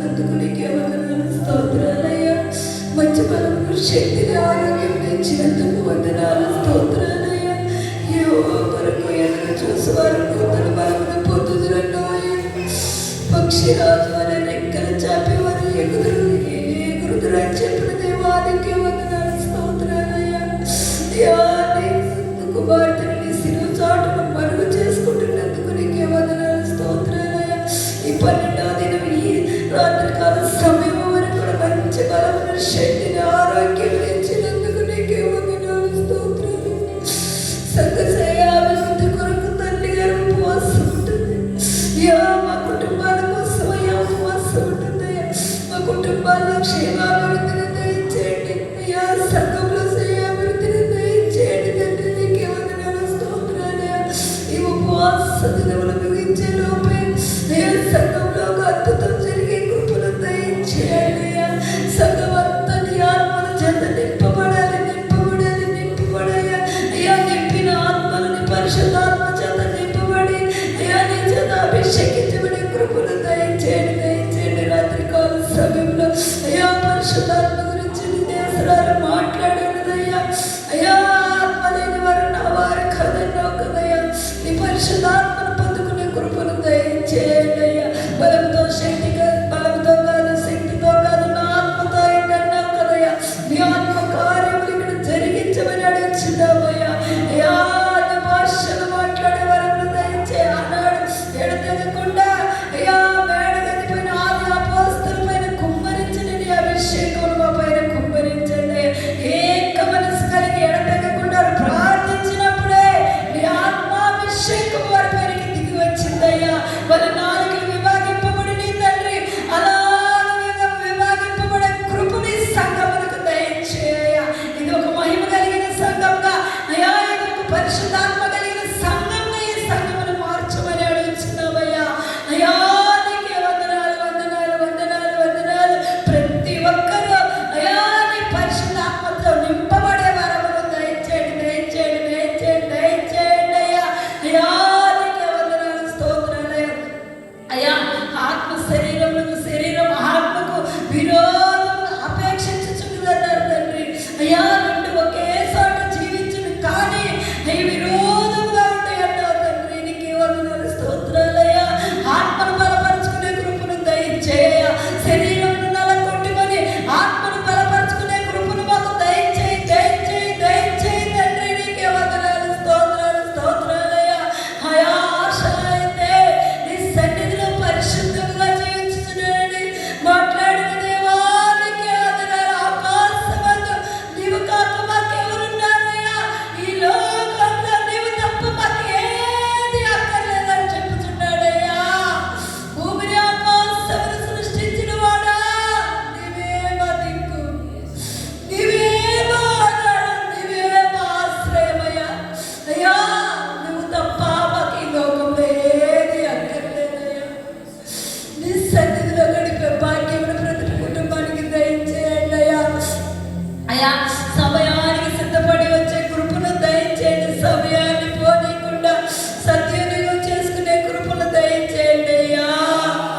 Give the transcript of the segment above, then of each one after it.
ఇచ్చినందుకు నీకే వందనాలు, స్తోత్రాలయ్యా. మంచి బలము, శక్తిని, ఆరోగ్యం ఇచ్చినందుకు వందనాలు, స్తోత్రాలయ్యా. యెహోవా కొరకు ఎదురు చూసేవారు నూతన బలమును పొందుదురన్నాయే. పక్షిరాజు అనే రెక్కలు చాపేవారు ఎగురుదురు అని చెప్పిన దేవానికి వందనాలు, స్తోత్రాలయ్యా. కుమార్తెను నీ శిలువ చాటును మరుగు చేసుకుంటున్నందుకు నీకే వందనాలు, స్తోత్రాలయ్యా. ఈ 12వ దినం ఈ రాత్రికాల సమయం వరకు కూడా మంచి బలమును, శక్తిని, ఆరోగ్యం ఇచ్చినందుకు నీకే వందనాలు, స్తోత్రాలు. సంఘసేయ అభివృద్ధి కొరకు తల్లి గారు ఉపవాసం ఉంటుంది. మా కుటుంబాల కోసం అయ్యా ఉపవాసం ఉంటుంది. మా కుటుంబాల్లో క్షేమాభివృద్ధిని దయచేయండి అయ్యా. సంఘంలో అభివృద్ధిని దయచేయండి తండ్రి, నీకే వందనాలు, స్తోత్రాలయ్యా. ఈ ఉపవాస దినములు ముగించే లోపే అయ్యా సంఘంలో ఒక అద్భుతం జరిగే కృపను దయచేయండి అయ్యా. సంఘం అంతా నీ ఆత్మల చేత నింపబడాలి, నింపబడాలి, నింపబడయ్యా. అయ్యా నింపిన ఆత్మలని పరిశుద్ధాత్మ చేత నింపబడి అయ్యా నీ చేత అభిషేకించబడే కృపను దయచేయండి, దయచేయండి. రాత్రికాల సమయంలో అయ్యా పరిశుద్ధాత్మ గురించి నీ దేశరాలు మాట్లాడేదయ్యా. అయ్యా ఆత్మ లేని వారు నా వారు కదన్నావు కదయ్యా. నీ పరిశుద్ధాత్మను పొందుకునే కృపను దయచేయండి అయ్యా. బలంతో బలంతో కాదు, శక్తితో కాదు, నా ఆత్మతో అన్నావు కదయ్యా. నీ ఆత్మ కార్యములు ఇక్కడ జరిగించమని అడుగుచున్నామయ్యా. అయ్యా నీ భాషలు మాట్లాడే వరకు దయచే అన్నాడు. ఎడతెగకుండా అయ్యా మేడగదిపైన ఆది అపోస్తలుల పైన కుమ్మరించిన నీ అభిషేకం మా పైన కుమ్మరించండి. ఏక మనసు కలిగి ఎడతెగకుండా ప్రార్థించినప్పుడే నీ ఆత్మాభిషేకం వారి పైనకి దిగి వచ్చిందయ్యా. వారి నాలుగు విభాగింపబడి నీ తండ్రి అలాగే విభాగింపబడే కృపని సంఘములకు దయచేయ. ఇది ఒక మహిమ కలిగిన సంఘంగా అయ్యా, ఇది ఒక పరిశుద్ధాత్మ కలిగిన సంఘంగా ఈ సంఘమును మార్చమని అడుగుతున్నామయ్యా. అయ్యా నీకే వందనాలు, వందనాలు, వందనాలు, వందనాలు. ప్రతి ఒక్కరూ అయ్యా నీ పరిశుద్ధాత్మతో నింపబడే వరమును దయచేయండి, దయచేయండి, దయచేయండి, దయచేయండి అయ్యా. అయ్యా నీకే వందనాలు, స్తోత్రాలయ్యా. అయ్యా ఆత్మ శరీరం ఆత్మకు విరోధం అపేక్షించుచున్నదన్నారు తండ్రి. అయ్యా రెండు ఒకే చోట జీవించును కానీ అవి విరోధంగా ఉంటాయి అన్నావు తండ్రి. నీకే వందనాలు, స్తోత్రాలయ్యా. ఆత్మను బలపరుచుకునే కృపను దయచేయ. శరీరంను నలగొట్టుకొని ఆత్మను బలపరుచుకునే కృపను మాకు దయచేయి, దయచేయి, దయచేయి తండ్రి. నీకే వందనాలు, స్తోత్రాలు, స్తోత్రాలయ్యా. అయా ఆశ అయితే నీ సన్నిధిలో పరిశుద్ధంగా జీవించుచున్నాడని మాట్లాడిన దేవా నీకే వందనాలు. ఆకాశమందు నీవు కాక మాకెవరున్నారయ్యా? ఈ లోకంలో నీవు తప్ప మాకేది అక్కర్లేదని చెప్పుచున్నాడయ్యా. భూమిని ఆకాశమును సృష్టించిన వాడా నీవే మా దిక్కు, నీవే మా ఆధారం, నీవే మా ఆశ్రయమయ్యా. అయ్యా నువ్వు తప్ప మాకు ఈ లోకంలో ఏది అక్కర్లేదయ్యా. నీ సన్నిధిలో గడిపే భాగ్యమును ప్రతి కుటుంబానికి దయచేయండి అయ్యా. అయ్యా సమయానికి సిద్ధపడి వచ్చే కృపను దయచేయండి. సమయాన్ని పోనీయకుండా సద్వినియోగం చేసుకునే కృపను దయచేయండి అయ్యా.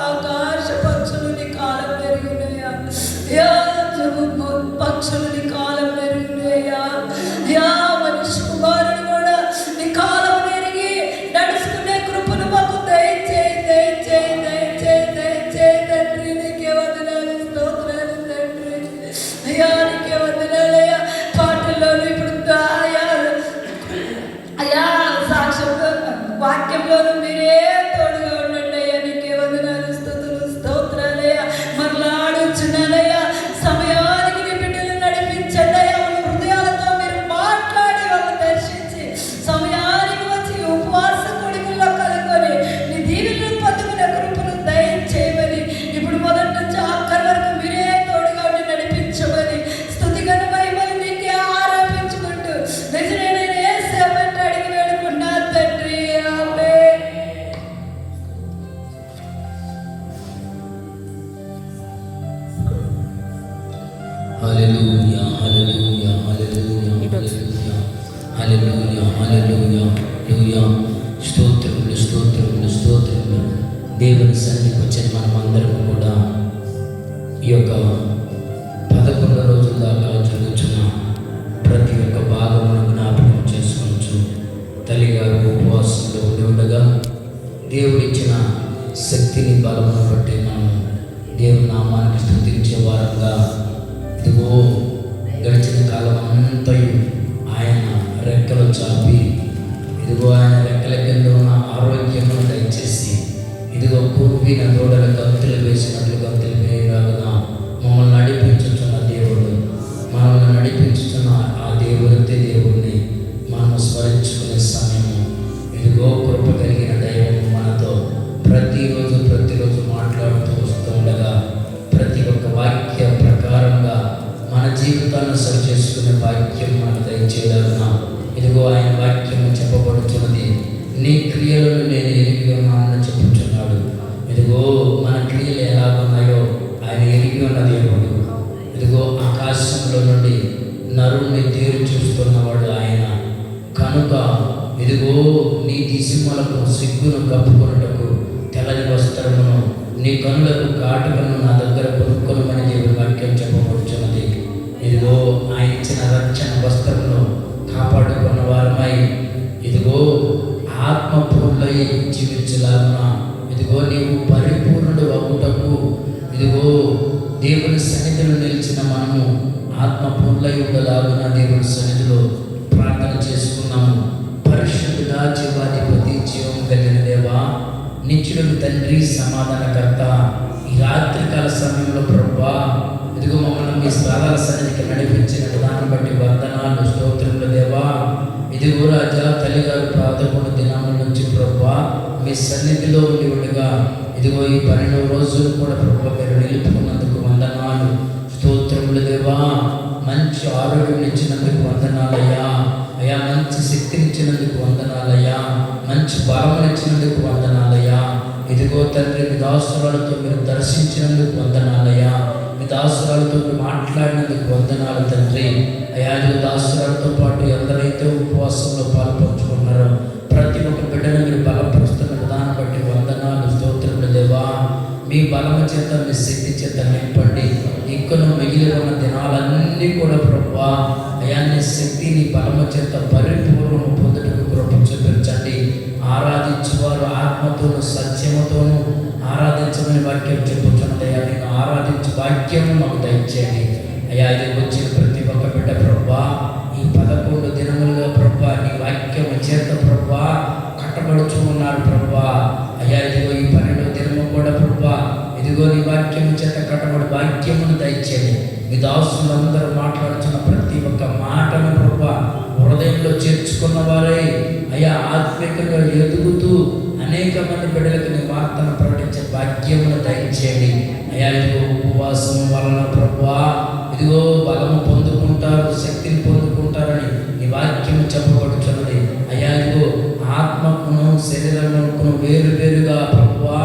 ఆకాశ పక్షులు నీ కాలం పెరిగినయ్యా. అయ్యా పక్షులు నీ కాలం పెరిగినయ్యా. అయ్యా మనిషి కుమారుడు కూడా నీ కాలం పెరిగి నడుచుకునే కృపను మాకు దయచేయి, దయచేయి, దయచేయి, దయచేయి తండ్రి. నీకే వందనాలు, స్తోత్రాలు తండ్రి. అయ్యా నీకే వందనాలయ్యా. పాటల్లోనూ ఇప్పుడు అయ్యా సాక్ష్యంలో వాక్యంలోనూ మీరే తోడుగా ఉండండి అయ్యా. నీకే వందనాలు, స్తుతులు, స్తోత్రాలయ్యా. మరలా ఆడుచున్నానయ్యా. సమయానికి నీ బిడ్డలు నడిపించండి అయ్యా. వాళ్ళ హృదయాలతో మీరు మాట్లాడి వాళ్ళు దర్శించి సమయానికి వచ్చి ఉపవాస కొడుకుల్లో కలుగుకొని నీ దీవెనలను పొందుకునే కృపను దయచేయమని ఇప్పుడు మొదటి నుంచి ఆఖరి వరకు మీరే తోడుగా ఉండి నడిపించమని స్తుతిగణ మహిమలు నీకే ఆరోపించుకుంటూ నిజమైన యేసు వెంట అడిగి వేడుకున్నా తండ్రి. ఆమేన్. హల్లెలూయా, hallelujah, hallelujah, hallelujah, hallelujah, hallelujah, హల్లెలూయా. స్తోత్రములు, స్తోత్రములు, స్తోత్రములు. దేవుని సన్నిధికి వచ్చిన మనమందరం కూడా ఈ యొక్క 11 రోజుల దాకా జరుగుతున్న ప్రతి ఒక్క భాగమును జ్ఞాపకం చేసుకోవచ్చు. తల్లిగారు ఉపవాసంలో ఉండి ఉండగా దేవుడిచ్చిన శక్తిని బలమును బట్టి మనము దేవుని నామానికి స్తుతించే వారంగా ఇదిగో గడిచిన కాలం అంతయు ఆయన రెక్కలు చాపి ఇదిగో ఆయన రెక్కల కింద ఉన్న ఆరోగ్యమును దయచేసి ఇదిగో కూర్పిన దూడల గంతులు వేసినట్లు గంతులు వేయరాగన మమ్మల్ని నడిపించుతున్న దేవుడు, మనల్ని నడిపించుతున్న ఆ దేవుడితే దేవుడిని మనం స్మరించుకునే సమయము ఇదిగో కృప కలిగిన దైవం మనతో ప్రతిరోజు మాట్లాడుతూ వస్తూ ఉండగా ప్రతి ఒక్క వాక్య ప్రకారంగా మన జీవితాన్ని సరి చేసుకునే వాక్యం మనకు దయచేయాలన్న ఇదిగో ఆయన వాక్యము చెప్పబడుతున్నది. నీ క్రియలను నేను ఎరిగి ఉన్నానని చెప్పుచున్నాడు. ఇదిగో మన క్రియలు ఎలా ఉన్నాయో ఆయన ఎరిగి ఉన్న దేవుడు. ఇదిగో ఆకాశంలో నుండి నరుణ్ణి తేరు చూస్తున్నవాడు ఆయన కనుక ఇదిగో నీ దిశమలకు సిగ్గును కప్పుకొనుటకు తెల్లని వస్త్రమును నీ కనులకు కాటుకను నా దగ్గర కొనుక్కొనమని దేవుని వాక్యం చెప్పబడుచున్నది. ఇదిగో ఆయన ఇచ్చిన రక్షణ వస్త్రమును కాపాడుకున్న వారమై ఇదిగో ఆత్మపూర్ణై జీవించలాగున ఇదిగో నీవు పరిపూర్ణుడు అగుటకు ఇదిగో దేవుని సన్నిధిలో నిలిచిన మనము ఆత్మపూర్ణై ఉండలాగున దేవుని సన్నిధిలో ప్రార్థన చేసుకున్నాము. పరిశుద్ధుడా, జీవాధిపతి, జీవం కలిగిన దేవా, నిత్యుడు తండ్రి, సమాధానకర్త, ఈ రాత్రికాల సమయంలో ప్రభువా ఇదిగో మమ్మల్ని మీ స్థలాల సన్నిధికి నడిపించిన విధానం బట్టి వందనాలు, స్తోత్రములు దేవా. ఇదిగో రాజా, తల్లిగారు 11 దినముల నుంచి ప్రభువా మీ సన్నిధిలో ఉండి ఉండగా ఇదిగో ఈ 12వ రోజులు కూడా ప్రభువా మీరు నిలుపుకున్నందుకు వందనాలు, స్తోత్రములు దేవా. మంచి ఆరోగ్యం ఇచ్చినందుకు వందనాలయ్యా. అయ్యా, మంచి శక్తినిచ్చినందుకు వందనాలయ్యా. మంచి బలం ఇచ్చినందుకు వందనాలయ్యా. ఇదిగో తండ్రి, మీ దాసురాలతో మీరు దర్శించినందుకు వందనాలయ్యా. మీ దాసురాలతో మీరు మాట్లాడినందుకు వందనాలు తండ్రి. అయ్యా, ఇదిగో దాసురాలతో పాటు ఎందరైతే ఉపవాసంలో పాల్పంచుకున్నారో ప్రతి ఒక్క బిడ్డను మీరు బలపరుస్తున్న విధానం బట్టి వందనాలు, స్తోత్రములు దేవా. మీ బలము చేత, మీ శక్తి చేత నింపండి. ఇంకను మిగిలి ఉన్న దినాలన్నీ కూడా ప్రభువా అయా నీ శక్తి, నీ బలము చేత పరిపూర్ణము పొందుటకు కృప చూపించండి. ఆరాధించువారు ఆత్మతోను సత్యముతోను ఆరాధించమని వాక్యం చెప్పుతున్నదయ్యా. నేను ఆరాధించు వాక్యము మాకు దయచేయండి అయ్యా. ఇది వచ్చిన ప్రతి ఒక్క బిడ్డ ప్రభువా ఈ 11 దినములుగా ప్రభువా నీ వాక్యము చేత ప్రభువా కట్టబడుచు ఉన్నారు ప్రభువా అయ్యా. ఇదిగో ఈ 12వ దినము కూడా ప్రభువా ఇదిగో నీ వాక్యము చేత కట్టబడి వాక్యమును దయచేయండి. మీ దాసులందరూ మాట్లాడుతున్న ప్రతి ఒక్క మాటను ప్రభువా హృదయంలో చేర్చుకున్న వారై అయ్యా ఆత్మికంగా ఎదుగుతూ అనేక మంది బిడ్డలకు నీ వార్తను ప్రకటించే భాగ్యమును దయచేయండి అయ్యా. ఇదిగో ఉపవాసం వలన ప్రభువా ఇదిగో బలము పొందుకుంటారు, శక్తిని పొందుకుంటారని నీ వాక్యము చెప్పబడుతున్నది అయ్యా. ఇదిగో ఆత్మకును శరీరమును వేరుగా ప్రభువా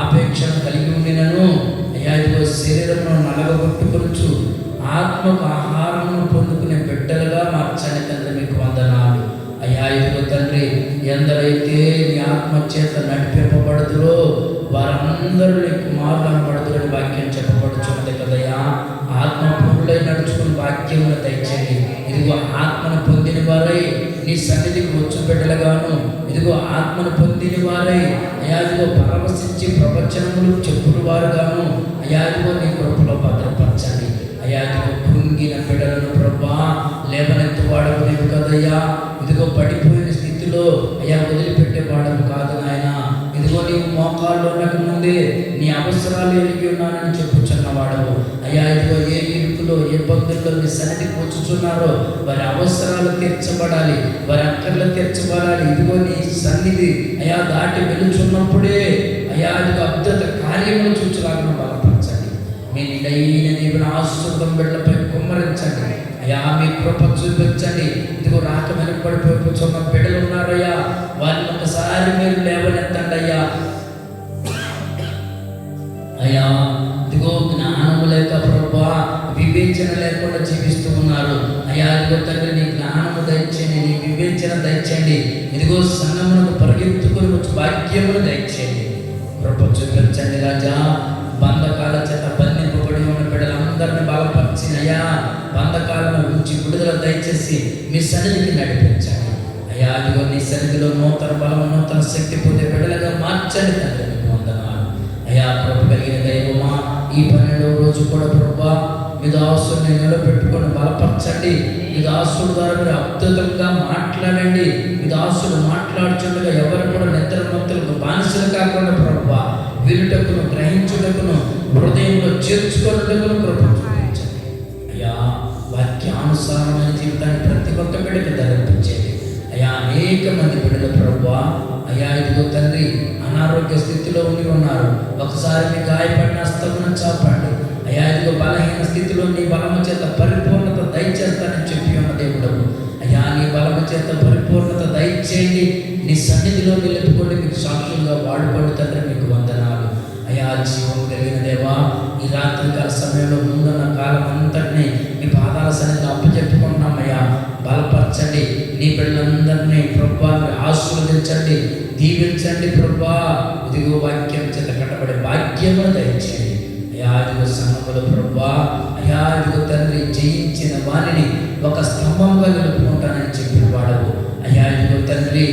ఆపేక్షను కలిగి ఉండినను అయ్యా ఇదిగో శరీరమును నలగొట్టుకొనుచు ఆత్మకు ఆహారమును పొందుకునే బిడ్డలుగా మార్చండి తండ్రి. మీకు వందనాలు అయ్యా. ఇదిగో తండ్రి, ఎందరైతే నీ ఆత్మ చేత నడిపింపబడుదురో వారందరూ నీ కుమారులు అనబడుదురని వాక్యం చెప్పబడుచున్నది కదయ్యా. ఆత్మపూర్ణులై నడుచుకుని వాక్యమును దయచేయండి. ఇదిగో ఆత్మను పొందిన వారై నీ సన్నిధికి వచ్చు బిడ్డలుగాను ఇదిగో ఆత్మను పొందిన వారై అయ్యా ఇదిగో పరవశించి ప్రవచనములు చెప్పుడు వారుగాను అయ్యా ఇదిగో నీ కృపలో భద్రపరచండి అయ్యా. ఇదిగో కృంగిన బిడ్డలను ప్రభా లేవనెత్తు వాడవు నీవు కదయ్యా. ఇదిగో పడిపోయిన స్థితిలో అయ్యా వదిలిపెట్టే వాడవు కాదు నాయన. ఇదిగో నీవు మోకాల్లో ఉండక ముందే నీ అవసరాలు ఎరిగి ఉన్నానని చెప్పుచున్న వాడవు అయ్యా. ఇదిగో ఏ ఇరుకులో ఏ ఇబ్బందుల్లో మీ సన్నిధికి వచ్చుచున్నారో వారి అవసరాలు తీర్చబడాలి, వారి అక్కర్లు తీర్చబడాలి. ఇదిగో నీ సన్నిధి అయ్యా దాటి వెలుచున్నప్పుడే అయ్యా ఇదిగో అద్భుత కార్యములు చూచులాగా బలపరచండి. మీ నిడైన దేవుని ఆశీర్వాదం బిడ్డలపై కుమ్మరించండి అయ్యా. మీ కృప చూపించండి. ఇదిగో రాక వెనుకబడిపోతున్న బిడ్డలు ఉన్నారయ్యా, వారిని ఒకసారి మీరు లేవనెత్తండి అయ్యా. అయ్యా ఇదిగో జ్ఞానము లేక ప్రభువా వివేచన లేకుండా జీవిస్తూ ఉన్నారు అయ్యా. ఇదిగో తండ్రి, నీ జ్ఞానము దయచేయండి, నీ వివేచన దయచేయండి. ఇదిగో సంగమునకు పరిగెత్తుకుని వచ్చి వాక్యమును దయచేయండి, కృప చూపించండి రాజా. బంధకాల చేత బంధింపబడి ఉన్న అయ్యా బంధకాలను నుంచి విడుదల దయచేసి మీ సన్నిధికి నడిపించండి అయ్యా. అదిగో నీ సన్నిధిలో నూతన బలం నూతన శక్తి పొందే బిడ్డలుగా మార్చండి తండ్రి. మీకు వందనాలు అయ్యా. ప్రభు కలిగిన దైవమా, ఈ 12వ రోజు కూడా ప్రభా మీ దాసుని నిలబెట్టుకొని బలపరచండి. మీ దాసుడు ద్వారా మీరు అద్భుతంగా మాట్లాడండి. మీ దాసుడు మాట్లాడుచుండగా ఎవరు కూడా నిద్ర మత్తులకు బానిసలు కాకుండా ప్రభా వినుటకును గ్రహించుటకును హృదయంలో చేర్చుకున్నటకును కృప చూపించండి అయ్యా. వాక్యానుసారమైన జీవితాన్ని ప్రతి ఒక్క బిడ్డకి ధరించండి అయ్యా. అనేక మంది బిడ్డలు ప్రభా అయ్యా ఇదిగో తండ్రి అనారోగ్య స్థితిలో ఉండి ఉన్నారు. ఒకసారి మీ గాయపడిన హస్తమును చాపండి అయ్యా. ఇదిగో బలహీన స్థితిలో నీ బలము చేత పరిపూర్ణత దయచేస్తానని చెప్పి ఉన్న దేవుడు అయ్యా. నీ బలము చేత పరిపూర్ణత దయచేయండి. నీ సన్నిధిలో నిలుపుకొని మీకు సాక్షులుగా వాడుకోండి తండ్రి. మీకు వందనాలు అయ్యా. జీవం కలిగిన దేవా, ఈ రాత్రికాల సమయంలో ముందున్న కాలం అంతటినీ మీ పాదాల సన్నిధిలో అప్పచెప్పుకుంటున్నామయ్యా. బలపరచండి. నీ బిడ్డలందరినీ ప్రభా ఆశీర్వదించండి, దీవించండి ప్రభా. ఇదిగో వాక్యం చేత కట్టబడే భాగ్యము దయచేయండి అయ్యా. ఇదిగో సంఘములు ప్రభా అయ్యా. ఇదిగో తండ్రి జయించిన వారిని ఒక స్తంభంగా నిలుపుకుంటానని చెప్పిన వాడవు అయ్యా. ఇదిగో తండ్రి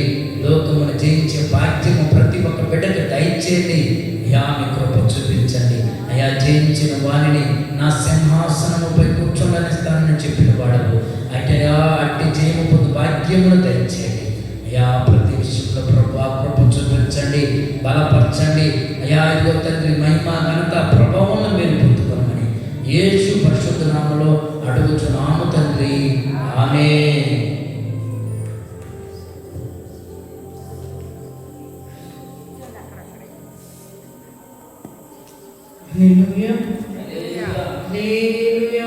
లోకమును జయించే భాగ్యము ప్రతి ఒక్క బిడ్డకు దయచేయండి అయ్యా. మీ కృప చూపించండి అయ్యా. జయించిన వారిని నా సింహాసనముపై కూర్చోనిస్తానని చెప్పిన వాడవు అయ్యా. అట్టి జయము పొందు భాగ్యమును దయచేయండి అయ్యా. ప్రతి విషయంలో ప్రభా కృప చూపించండి, బలపరచండి అయ్యా. ఇదిగో తండ్రి మహిమ ఘనత ప్రభావం మీరు పొందుకోమని యేసు పరిశుద్ధ నామములో అడుగుచున్నాము తండ్రి. ఆమేన్. హల్లెలూయా హల్లెలూయా హల్లెలూయా.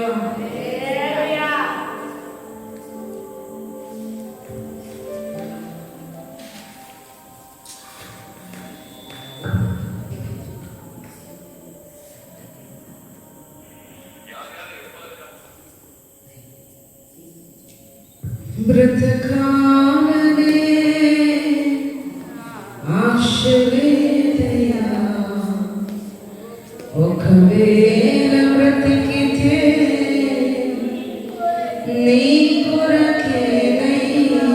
బ్రతకాలనే ఆశలేదయా, ఒకవేళ బ్రతికితే నీ కొరకేనయ్యా.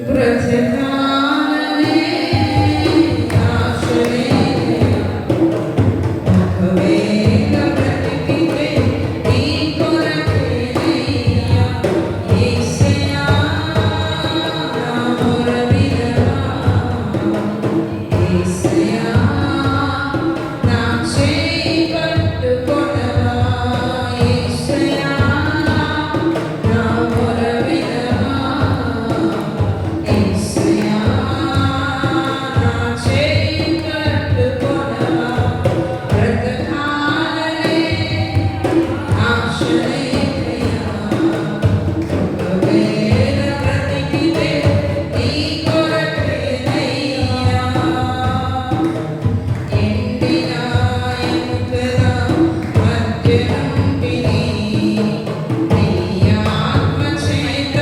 బ్రతకాలనే ఆశలేదయా, ఒకవేళ బ్రతికితే నీ కొరకేనయ్యా. యేసయ్యా నా మొర వినవా, యేసయ్యా నా చేయి పట్టుకొనవా, యేసయ్యా నా మొర వినవా, యేసయ్యా నా చేయి పట్టుకొనవా. బ్రతకాలనే ఆశలేదయా, ఒకవేళ బ్రతికితే నీ కొరకేనయ్యా. ఎండిన ఎముకల మధ్య నుండి నీ ఆత్మ చేత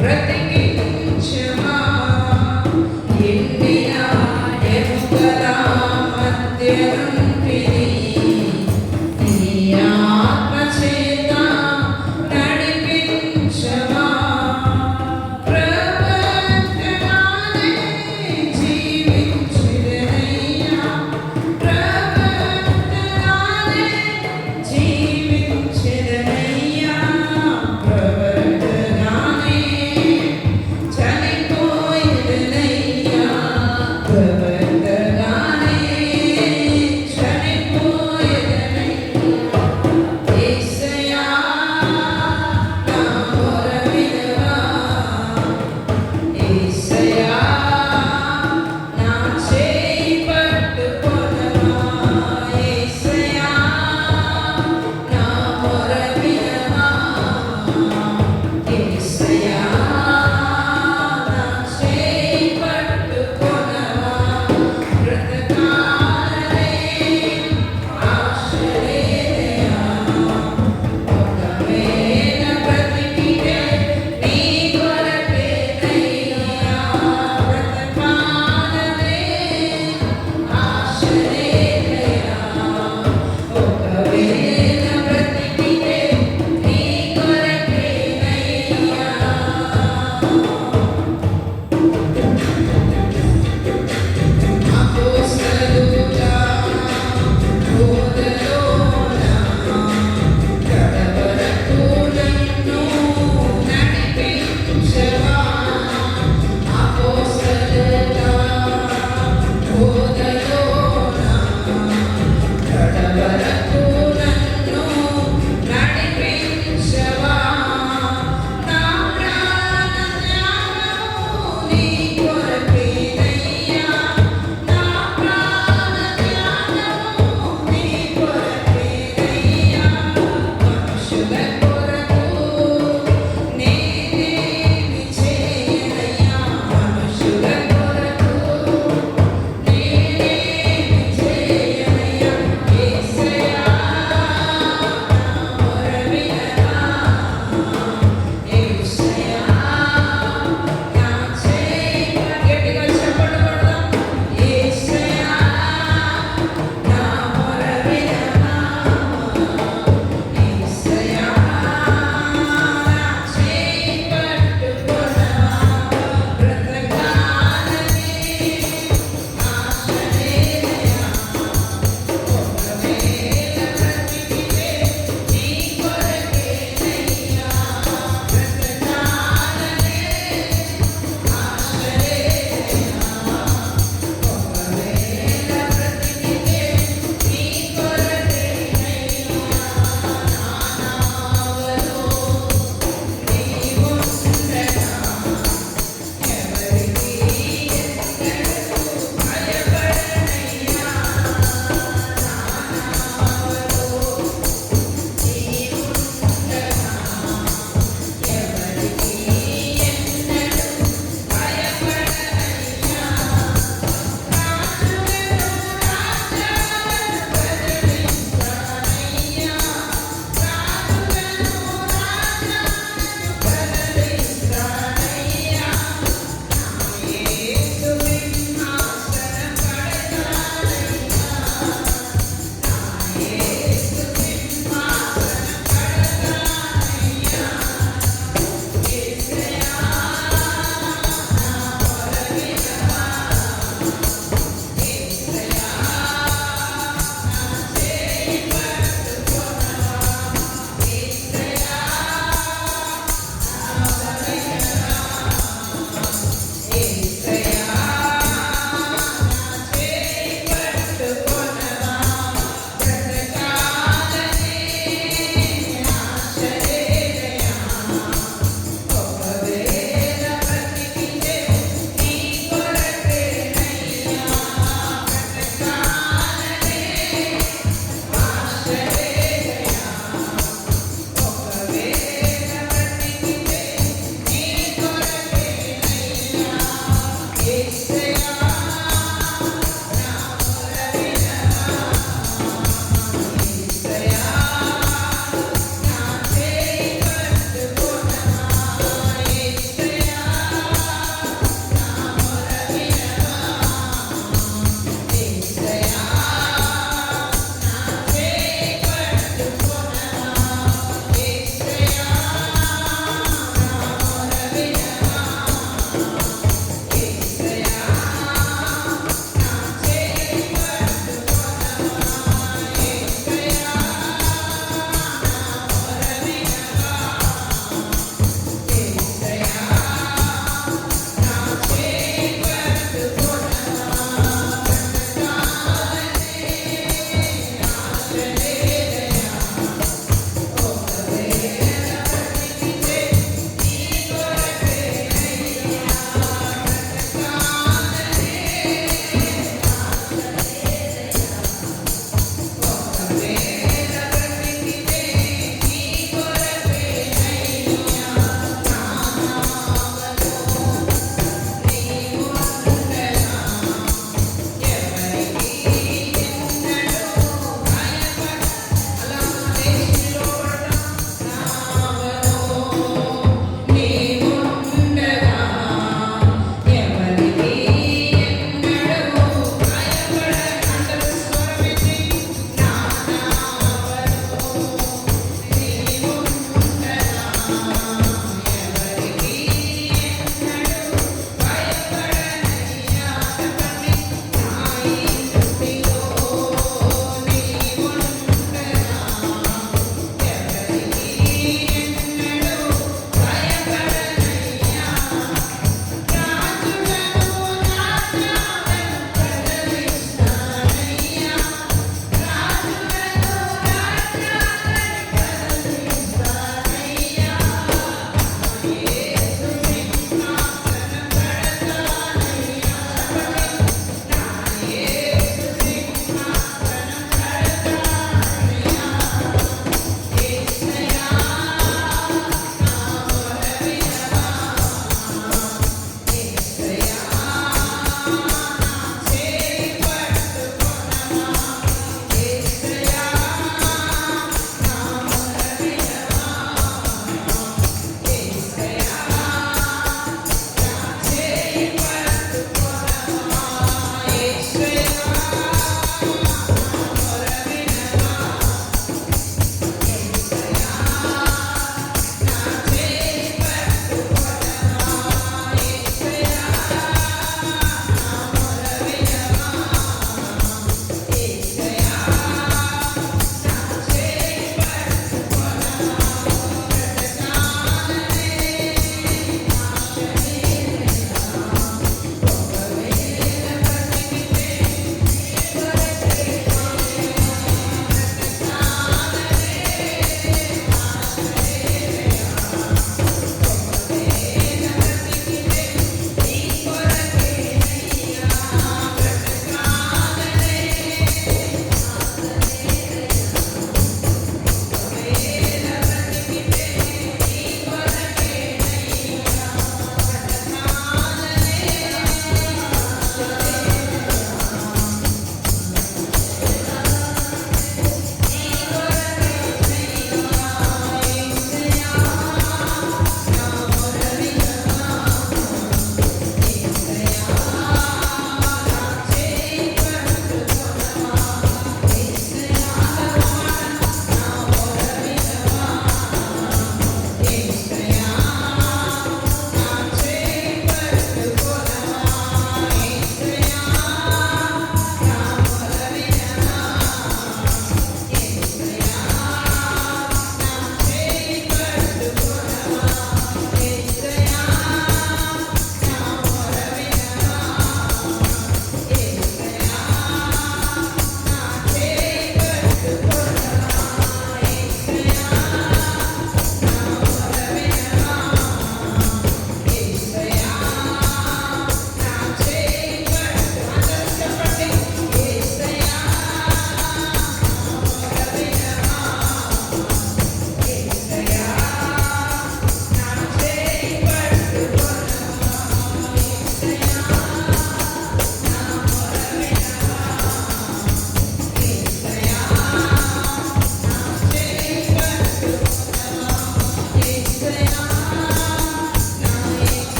బ్రతికించవా. ఎండిన ఎముకల మధ్య నుండి నీ ఆత్మ చేత నడిపించవా. ప్రవర్తనానే జీవించుదనయ్యా, ప్రవర్తనానే జీవించుదనయ్యా. ప్రవర్తనానే చనిపోయినయ్యా, ప్రవర్తనానే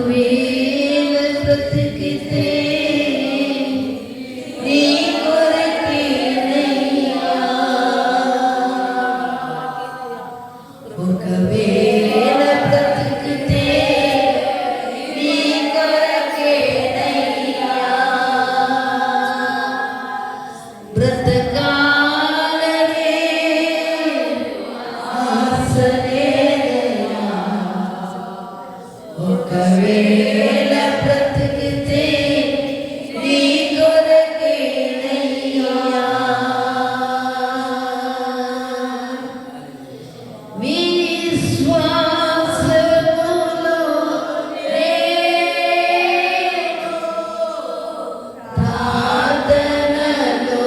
ఒకవేళ బ్రతికితే నీ కొరకేనయ్యా, ఒకవేళ బ్రతికితే నీ కొరకేనయ్యా, బ్రతకాలనే ఆశ లేదయ్యా, ఒకవేళ బ్రతికితే నీ కొరకేనయ్యా, విశ్వాసములో నేను, ప్రార్థనలో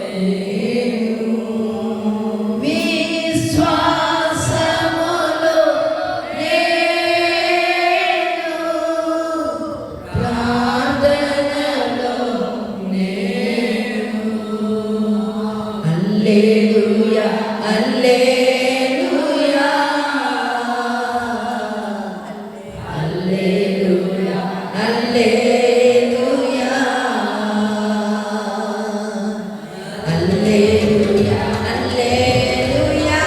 నేను, విశ్వాసములో నేను, ప్రార్థనలో నేను. హల్లెలూయా, hallelujah, hallelujah, hallelujah, hallelujah, hallelujah,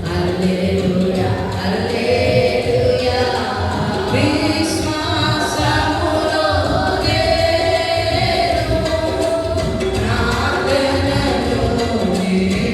hallelujah, హల్లెలూయా. విశ్వాసములో నేను, ప్రార్థనలో నేను.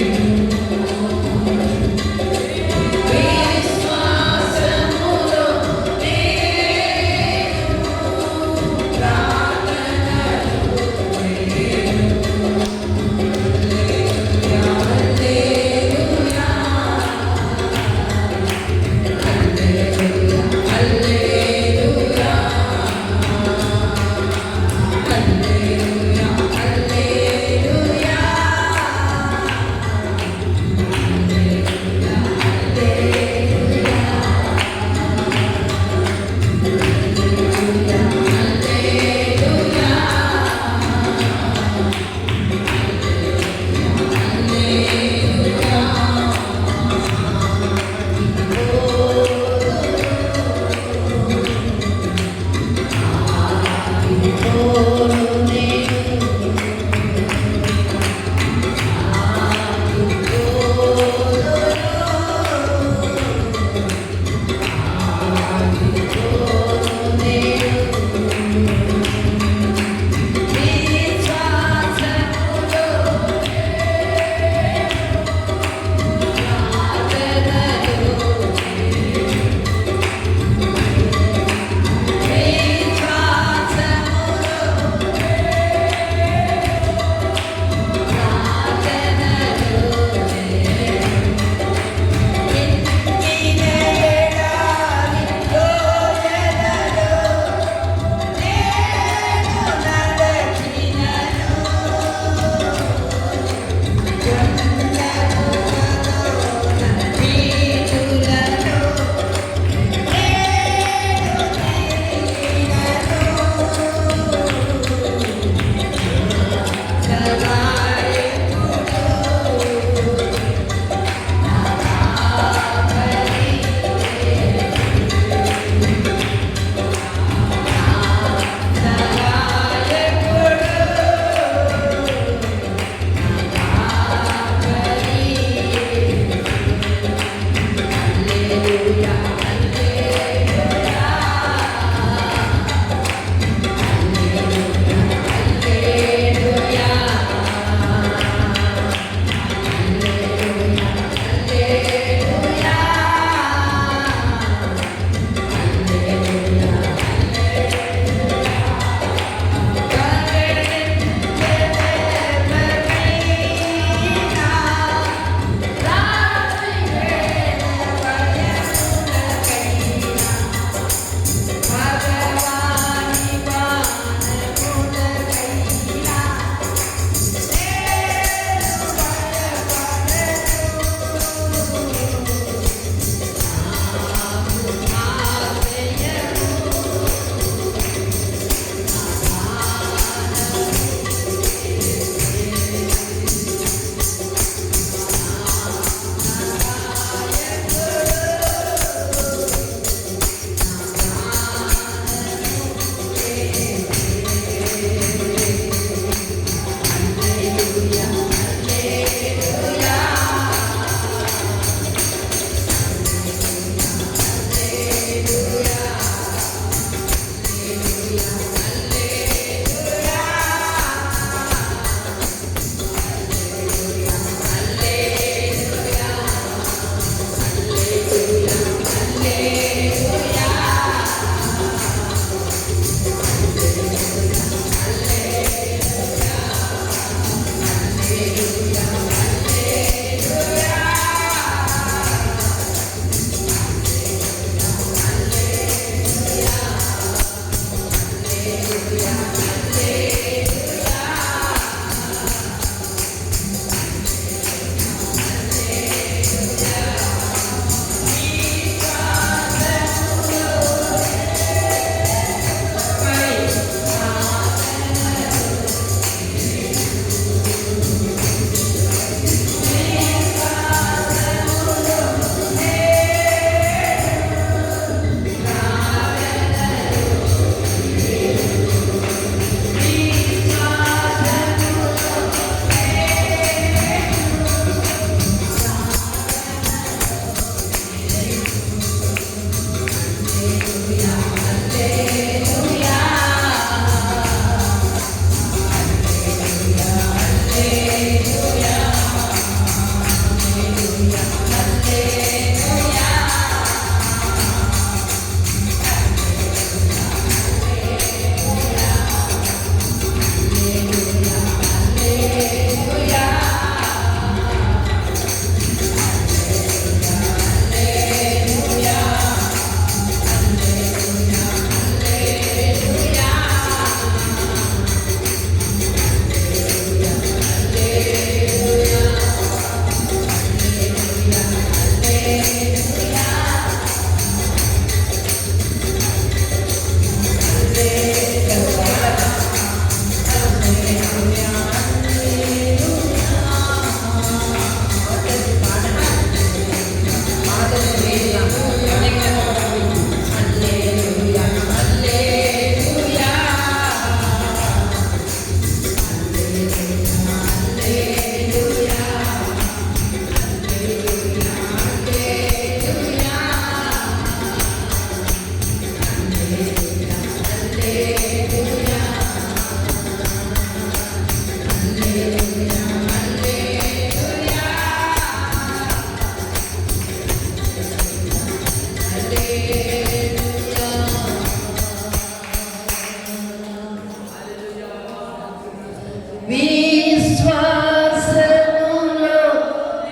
విశ్వాసములో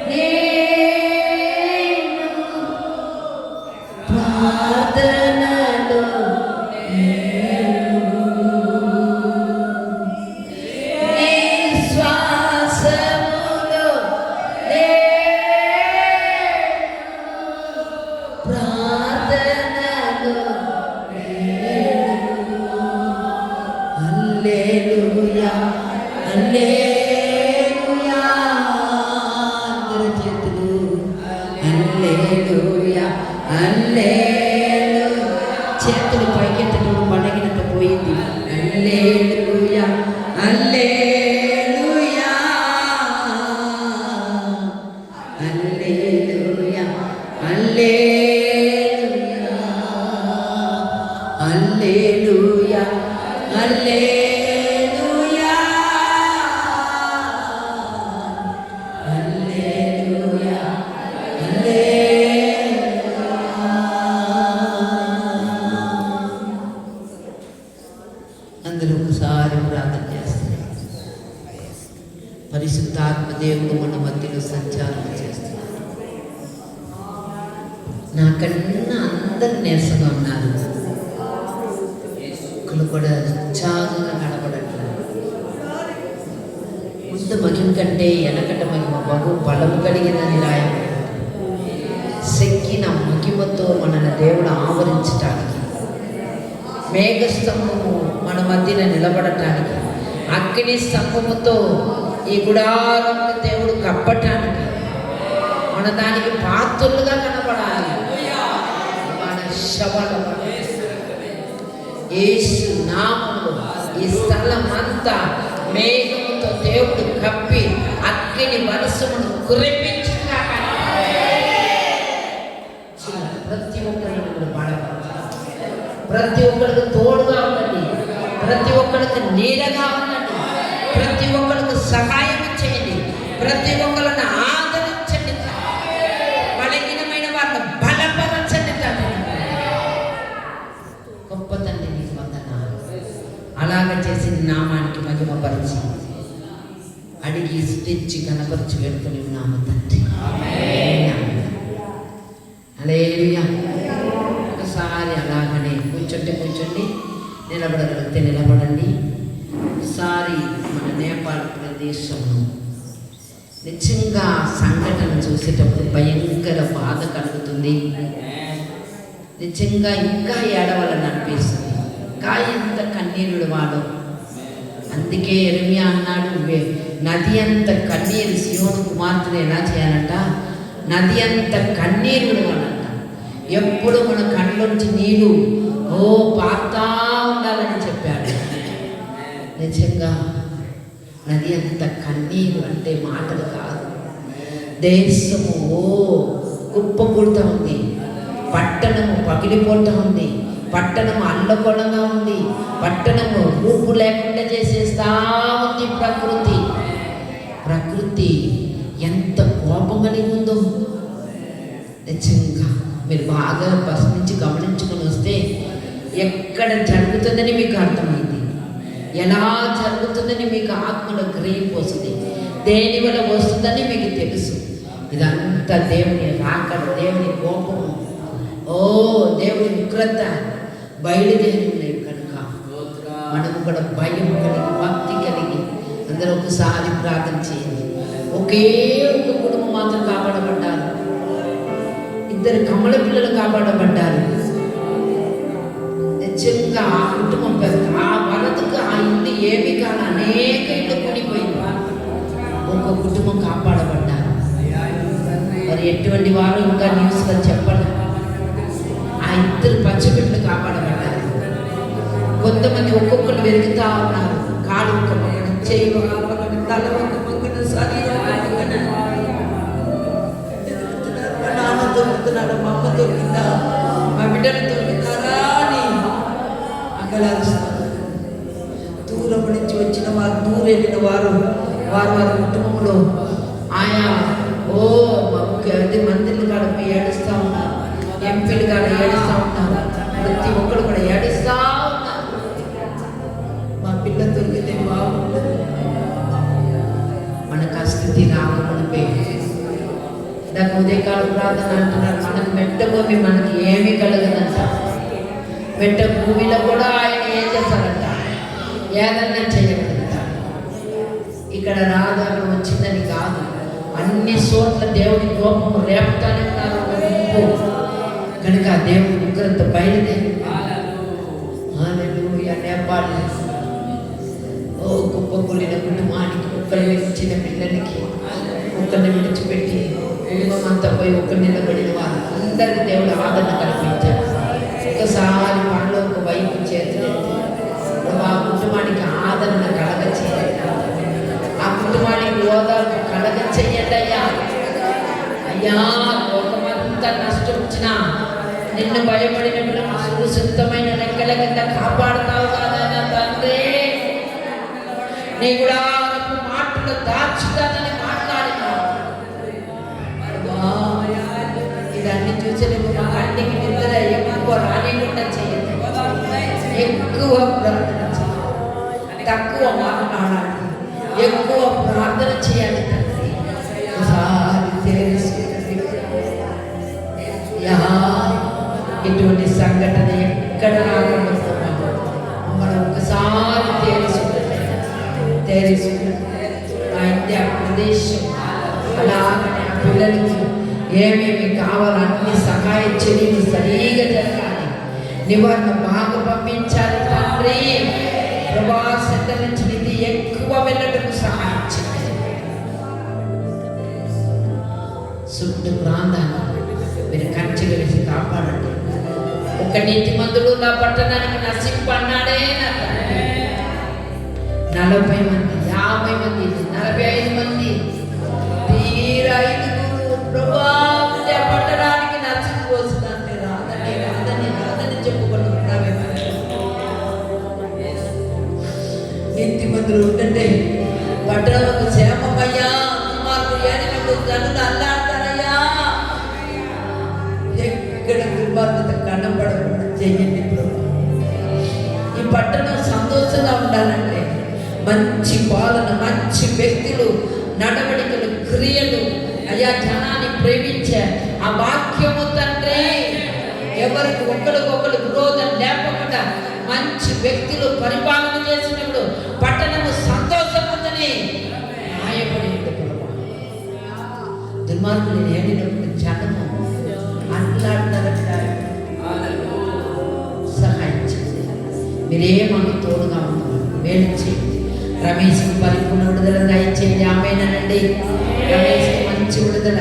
నేను ప్రార్థనలో విశ్వాసములో నేను ప్రార్థనలో హల్లెలూయా హల్లెలూయా అందరి చేతులు హల్లెలూయా హల్లెలూయా చేతులు పైకెత్తడం పడగినంత పోయింది హల్లెలూయా hallelujah hallelujah hallelujah hallelujah hallelujah హల్లెలూయా అందరూ ఒకసారి ప్రార్థన చేస్తున్నారు. పరిశుద్ధాత్మ దేవుడు మన మధ్యలో సంచారం చేస్తున్నారు. నాకన్నా అందరు నీరసంగా ఉన్నారు. ఒక్కరు కూడా ఉత్సాహంగా కనబడట్లేదు. ముందు మహిమ కంటే వెనకట మహిమ బహు బలము కలిగినని రాయబడింది. సెక్కిన మహిమతో మనల్ని దేవుడు ఆవరించటానికి, మేఘస్తంభము మన మధ్యన నిలబడటానికి, అగ్ని స్తంభముతో ఈ గుడారంలో దేవుడు కప్పటానికి, మన దానికి పాత్రలుగా కనబడాలి. మన శవల యేసు నామములో ఈ స్థలం అంతా మేఘముతో దేవుడు కప్పి అగ్ని వర్షమును కురిపించుగా ప్రతి ఒక్కరికి ప్రతి ఒక్కరికి తోడుగా ఉండండి. ప్రతి ఒక్కరికి నీడగా ఉండండి. ప్రతి ఒక్కరికి సహాయం చేయండి. ప్రతి ఒక్కరిని ఆదరించండి. బలహీనమైన వారిని బలపరచండి. గొప్ప తండ్రి నీకు వందనాలు. అలాగ చేసిన నామానికి మహిమపరిచి అడిగి స్తుతించి స్తుతించి కనపరిచి వేడుకొని ఉన్నాము తండ్రి. హల్లెలూయా. ఒకసారి అలాగనే కూర్చోండి, నిలబడగలిగితే నిలబడండి. ఒకసారి మన నేపాల్ ప్రదేశంలో నిజంగా సంఘటన చూసేటప్పుడు భయంకర బాధ కలుగుతుంది. నిజంగా ఇంకా ఏడవాలని అనిపిస్తుంది. ఇంకా ఎంత కన్నీరుడు వాడు. అందుకే యెరెమయా అన్నాడు, నది అంత కన్నీరు సీయోను కుమార్తెను ఎలా చేయాలంట? నది అంత కన్నీరుడు వాడంట. ఎప్పుడు మన కళ్ళొంచి నీళ్ళు పారుతా ఉండాలని చెప్పాడు. నిజంగా నది అంత కన్నీరు అంటే మాటలు కాదు. దేశము కుప్పకూడుతూ ఉంది, పట్టణము పగిలిపోతూ ఉంది, పట్టణము అల్లకొలంగా ఉంది, పట్టణము రూపు లేకుండా చేసేస్తా ఉంది. ప్రకృతి ఎంత కోపం కలిగి ఉందో నిజంగా మీరు బాగా బస్ నుంచి గమనించుకొని వస్తే ఎక్కడ జరుగుతుందని మీకు అర్థమైంది, ఎలా జరుగుతుందని మీకు ఆత్మలో గ్రహింపోతుంది, దేని వల్ల వస్తుందని మీకు తెలుసు. ఇదంతా దేవుని రాకడ, దేవుని కోపము, దేవుని ఉగ్రత బయలుదేరి కనుక మనం కూడా భయం కలిగి, భక్తి కలిగి అందరూ ఒకసారి ప్రార్థన చేయండి. ఒకే ఒక కుటుంబం మాత్రం కాపాడబడ్డారు, 2 కమల పిల్లలు కాపాడబడ్డారు. నిజంగా ఆ కుటుంబం పెద్ద, ఆ వరదకు ఆ ఇల్లు ఏమి కాదు, అనేక ఇళ్ళు కూలిపోయింది. ఒక కుటుంబం కాపాడబడ్డారు. మరి ఎటువంటి వారు ఇంకా న్యూస్లో చెప్పండి. ఆ 2 పచ్చిబిడ్డలు కాపాడబడ్డారు. కొంతమంది ఒక్కొక్కరు వెరుగుతూ ఉన్నారు. కాలు ఒక పక్కన, చేయి ఒక పక్కన, తల ఒక పక్కన, శరీరం ఒక పక్కన. మా నాన్న దొరుకుతున్నాడు, మా అమ్మ దొరికిందా, మా బిడ్డలు దొరికినారా అని అగలాడుస్తున్నారు. దూరం నుంచి వచ్చిన వారు, దూరం వెళ్ళిన వారు వారి కుటుంబంలో ఆయా మందిర్లు కాడ ఏడుస్తూ ఉన్నారు, ఎంపీలు కాడ ఏడుస్తూ ఉన్నారు, ప్రతి ఒక్కరు కూడా ఏడుస్తూ ఉన్నారు. మా పిల్ల దొరికితే బాగుంటుంది. మనకు ఆ స్థితి రాకమునిపే నాకు ఉదయకాల ప్రార్థన అంటున్నారు, మనకు మెట్ట భూమి మనకి ఏమీ కలగదంట. మెట్ట భూమిలో కూడా ఆయన ఏం చేస్తారంట? ఏదన్నా చేయగలుగుతారు. ఇక్కడ రాధాను వచ్చిందని కాదు, అన్ని చోట్ల దేవుని కోపము రేపుతానే ఉన్నారు కనుక దేవుని ఉగ్రత బయలుదేరి నేపాల్ కుప్పకూలిన కుటుంబానికి, ఒక్కరిని ఇచ్చిన పిల్లలకి, ఒక్కరిని విడిచిపెట్టి కుటుంబం అంతా పోయి ఒక్కరు నిలబడిన వారు అందరికీ దేవుడు ఆదరణ కల్పించారు. ఒకసారి మనలో ఒక వైపు చేతులెత్తి ఆ కుటుంబానికి ఆదరణ కలగ చేయండి, ఆ కుటుంబానికి ఓదార్పు కలగ చెయ్యండి. అయ్యా లోకమంతా నష్టం వచ్చినా నిన్ను భయపడినప్పుడు సురక్షితమైన రెక్కల కింద కాపాడుతావు కదా తండ్రి. నీ కూడా మాటలు దాచుతానని మాట్లాడినావు. ఇదన్నీ చూసి మా కంటికి నిద్ర ఎక్కువ రానికుండా చేయండి, ఎక్కువ ప్రార్థన చేయాలి, తక్కువ మాట్లాడాలి, ఎక్కువ ప్రార్థన చేయాలి తండ్రి. ఇటువంటి సంఘటన ఎక్కడ రాకుండా మనం ఒకసారి తేరుసుకుంటాం. ఆ ఇండియా ప్రదేశం అలాగనే ఆ పిల్లలకి ఏమేమి కావాలో అన్ని సహాయ చర్యలు సరిగా జరగాలి, నివారణ బాగా పంపించాలి తండ్రి. ప్రభాస్ నుంచి నిధి ఎక్కువ వెళ్ళటం సహాయం చేయాలి. చుట్టూ ప్రాంతాన్ని మీరు కంచె కలిసి కాపాడండి. ఒక నీతిమంతుడు నా పట్టణానికి నశింపన్నాడే. 40 మంది, 50 మంది, 45 మంది, తీరా 5 ప్రభా పట్టణానికి నశించిపోతుందంటే రాదని రాదని రాదని చెప్పుకుంటున్నావే. నీతిమంతులు ఉంటే పట్టణంకు క్షేమమయ్యా, మాకు ఏనుగు గనులు అల్లాడతారయ్యా. ఎక్కడ దుర్మార్గత కనపడకుండా చెయ్యండి ప్రభు. ఈ పట్టణం సంతోషంగా ఉండాలంటే మంచి పాలన, మంచి వ్యక్తులు, నడవడికలు, క్రియలు అయ్యా జనాన్ని ప్రేమించే ఆ వాక్యము తండ్రి ఎవరికి ఒకరికొకరు విరోధం లేకుండా మంచి వ్యక్తులు పరిపాలన చేసినప్పుడు పట్టణము సంతోషముందని న్యాయపడి దుర్మార్గులు ఏడినప్పుడు జనము అట్లాడతారట. సహాయం చేయండి, మీరేమన్నా తోడుగా ఉన్నారు, మేలు చేయండి. రమేష్కి పరిపూర్ణ విడుదల దయచేయండి. ఆమెనండి రమేష్కి మంచి విడుదల,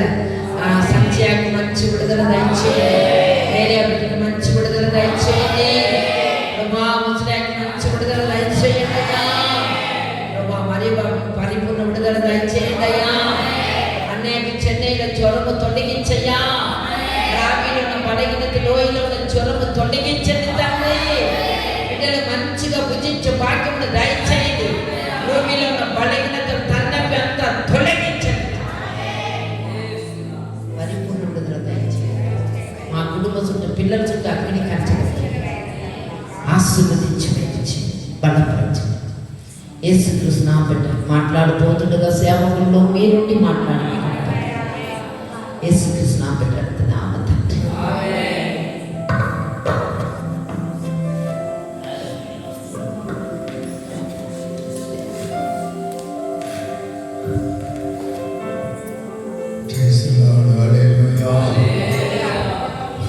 సంధ్యాకి మంచి విడుదల దయచేయండి. వేరే బిడ్డకి మంచి విడుదల దయచేయండి. ప్రభా ముసలాకి మంచి విడుదల దయచేయండి అయ్యా. ప్రభా మరి పరిపూర్ణ విడుదల దయచేయండి అయ్యా. అన్నయ్యకి చెన్నైలో జ్వరము తొలగించయ్యా. రావిలో ఉన్న బలహీనత, లోయలో ఉన్న జ్వరము తొలగించండి తండ్రి. బిడ్డలు మంచిగా భుజించే భాగ్యమును దయచేయండి. భూమిలో ఉన్న బలహీనత, తన్నపి అంతా తొలగించండి. పరిపూర్ణ విడుదల దయచేయండి. మా కుటుంబ చుట్టూ, పిల్లల చుట్టూ అగ్ని కంచండి. ఆశీర్వదించి బలపరచండి. యేసుక్రీస్తు నామమున బిడ్డ మాట్లాడుతోండగా సేవకుల్లో మీరుండి మాట్లాడండి. యేసుక్రీస్తు నామమున బిడ్డ నామమున తండ్రి.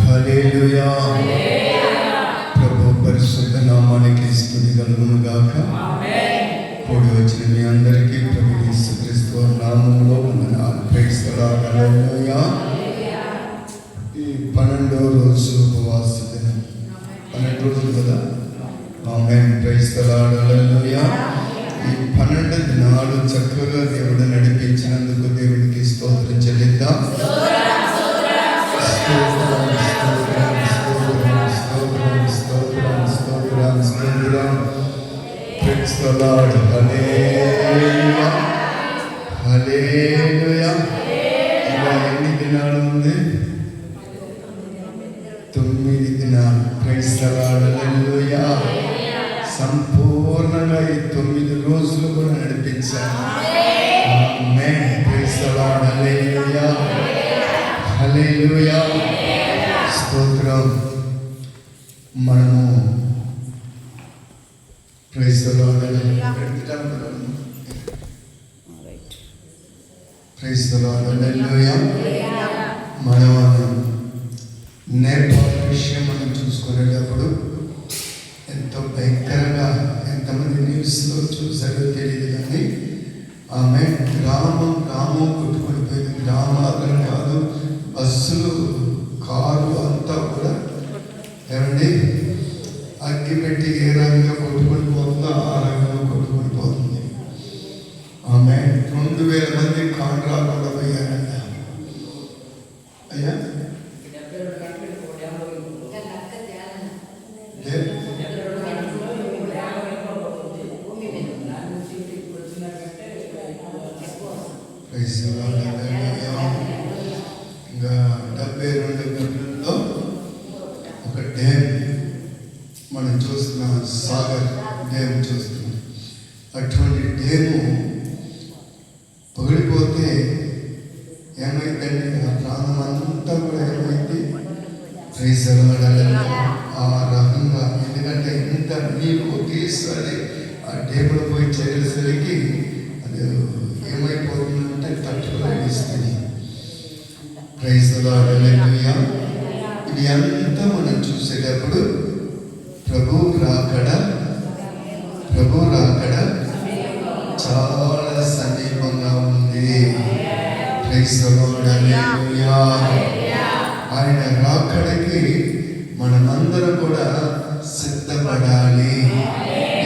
హల్లెలూయా. ప్రభు పరిశుద్ధ నామానికి స్తుతి కలుగును గాక. కూడి వచ్చిన మీ అందరికీ ప్రభు యేసుక్రీస్తు నామములో వందనాలు. Praise the lord. హల్లెలూయా. ఈ 12వ రోజు ఉపవాస దినం. 12 రోజులు కదా. Amen. Praise the lord. Hallelujah. ఈ 12 దినాలు చక్కగా దేవుడు నడిపించినందుకు దేవునికి స్తోత్రం చెల్లిద్దాం. Praise the Lord. Hallelujah. Hallelujah. ఇలా ఎన్ని దినాలు ఉంది? 9 దినాలు. Praise the Lord. Hallelujah. సంపూర్ణంగా ఈ 9 రోజులు కూడా నడిపించారు. Amen. Praise the Lord. Hallelujah. హల్లెలూయా. స్తోత్రం. మనము praise the lord. Praise the lord. హల్లెలూయా. మనం నేపాల్ విషయం మనం చూసుకునేటప్పుడు ఎంతో భయంకరంగా, ఎంతమంది న్యూస్లో చూసారో తెలియదు కానీ ఆమె గ్రామం కొట్టుకునిపోయింది. గ్రామాలను కాదు, బస్సులు, కారు అంతా కూడా ఏమండి అగ్గి పెట్టి ఏ రంగంగా కొట్టుకొని పోతుందో ఆ రంగంలో కొట్టుకొని పోతుంది. ఆమె 2000 మంది కాంట్రాలు కూడా పోయారంట. అయ్యా ఇంకా 72 గంటల్లో ఒక డ్యామ్ మనం చూస్తున్నాం, సాగర్ డ్యామ్ చూస్తున్నాం. అటువంటి డ్యాము పగిలిపోతే ఏమైందండి? ఆ ప్రాంతం అంతా కూడా ఏమైంది? Praise the Lord. ఆ రకంగా, ఎందుకంటే ఇంత నీళ్ళు ఒకేసారి ఆ డ్యాములో పోయి చేరేసరికి అది ఏమైపోతుందంటే తట్టుకోలేస్తుంది. Praise the lord. హల్లెలూయా. ఇది అంతా మనం చూసేటప్పుడు ప్రభు రాకడ చాలా సమీపంగా ఉంది. Praise the lord. హల్లెలూయా. ఆయన రాకడకి మనమందరం కూడా సిద్ధపడాలి.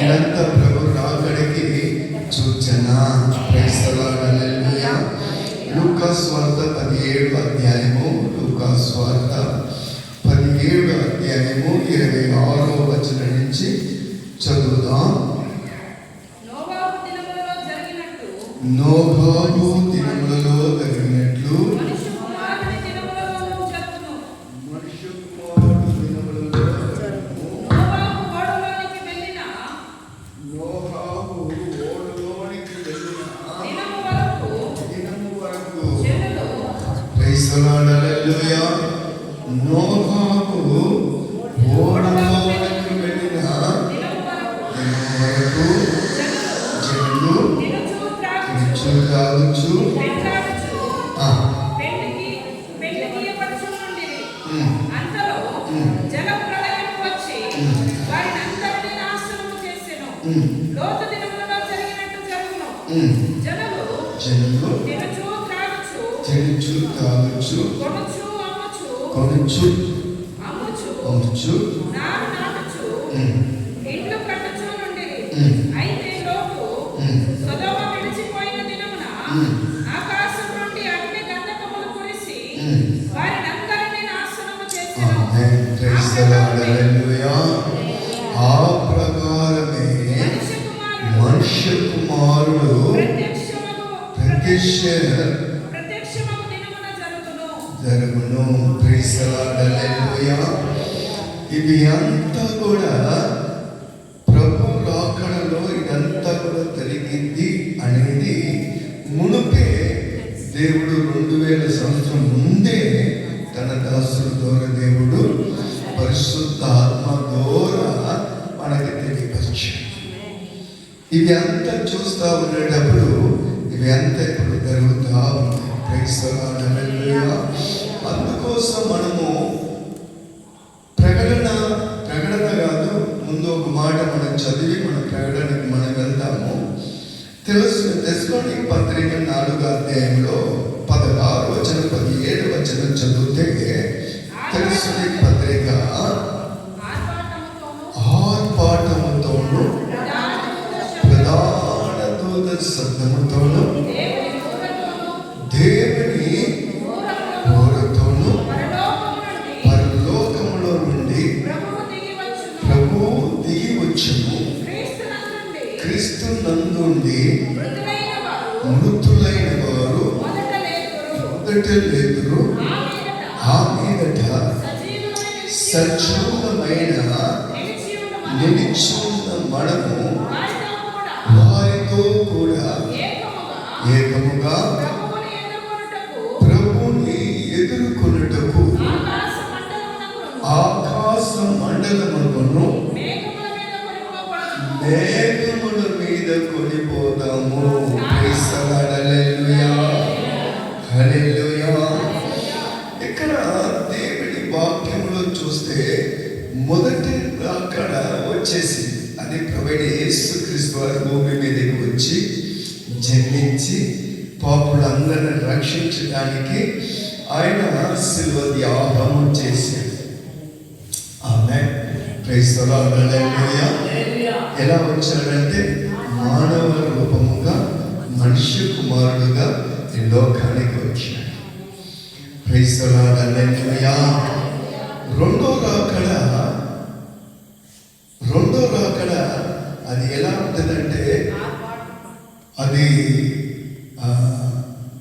ఇదంతా ప్రభు రాకడకి సూచన. Praise the lord. హల్లెలూయా. లూకా సువార్త 17వ అధ్యాయము, లూకా సువార్త 17వ అధ్యాయము 26వ వచనం నుంచి చదువుదాం. నోవాహు దినములలో జరిగినట్లు మనుష్య కుమారుని దినములలో జరుగును. నోవాహు ఓడలోనికి వెళ్ళిన దినము వరకు లార్డ్ హల్లెలూయా. నోవాహు ఓడలోనికి వెళ్ళిన దినం వరకు జనులు తినుచు త్రాగుచు లోతు దినములలో జరిగినట్టు జరుగును. జనులు తినుచు త్రాగుచు కొనుచు అమ్ముచు నారు నాటుచు ఇండ్లు కట్టుచు నుండిరి. అయితే లోతు సొదొమ విడిచిపోయిన దినమున ఆకాశం నుండి అగ్ని గంధకములు కురిసి వారినందరినీ నాశనము చేసెను. ప్రైజ్ ది లార్డ్ హల్లెలూయా. ఆ ప్రకారమే మనుష్య కుమారుడు ప్రత్యక్షమగు దినమున జరుగును. Praise the lord hallelujah. ఇది అంతా కూడా ప్రభు రాకడలో ఇదంతా కూడా జరిగింది అనేది మునుపే దేవుడు 2000 సంవత్సరం ముందే తన దాసుల ద్వారా దేవుడు పరిశుద్ధ ఆత్మ ద్వారా మనకి తెలియపరిచాడు. ఇవి అంతా చూస్తూ ఉండేటప్పుడు ఇవి అంతా ఇప్పుడు జరుగుతూ ఉంది. ప్రైజ్ ది లార్డ్ హల్లెలూయా. అందుకోసం మనము ప్రకటన కాదు, ముందు ఒక మాట మనం చదివి మన ప్రకటనకి మనం వెళ్తాము. తెస్సలోనికీ పత్రిక 4వ అధ్యాయంలో 16వ వచనం 17వ వచనం చదివితే తెస్సలోనికీ పత్రిక ఆర్భాటముతోను ప్రధాన దూత శబ్దముతోను దేవుని ఊరతోను పరలోకములో నుండి ప్రభువు దిగి వచ్చును. క్రీస్తు నందుండి మృతులైన వారు మొదట లేదురు, ఆ మీదట సజీవమైన నిలిచి ఉన్న మనము వారితో కూడా ఏకముగా ప్రభువుని ఎదుర్కొనుటకు ఆకాశ మండలమును మేఘముల మీద కొనిపోతాము. Praise the lord hallelujah. Hallelujah. ఇక్కడ దేవుని వాక్యంలో చూస్తే మొదటి రాకడ వచ్చేసింది. అది ప్రభువైన యేసుక్రీస్తు వారు భూమి మీదకి వచ్చి జన్మించి పాపులందరిని రక్షించడానికి ఆయన శిలువ త్యాగం చేశాడు. ఆమేన్. ప్రైజ్ ది లార్డ్ హల్లెలూయా. ఎలా వచ్చాడంటే మానవ రూపముగా మనుష్య కుమారుడుగా ఈ లోకానికి వచ్చాడు. ప్రైజ్ ది లార్డ్ హల్లెలూయా. రెండో రాకడ అది ఎలా ఉంటుందంటే అది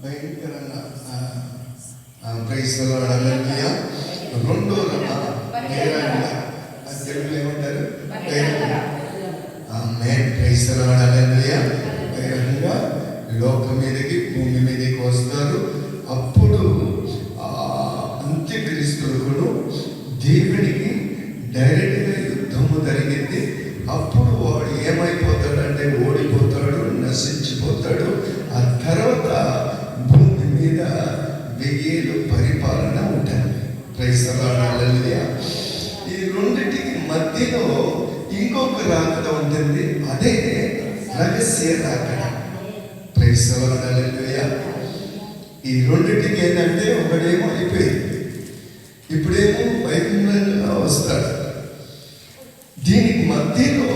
భయంకరంగా ప్రైజ్ ది లార్డ్ హల్లెలూయా. రెండో తెలుగులో ఏమంటారు? ఆమేన్. ప్రైజ్ ది లార్డ్ హల్లెలూయా. బహిరంగంగా లోకం మీదకి భూమి మీదకి వస్తారు. అప్పుడు అంత్యక్రీస్తులకు దేవునికి డైరెక్ట్గా యుద్ధము జరిగింది. అప్పుడు వాడు ఏమైపోతాడంటే ఓడిపోతాడు, నశించిపోతాడు. ఆ తర్వాత భూమి మీద 1000 ఏళ్ళు పరిపాలన ఉంటుంది. Praise the lord hallelujah. ఈ రెండింటికి మధ్యలో ఇంకొక రాకడ ఉంటుంది. అదే రహస్య రాకడ. Praise the lord hallelujah. ఈ రెండింటికి ఏంటంటే ఒకడేమో అయిపోయింది, ఇప్పుడేమో వైకుంఠంగా వస్తాడు. దీనికి మధ్యలో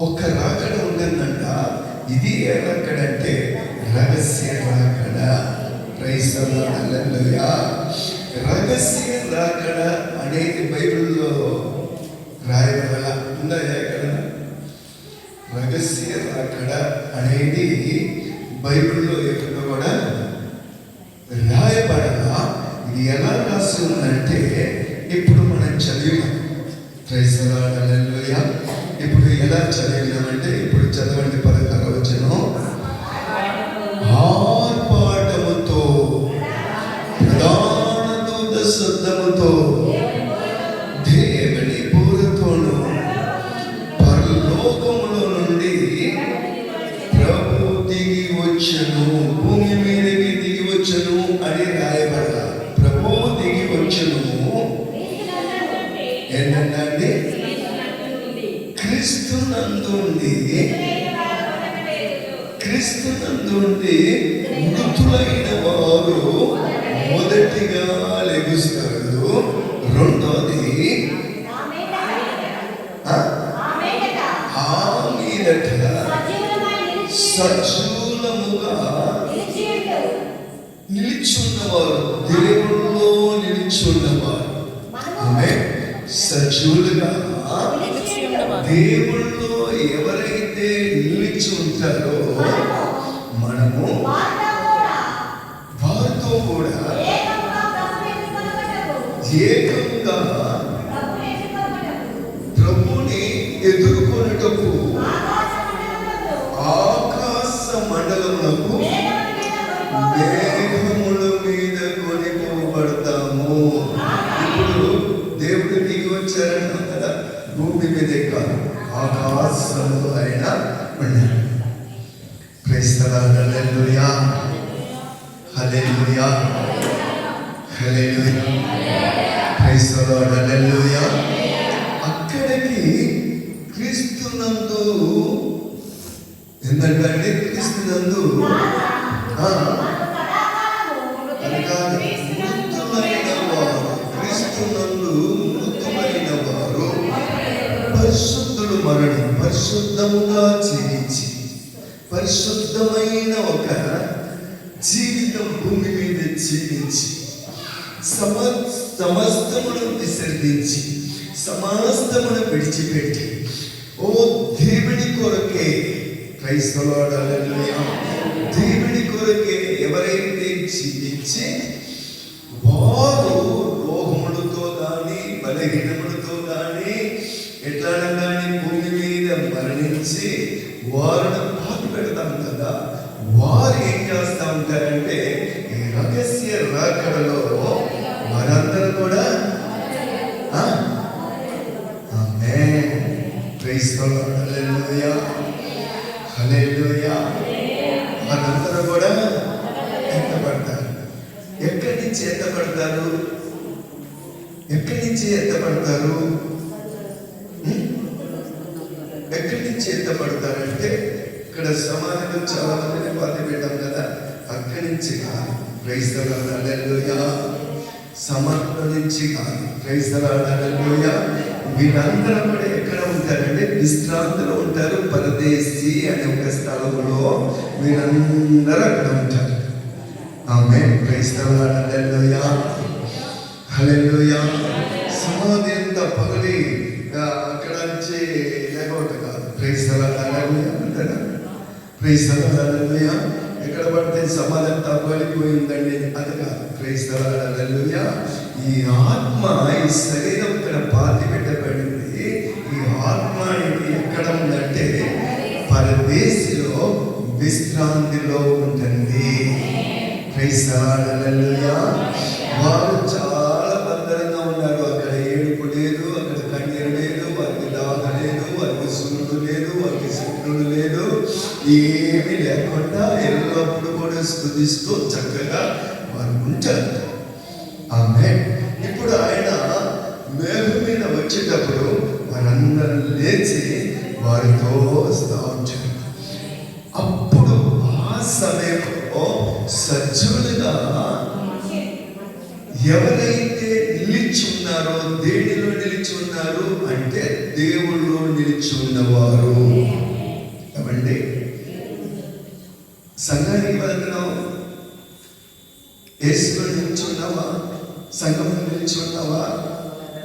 ఒక రాకడ ఉంటుందంట. ఇది ఏ రాకడ అంటే రహస్య రాకడ. ప్రైజ్ ది లార్డ్ హల్లెలూయా. రహస్య రాకడ అనేది బైబిల్లో రాయబడాల ఉందా? ఎక్కడ రహస్య రాకడ అనేది బైబిల్లో ఎక్కడ కూడా రాయబడాల. ఇది ఎలా రాసి ఉందంటే ఇప్పుడు మనం చదివినాం. Praise the lord hallelujah. ఇప్పుడు ఎలా చదివినామంటే ఇప్పుడు చదవండి 16వ వచనం. ఆర్భాటముతో ప్రధాన వచ్చును అని రాయబడ. ప్రభువు దిగి వచ్చును ఏంటంటే క్రీస్తునందుండి మృతులైన వారు మొదటిగా లెగుస్తారు. రెండోది ఆ మీదట సజీలముగా నిలిచున్నవారు, దేవుల్లో నిలిచున్నవారు, ఆమె సజీవులుగా దేవుళ్ళు ఎవరైతే నిలిచి ఉంటారో మనము వారితో కూడా ఏకంగా ప్రభుని ఎదుర్కొనుటకు ఆకాశ మండలములకు మేఘముల మీద కొనిపోబడతాము. ఇప్పుడు దేవుడు దిగి వచ్చారన్నాం కదా, భూమి మీదే కాదు ఆకాశంలో ఆయన ఉన్నాడు. Praise the lord. Hallelujah, hallelujah, hallelujah, praise the lord. Hallelujah. అక్కడికి క్రీస్తునందు ఎందుకంటే క్రీస్తునందు క్రీస్తునందు మృతులైన వారు పరిశుద్ధులు మరణం పరిశుద్ధముగా జీవించి పరిశుద్ధమైన ఒక జీవితం భూమి మీద జీవించి సమస్తమును విసర్జించి సమస్తమును విడిచిపెట్టి ఓ దేవుని కొరకే, ప్రైజ్ ది లార్డ్, హల్లెలూయా, దేవుని కొరకే ఎవరైతే జీవించి వారు రోగములతో కానీ బలహీనములతో కానీ ఎట్లా కానీ భూమి మీద మరణించి వారిని పాటు పెడతాం కదా, వారు ఏం చేస్తా ఉంటారంటే ఈ రహస్య రాకడలో వారందరూ కూడా ఆమేన్, ప్రైజ్ ది లార్డ్, హల్లెలూయా, హల్లెలూయా, వారందరూ కూడా ఎత్తపడతారు. ఎక్కడి నుంచి ఎత్తపడతారు? ఎక్కడి నుంచి ఎత్తపడతారు? ఎక్కడి నుంచి ఎత్తపడతారంటే ఇక్కడ సమాజంలో చాలా మందిని పాతి పెట్టాం కదా, అక్కడి నుంచి కాదు. ప్రైజ్ ది లార్డ్, హల్లెలూయా. సమర్పణ నుంచి కాదు. ప్రైజ్ ది లార్డ్, హల్లెలూయా. వీరందరూ కూడా ఎక్కడ ఉంటారంటే విశ్రాంతిలో ఉంటారు. పరదేశీ అనే ఒక స్థలంలో వీరందరూ అక్కడ ఉంటారు. ఆమేన్, ప్రైజ్ ది లార్డ్, హల్లెలూయా, హల్లెలూయా. సమాధి ఎంత పగలి అక్కడ నుంచి లేకపోతే కాదు. ప్రైజ్ ది లార్డ్, హల్లెలూయా అంటారా? ప్రైజ్ ది లార్డ్, హల్లెలూయా. ఎక్కడ పడితే సమాధి అంతా పడిపోయిందండి, అది కాదు. Praise the lord, hallelujah. ఈ ఆత్మ, ఈ శరీరం ఇక్కడ పాతి పెట్టబడింది. ఈ ఆత్మ ఎక్కడ ఉందంటే పరదేశిలో విశ్రాంతిలో ఉంటుంది. Praise the lord, hallelujah. వారు చాలా భద్రంగా ఉన్నారు. అక్కడ ఏడుపు లేదు, అక్కడ కన్నీరు లేదు, వారికి దాహ లేదు, వారికి సూర్యుడు లేదు, వారికి శక్తుడు లేదు, ఏమీ లేకుండా ఎల్లప్పుడూ కూడా స్తుతిస్తూ చక్కగా వారు ఉంటారు. ఆమేన్. ఇప్పుడు ఆయన మేఘం మీద వచ్చేటప్పుడు వారందరూ లేచి వారితో వస్తూ ఉంటారు. అప్పుడు ఆ సమయంలో సజీవులుగా ఎవరైతే నిలిచి ఉన్నారో, దేనిలో నిలిచి ఉన్నారు అంటే దేవుళ్ళో నిలిచి ఉన్నవారు. ఏమండి, సంఘానికి వెళ్తున్నాం, యేసులో నిలిచి ఉన్నావా? సంఘంలో నిలిచి ఉన్నావా?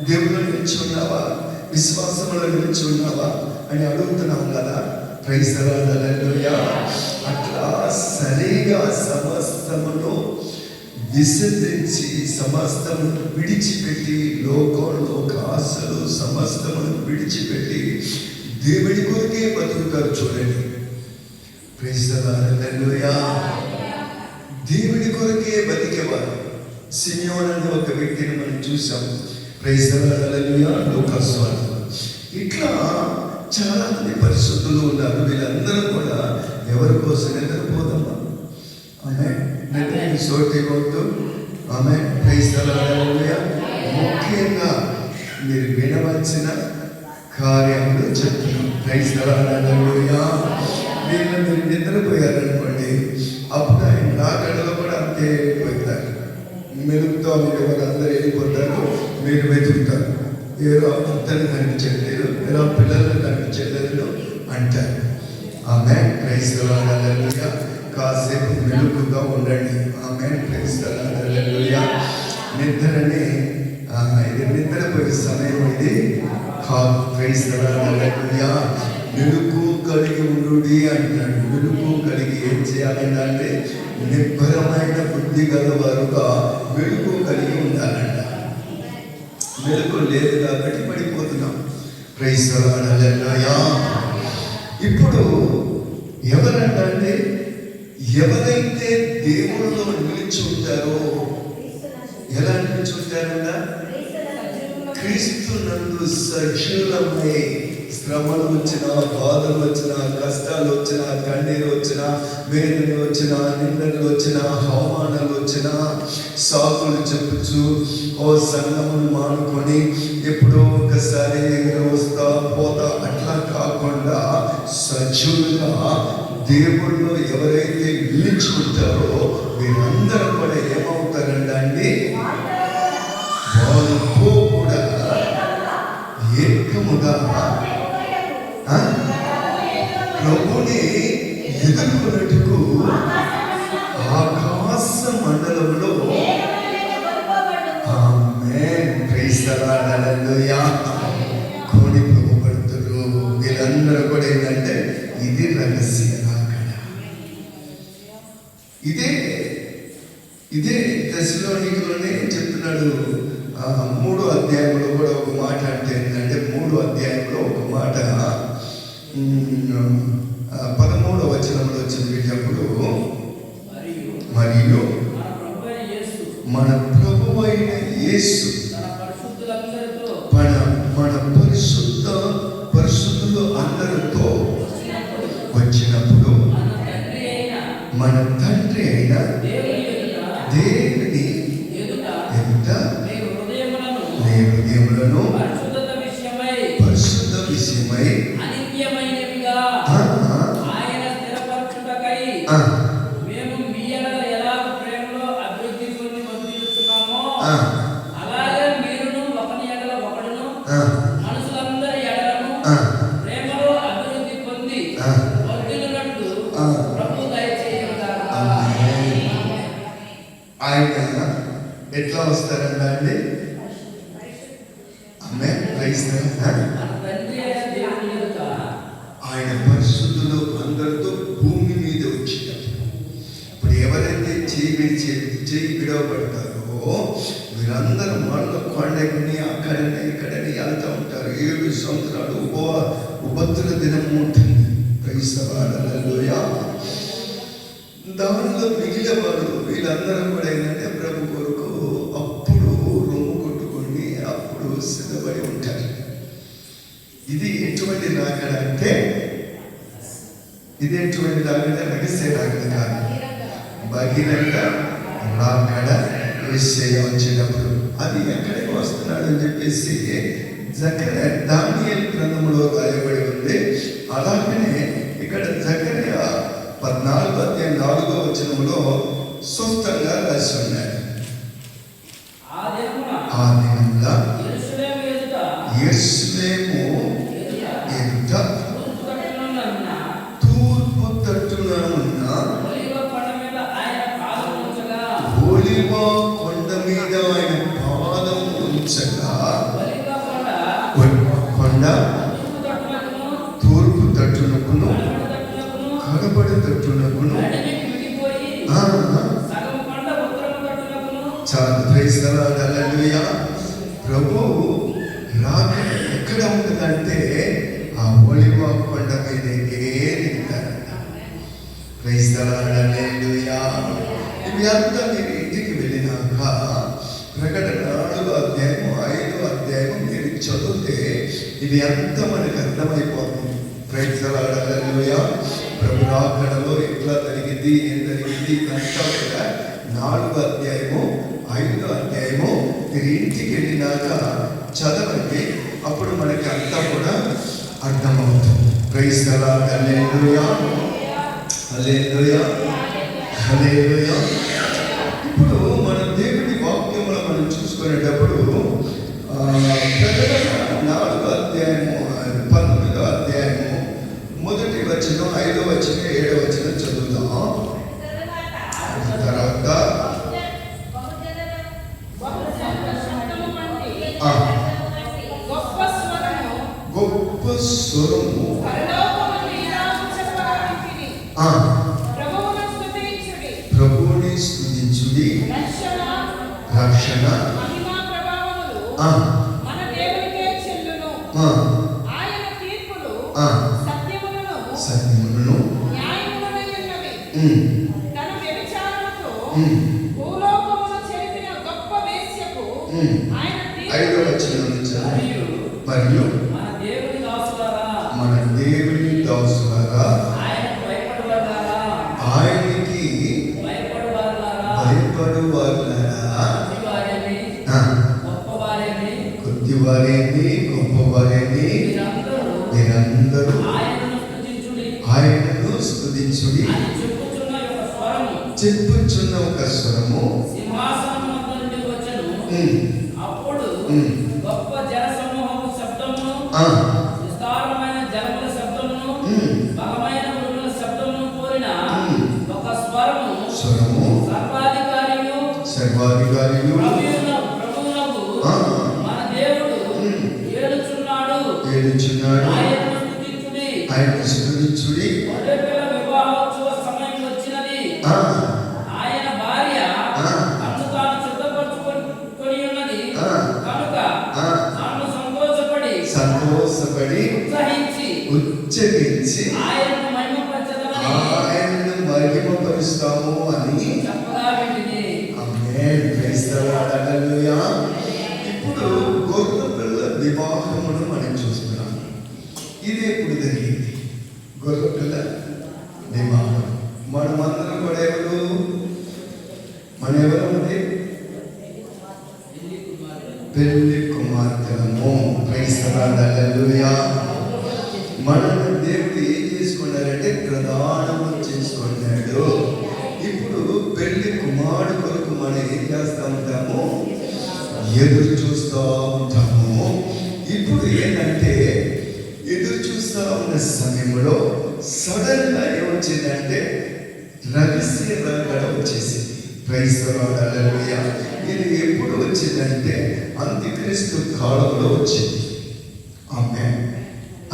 దేవుళ్ళు నిలిచి ఉన్నావా? విశ్వాసంలో నిలిచి ఉన్నావా అని అడుగుతున్నాం కదా. ప్రైజ్ ది లార్డ్, హల్లెలూయా. అట్లా సరిగా సమస్తమును విసర్జించి సమస్తమును విడిచిపెట్టి లోకంలో ఆశలు సమస్తమును విడిచిపెట్టి దేవుడి కొరకే బతుకుతారు. చూడండి, ప్రైజ్ ది లార్డ్, హల్లెలూయా. దేవుడి కొరకే బతికేవారు. సిమియోను అనే ఒక వ్యక్తిని మనం చూసాం. ప్రైజ్ ది లార్డ్, హల్లెలూయా. లూకాసు వార్త. ఇట్లా చాలా మంది పరిశుద్ధులు ఉన్నారు. వీళ్ళందరూ కూడా ఎవరి కోసం నిద్రపోదమ్మా, ఆమేన్, నిద్ర సోటి వద్దు. ఆమె ప్రైజ్ ద లార్డ్. హల్లెలూయా. ముఖ్యంగా మీరు వినవలసిన కార్యములు చెప్తున్నాం. Praise the lord. హల్లెలూయా. మీరు నిద్రపోయారనుకోండి, అప్పుడు ఆయన రాకడలో కూడా అంతే వెళ్ళిపోతారు. మెలుగుతో మీరు వాళ్ళందరూ వెళ్ళిపోతారు, మీరు వెతుకుతారు. ఏదో భర్తను కనిపించలేదు, ఏదో పిల్లలను కనిపించలేదు అంటారు. ఆమె ప్రైజ్ ద లార్డ్. హల్లెలూయా. కాసేపు మెలుగుగా ఉండండి. ఆమె ప్రైజ్ ద లార్డ్. హల్లెలూయా. నిద్రని ఇది నిద్రపోయే సమయం ఇది కాదు. Praise the lord. హల్లెలూయా. మెలుగు కలిగి ఉండుడి అంటున్నాడు. మెలుగు కలిగి ఏం చేయాలంటే నిబ్బరమైన బుద్ధి గలవారుగా మెలుగు కలిగి ఉండాలంట. మెలుగు లేదు కాబట్టి పడిపోతున్నాం. Praise the lord. హల్లెలూయా. ఇప్పుడు ఎవరంటే ఎవరైతే దేవుడిలో నిలిచి ఉంటారో, ఎలా నిలిచి ఉంటారన్న క్రీస్తు నందు సజీవులమై, శ్రమలు వచ్చినా, బాధలు వచ్చినా, కష్టాలు వచ్చినా, కన్నీరు వచ్చినా, వేదనలు వచ్చినా, నిందలు వచ్చినా, అవమానాలు వచ్చినా, సాకులు చెప్పుచు ఓ సంఘమును మానుకొని ఎప్పుడో ఒకసారి వస్తా పోతా అట్లా కాకుండా సజీవులుగా దేవుళ్ళు ఎవరైతే నిలిచుకుంటారో వీరందరూ కూడా ఏమవుతారండి? వాళ్ళతో కూడా ఏకముగా ప్రభుని ఎదుర్కొన్నట్టుకు ఆకాశ మండలంలో ఆమేన్ ప్రైజ్ ద లార్డ్ హల్లెలూయా కోడి ప్రభుపడుతురు. వీళ్ళందరూ కూడా ఏంటంటే ఇది రహస్య రాకడ. ఇదే దశలోనిలోనే చెప్తున్నాడు. 3వ అధ్యాయంలో కూడా ఒక మాట అంటే ఏంటంటే 3వ అధ్యాయంలో ఒక మాట 13వ వచనంలో చదివేటప్పుడు, మరియు మన ప్రభువైన యేసు మన పరిశుద్ధులు అందరితో వచ్చినప్పుడు మన తండ్రి అయిన దేవుని ఎదుట నీ హృదయములను పరిశుద్ధ విషయమై ఆయన స్థిరపరచుటకై మేము మీ ఎడల ఎలా ప్రేమలో అభివృద్ధి పొంది వర్ధిల్లుచున్నామో అలాగే మీరును ఒకని ఎడల ఒకడును మనుషులందరి ఎడలను ప్రేమలో అభివృద్ధి పొంది వర్ధిల్లునట్లు ప్రభు దయచేయుగాక. ఆయన ఎట్లా వస్తారండి? ఆమేన్ ప్రైజ్ ద లార్డ్. ఆయన పరిశుద్ధులు అందరితో భూమి మీద వచ్చినప్పుడు, ఇప్పుడు ఎవరైతే చేయి విడవబడతారో వీరందరూ మళ్ళీ కొండని అక్కడనే ఇక్కడని వెళ్తూ ఉంటారు. 7 సంవత్సరాలు ఉపద్ర దినం ఉంటుంది. ప్రైజ్ ద లార్డ్ హల్లెలూయా. దానిలో మిగిలినవారు వీళ్ళందరూ కూడా ఏంటంటే ప్రభు కొరకు అప్పుడు రొమ్ము కొట్టుకొని అప్పుడు సిద్ధపడి ఉంటారు. ఇది ఎటువంటి రాకడ అంటే, ఇది ఎటువంటి రాకడ? రహస్య రాకడ కాదు, బహిరంగ రాకడ. యేసయ్య వచ్చేటప్పుడు అది ఎక్కడికి వస్తున్నాడు అని చెప్పేసి దానియేలు గ్రంథంలో రాయబడి ఉంది. అలాగనే ఇక్కడ జకర్యా 14వ అధ్యాయం 4వ వచనంలో స్పష్టంగా రాసి ఉన్నాడు. ఆ దినమున యెరూషలేము ఎదుట తూర్పు తట్టున ఉన్న ఒలీవ కొండ మీద ఆయన పాదం ఉంచగా, కొండ తూర్పు తట్టునకును కడపడి తట్టునకును చాలు. ప్రైజ్ ద లార్డ్ హల్లెలూయా. ప్రభు రాకడ ఎక్కడ ఉంటుందంటే ఆ ఒలీవ కొండ మీదకే దిగుతారంట. ప్రైజ్ ద లార్డ్ హల్లెలూయా. ఇవి అంతా మీరు ఇంటికి వెళ్ళినాక ప్రకటన 4వ అధ్యాయం 5వ అధ్యాయం మీరు చదివితే ఇది అంతా మనకు అర్థమైపోతుంది. ప్రైజ్ ద లార్డ్ హల్లెలూయా. ప్రభు రాకడలో ఎట్లా జరిగింది, ఏం జరిగింది అంతా కూడా 4వ అధ్యాయము 5వ అధ్యాయము మీరు ఇంటికి వెళ్ళినాక చదవండి. అప్పుడు మనకి అంతా కూడా అర్థమవుతుంది. Praise the lord. Hallelujah, hallelujah, hallelujah. ఇప్పుడు మన దేవుని వాక్యములో మనం చూసుకునేటప్పుడు ప్రకటన 4వ అధ్యాయము 19వ అధ్యాయము 1వ వచనం 5వ వచనం 7వ వచనం చదువుతాం. తర్వాత గొప్ప స్వరము ప్రభువుని స్తుతించుడి, రక్షణ సత్యములను ఐదవ వచనం మరియు మన దేవుని దాసులారా ఆయనకి భయపడువారులారా, కొద్దివారేమి గొప్పవారేమి మీరందరూ ఆయనను స్తుతించుడి చెప్పుచున్న ఒక స్వరము అప్పుడు గొప్ప జన సమూహము శబ్దమును, విస్తారమైన జలముల శబ్దమును, బలమైన మృగుల శబ్దమును కోరిన ఒక స్వరము సర్వాధికారియు ప్రభువునకు మన దేవుడు ఏలుచున్నాడు, ఆయనను స్తుతించుడి. గొర్రెపిల్ల వివాహోత్సవ సమయం వచ్చినది, ఆయన భార్య తనను తాను సిద్ధపరచుకొని ఉన్నది కనుక తాను సంతోషపడి ఉచ్చరించి ఆయనను మహిమపరుస్తాము అని చెప్పగా వింటిని. Amen. Praise the lord. Hallelujah. ఇప్పుడు గొర్రెపిల్ల వివాహమును మనం చూస్తున్నాం. ఇది ఎప్పుడు జరిగింది? గొర్రెపిల్ల వివాహం. మనమందరం కూడా ఎవరు ఉంది? పెళ్లి కుమార్తెలము. Praise the lord. హల్లెలూయా. మనల్ని దేవుడు ఏం చేసుకున్నారంటే ప్రదానము చేసుకున్నాడు. ఇప్పుడు పెళ్లి కుమారుడు కొరకు మనం ఏం చేస్తూ ఉంటాము? ఎదురు చూస్తూ ఉంటాము. ఇప్పుడు ఏంటంటే ఎదురు చూస్తూ ఉన్న సమయంలో సడన్ గా ఏమొచ్చిందంటే రహస్య రాకడ వచ్చేసింది. Praise the lord. హల్లెలూయా. ఇది ఎప్పుడు వచ్చిందంటే అంత్యక్రీస్తు కాలంలో వచ్చింది. ఆమేన్.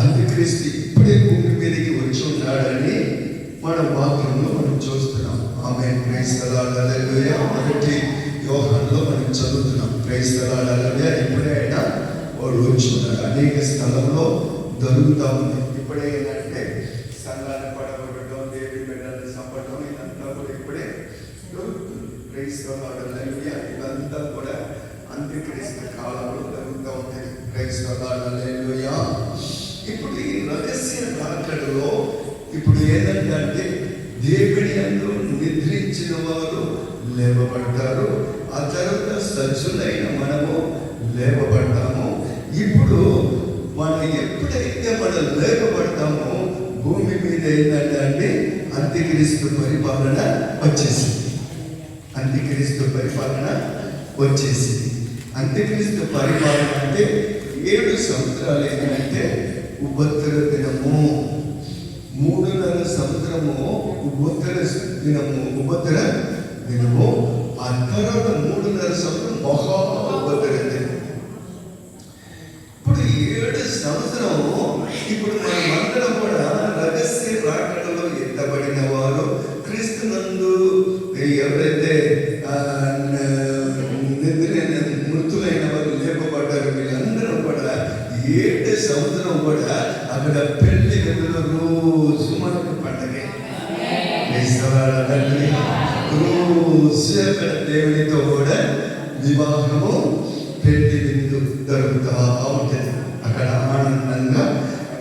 అంత్యక్రీస్తు ఇప్పుడే భూమి మీదకి వచ్చి ఉన్నాడని మన వాక్యంలో మనం చూస్తున్నాం. Amen. Praise the lord. Hallelujah. మొదటి యోహానులో మనం చదువుతున్నాం. Praise the lord. హల్లెలూయా. ఇప్పుడే ఆయన వాడు వచ్చి ఉన్నాడు. అనేక స్థలంలో దొరుకుతా ఉంది. ఇప్పుడే ఏంటంటే సంఘాన్ని పడగొట్టడం, దేవుడి బిడ్డల్ని చంపడం, ఇదంతా కూడా ఇప్పుడే దొరుకుతుంది. Praise the lord. హల్లెలూయా. ఇదంతా కూడా అంత్యక్రీస్తు కాలంలో జరుగుతూ ఉంటుంది. Praise the lord. హల్లెలూయా. ఇప్పుడు ఈ రహస్య రాకడలో ఇప్పుడు ఏంటంటే దేవుడి యందు నిద్రించిన వారు లేవబడతారు. ఆ తర్వాత సజ్జులైన మనము లేవబడతాము. ఇప్పుడు మనం ఎప్పుడైతే మనం లేవబడతామో భూమి మీద ఏంటంటే అంత్యక్రీస్తు పరిపాలన వచ్చేసింది. అంత్యక్రీస్తు పరిపాలన వచ్చేసింది. అంత్యక్రీస్తు పరిపాలన అంటే 7 సంవత్సరాలు ఏంటంటే ఉపద్ర దినము, 3.5 సంవత్సరము ఉపద్ర దినము, ఆ తర్వాత 3.5 సంవత్సరం మహా ఉపద్ర దినం. ఇప్పుడు 7 సంవత్సరము ఇప్పుడు మనమందరం కూడా రహస్య రాకడలో ఎత్తబడిన వారు క్రీస్తునందు ఎవరైతే మృతులైన వారు లేపబడ్డారు. వీళ్ళందరూ కూడా 7 సంవత్సరం కూడా అక్కడ పెళ్లి గదిలో రోజు మనకు పండగే. రోజు అక్కడ దేవునితో కూడా వివాహము పెళ్లి విందు జరుగుతూ ఉంటుంది. అక్కడ ఆనందంగా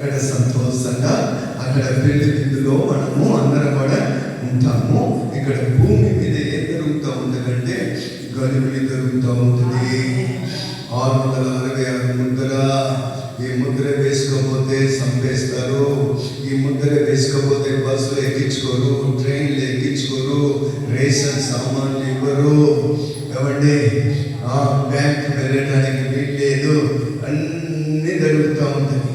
అక్కడ సంతోషంగా అక్కడ పెళ్లి విందులో మనము అందరం కూడా ఉంటాము. ఇక్కడ భూమి మీద ఏం జరుగుతూ ఉంటుందంటే గలిబిలి జరుగుతూ ఉంటుంది. 666 ముద్ర. ఈ ముద్ర వేసుకోకపోతే చంపేస్తారు. ఈ ముద్ర వేసుకోకపోతే బస్సులు ఎక్కించుకోరు, ట్రైన్లు ఎక్కించుకోరు, రేషన్ సామాన్లు ఇవ్వరు. ఏమండి, బ్యాంక్ వెళ్ళడానికి వీల్లేదు. అన్నీ జరుగుతూ ఉంటుంది.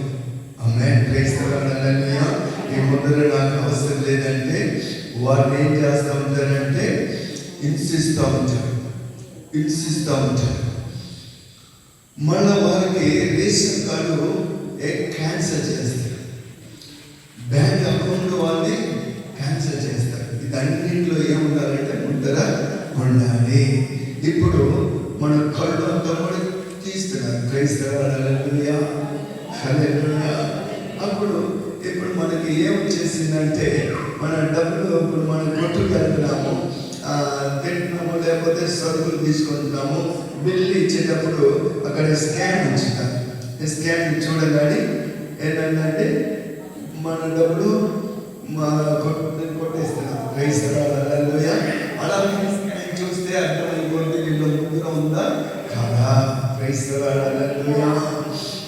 Amen. Praise the lord. Hallelujah. ఈ ముద్ర నాకు అవసరం లేదంటే వాళ్ళు ఏం చేస్తూ ఉంటారంటే హింసిస్తూ ఉంటారు. మళ్ళీ వారికి రేషన్ కార్డు క్యాన్సిల్ చేస్తారు. బ్యాంక్ అకౌంట్ వాళ్ళని క్యాన్సిల్ చేస్తారు. ఇదన్నింటిలో ఏముండాలంటే ముద్ర ఉండాలి. ఇప్పుడు మన కళ్ళు అంతా కూడా తీస్తున్నారు. Praise the lord. Hallelujah. Hallelujah. అప్పుడు ఇప్పుడు మనకి ఏమొచ్చేసిందంటే మన డబ్బులు ఇప్పుడు మనం కొట్టుకు వెళ్తున్నాము, తింటున్నాము, లేకపోతే సరుకులు తీసుకుంటున్నాము. బిల్లు ఇచ్చేటప్పుడు అక్కడ స్కాన్ ఉంచుతారు. స్కాన్ చూడగానే ఏంటంటే మన డబ్బులు కొట్టేస్తున్నాం. Praise the lord. హల్లెలూయా. అలా చూస్తే అర్థమైపోతే వీళ్ళు ముద్ర ఉందా కాదా. Praise the lord. హల్లెలూయా.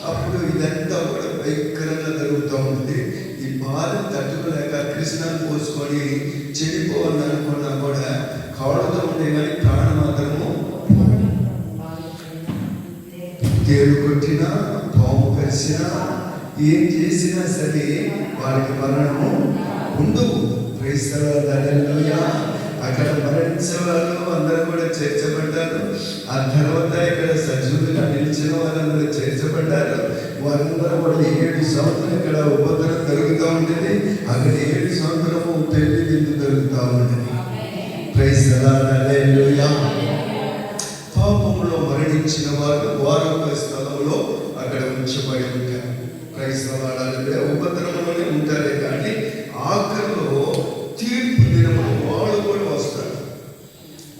అప్పుడు ఇదంతా కూడా భయంకరంగా జరుగుతూ ఉంటుంది. ఈ బాధ తట్టుకోలేక కృష్ణను పోసుకొని చెడిపోవాలనుకున్నా కూడా కాళ్ళతో ఉండే కానీ ప్రాణం మాత్రము తేలు కొట్టినా, పాము కరిసినా, ఏం చేసినా సరే వారికి మరణము ఉండవు. Praise the lord. హల్లెలూయా. అక్కడ మరణించే వాళ్ళు అందరూ కూడా చేర్చబడ్డారు. ఆ తర్వాత ఇక్కడ సజీవులుగా నిలిచిన వాళ్ళందరూ చేర్చబడ్డారు. వారందరూ కూడా 7 సంవత్సరం ఇక్కడ ఉపద్రవం జరుగుతూ ఉంటుంది. అక్కడ 7 సంవత్సరము పెళ్లి విందు జరుగుతూ ఉంటుంది. Praise the lord. హల్లెలూయా. పాపంలో మరణించిన వారు వారొక స్థలంలో అక్కడ ఉంచబడి ఉంటారు. Praise the lord. హల్లెలూయా. ఉపద్రవంలోనే ఉంటారే కానీ ఆఖరిలో తీర్పు దినములు వాళ్ళు కూడా వస్తారు.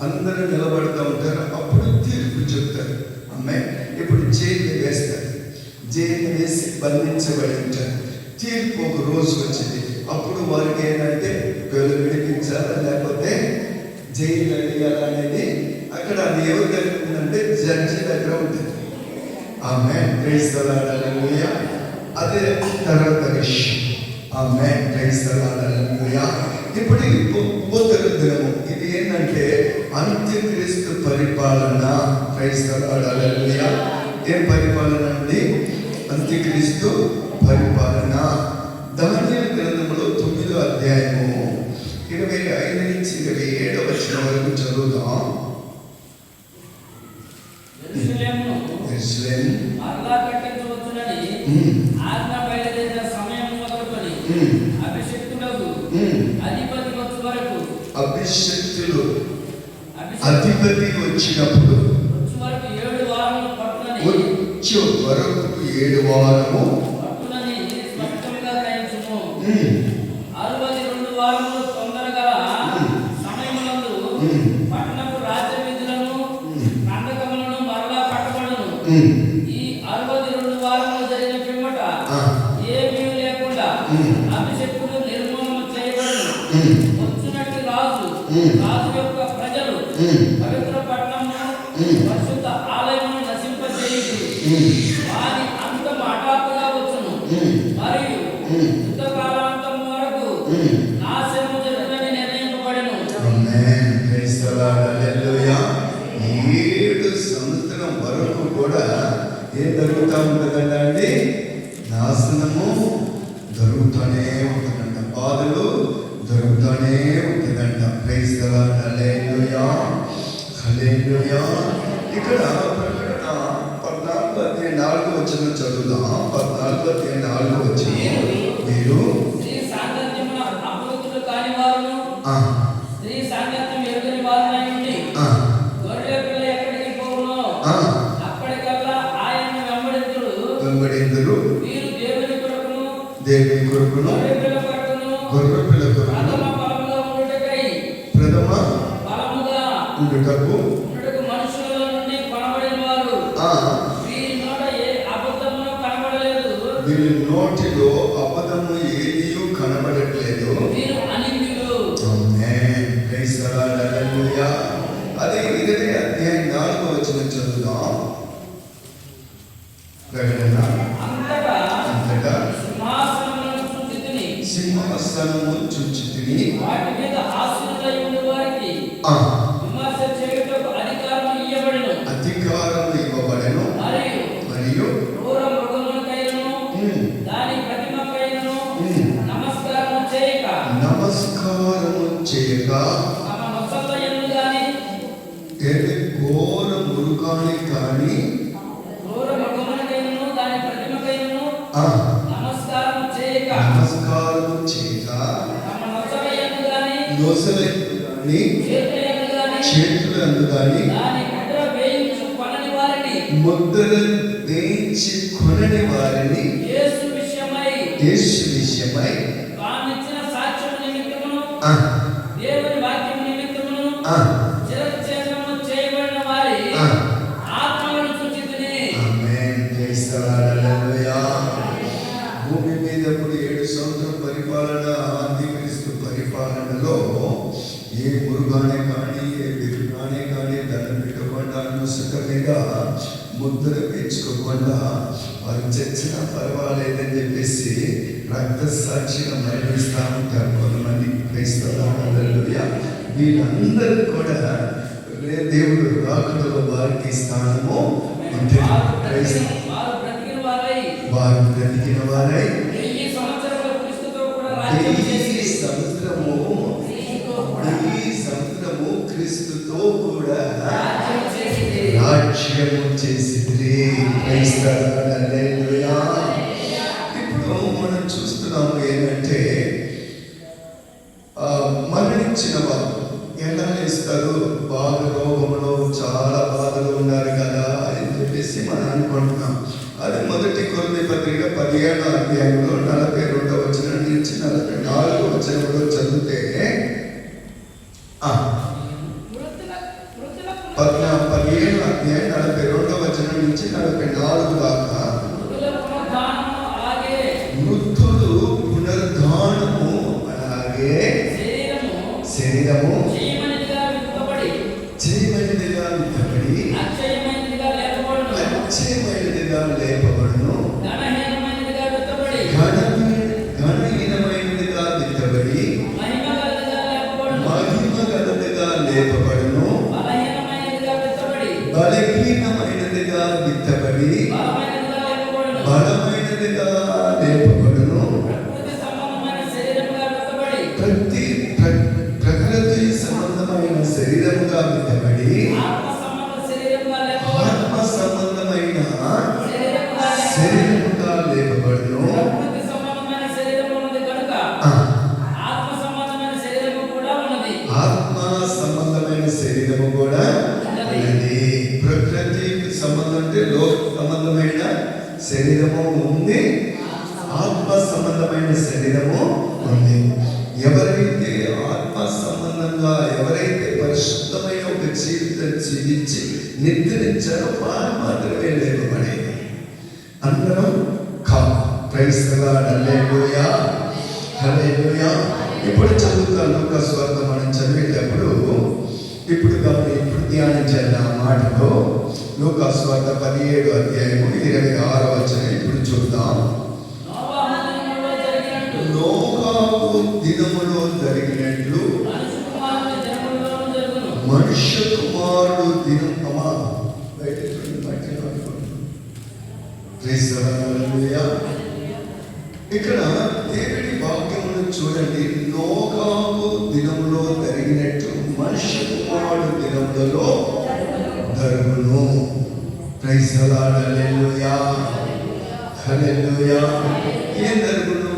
అందరూ నిలబడుతూ ఉంటారు. అప్పుడు తీర్పు చెప్తారు. అమ్మాయి ఇప్పుడు జైలు వేస్తారు. జైలు వేసి బంధించబడి ఉంటారు. తీర్పు ఒక రోజు వచ్చింది. అప్పుడు వారికి ఏంటంటే వీళ్ళు విడిపించాలా లేకపోతే జైలు అడిగాలా అనేది అక్కడ అది ఎవరి దగ్గర ఉందంటే జడ్జి దగ్గర ఉంటుంది. Amen. Praise the lord. Hallelujah. అదే తర్వాత విషయం. Amen. Praise the lord. Hallelujah. ఇప్పుడు ఉత్తర దినము ఇది ఏంటంటే అంత్యక్రీస్తు పరిపాలన. Praise the lord. హల్లెలూయా. ఏం పరిపాలన అండి? అంత్యక్రీస్తు పరిపాలన. దానియేలు గ్రంథంలో 9వ అధ్యాయము 25 నుంచి 27వ వచనం వరకు చదువుదాం. యెరూషలేము మరలా కట్టించవచ్చునని ఆజ్ఞ బయలుదేరిన సమయం మొదలుకొని అభిషిక్తులకు అధిపతి వచ్చే వరకు అభిషిక్తులు అధిపతి వచ్చినప్పుడు వరకు 7 వారములు పట్టునని వచ్చే వరకు 7 వారము పట్టునని స్పష్టంగా గ్రహించుము. 62 వారములు తొందరగా సమయములందు పట్టణపు రాజ్య విధులను కందకములను మరలా కట్టబడును. ఈ 62 వారములు జరిగిన పిమ్మట ఏమీ లేకుండా అభిషేకుడు నిర్మూలన చేయబడును. వచ్చినట్టు రాజు యొక్క ప్రజలు పవిత్ర పట్టణము పరిశుద్ధ ఆలయమును నశింపజేయుడు. వారి అంతం హఠాత్తుగా వచ్చును. మరియు యుద్ధకాలాంతం వరకు నాశనము జరుగునని నిర్ణయింపబడెను. Amen. Praise the lord. Hallelujah. 7 సంవత్సరం వరకు కూడా ఏం జరుగుతూ ఉంటుందండి? నాశనము జరుగుతూనే ఉంటుందంట. బాధలు జరుగుతూనే ఉంటుందంట. Praise the lord. Hallelujah. Hallelujah. ఇక్కడ ప్రకటన 14:4 వచనం చదువుదాం. 14:4 వచనం. మీరు స్త్రీ సాంగత్యమున అపవిత్రులు కాని వారును స్త్రీ సాంగత్యం ఎరుగని వారునై ఉండి గొర్రెల పిల్ల ఎక్కడికి పోవునో అక్కడికల్లా ఆయనను వెంబడింతురు. వీరు దేవుని కొరకును గొర్రె పిల్ల కొరకును ప్రథమ ఫలముగా ఉండుటకు మనుషుల నుండి కొనబడిన వారు. వీరి నోట ఏ అబద్ధమును కనబడలేదు. వీరి నోటిలో అబద్ధము ఏదియూ కనబడట్లేదు. వీరు అనిందులు. Amen. Praise the lord. Hallelujah. అదే 20వ అధ్యాయం 4వ వచనం చదువుదాం. ప్రకటన. అంతటా సింహాసనము చూచితిని, వాటి మీద ఆసీనులై ఉండు వారికి విమర్శ చేయుటకు అధికారం ఇవ్వబడెను. మరియు క్రూర మృగములకైనను దాని ప్రతిమకైనను నమస్కారము చేయక తమ నొసళ్ళ యందు గాని ఘోర మృగానికి కానీ క్రూర మృగములకైనను దాని ప్రతిమకైనను నమస్కారం చేయక తమ నొసళ్ళ యందు గాని చేతులందు కానీ దాని ముద్ర వేయించు కొనని వారిని యేసు విషయమై తానిచ్చిన సాక్ష్యము నిమిత్తమును దేవుని వాక్యము నిమిత్తమును చిరచ్ఛేదము చేయబడిన వారి ఆత్మలను సూచితుని. Amen. Praise the lord. Hallelujah. భూమి మీద 7 సంవత్సరం పరిపాలన, అంత్యక్రీస్తు పరిపాలనలో ఏ మృగానే కానీ ఏ విగ్రహాన్ని కానీ దండం పెట్టకుండా నుసుక మీద ముద్ర పెంచుకోకుండా వారు చచ్చినా పర్వాలేదని చెప్పేసి రక్త సాక్షిగా మరణిస్తూ ఉంటారు కొంతమంది క్రైస్తవులు. హల్లెలూయా. వీళ్ళందరూ కూడా దేవుడు రాకడలో వారికి స్థానము ఉంటుంది. వారు బ్రతికిన వారై 1000 సంవత్సరాల క్రీస్తుతో కూడా ఈ సంవత్సరము క్రీస్తుతో కూడా రాజ్యము చేసింది. Praise the lord. హల్లెలూయా. ఇప్పుడు మనం చూస్తున్నాము ఏంటంటే మరణించిన వారు ఎలా లేస్తారు? బాధ రోగంలో చాలా బాధలు ఉన్నారు కదా అని చెప్పేసి మనం అనుకుంటున్నాం. అది 1 కొరింథీ పత్రిక 15వ అధ్యాయంలో 42వ వచనం నుంచి 44వ వచనంలో చదివితే 15వ అధ్యాయం 42వ వచనం నుంచి 44 దాకా మృతులు పునరుద్ధానము అలాగే శరీరము చేయమనిదిగా విత్తబడి అక్షయమైనదిగా లేపబడును. ఘనహీనమైనదిగా విత్తబడి మహిమగలదిగా లేపబడును. బలహీనమైనదిగా విత్తబడి బలమైనదిగా లేపబడును. ప్రకృతి సంబంధమైన శరీరముగా విత్తబడి ఆత్మ సంబంధమైన శరీరముగా లేపబడును. ఆత్మ సంబంధమైన శరీరము కూడా ఉన్నది. ప్రకృతికి సంబంధం అంటే లోక సంబంధమైన శరీరము ఉంది, ఆత్మ సంబంధమైన శరీరము ఉంది. ఎవరైతే ఆత్మ సంబంధంగా ఎవరైతే పరిశుద్ధమైన ఒక జీవితం జీవించి నిద్రించారో వారు మాత్రమే లేపబడేది. అందరం కాదు. Praise the lord. Hallelujah. Hallelujah. ఇప్పుడు చదువుతాను లూకా సువార్త మనం చదివేటప్పుడు ఇప్పుడు ధ్యానం చేద్దాం మాటలో. లూకా సువార్త 17వ అధ్యాయము 26వ వచనం ఇప్పుడు చూద్దాం. నోవాహు దినములో జరిగినట్లు మనుష్య కుమారుడు దినం ఇక్కడ దేవుడి వాక్యమును చూడండి. నోవాహు దినములో జరిగినట్టు మనుష్య కుమారుడు దినములలో జరుగును. Praise the lord. Hallelujah. Hallelujah. ఏం జరుగును?